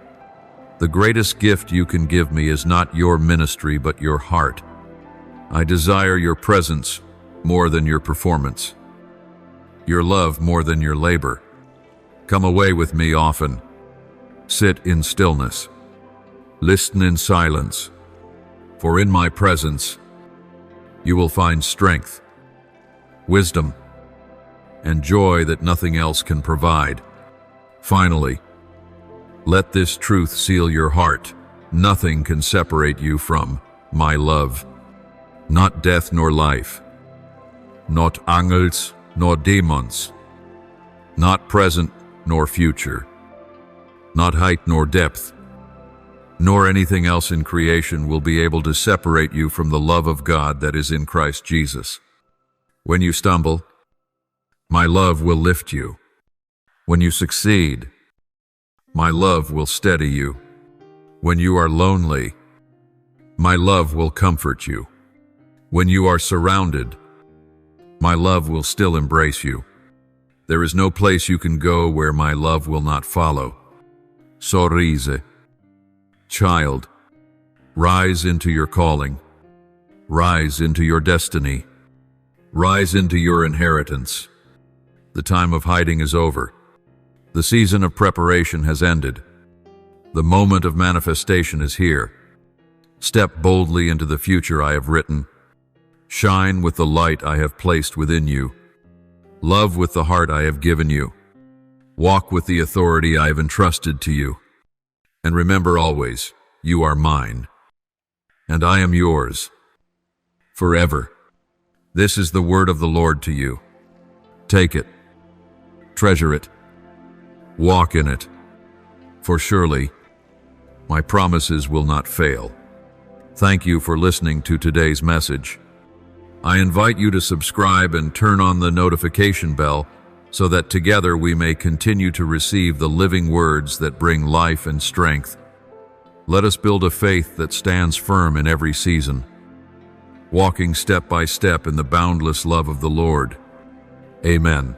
The greatest gift you can give me is not your ministry, but your heart. I desire your presence more than your performance, your love more than your labor. Come away with me often. Sit in stillness. Listen in silence. For in my presence, you will find strength, wisdom, and joy that nothing else can provide. Finally, let this truth seal your heart. Nothing can separate you from my love. Not death nor life. Not angels nor demons. Not present nor future. Not height nor depth. Nor anything else in creation will be able to separate you from the love of God that is in Christ Jesus. When you stumble, my love will lift you. When you succeed, my love will steady you. When you are lonely, my love will comfort you. When you are surrounded, my love will still embrace you. There is no place you can go where my love will not follow. Sorrise. Child, rise into your calling. Rise into your destiny. Rise into your inheritance. The time of hiding is over. The season of preparation has ended. The moment of manifestation is here. Step boldly into the future I have written. Shine with the light I have placed within you. Love with the heart I have given you. Walk with the authority I have entrusted to you. And remember always, you are mine, and I am yours, forever. This is the word of the Lord to you. Take it, treasure it, walk in it, for surely my promises will not fail. Thank you for listening to today's message. I invite you to subscribe and turn on the notification bell so that together we may continue to receive the living words that bring life and strength. Let us build a faith that stands firm in every season, walking step by step in the boundless love of the Lord. Amen.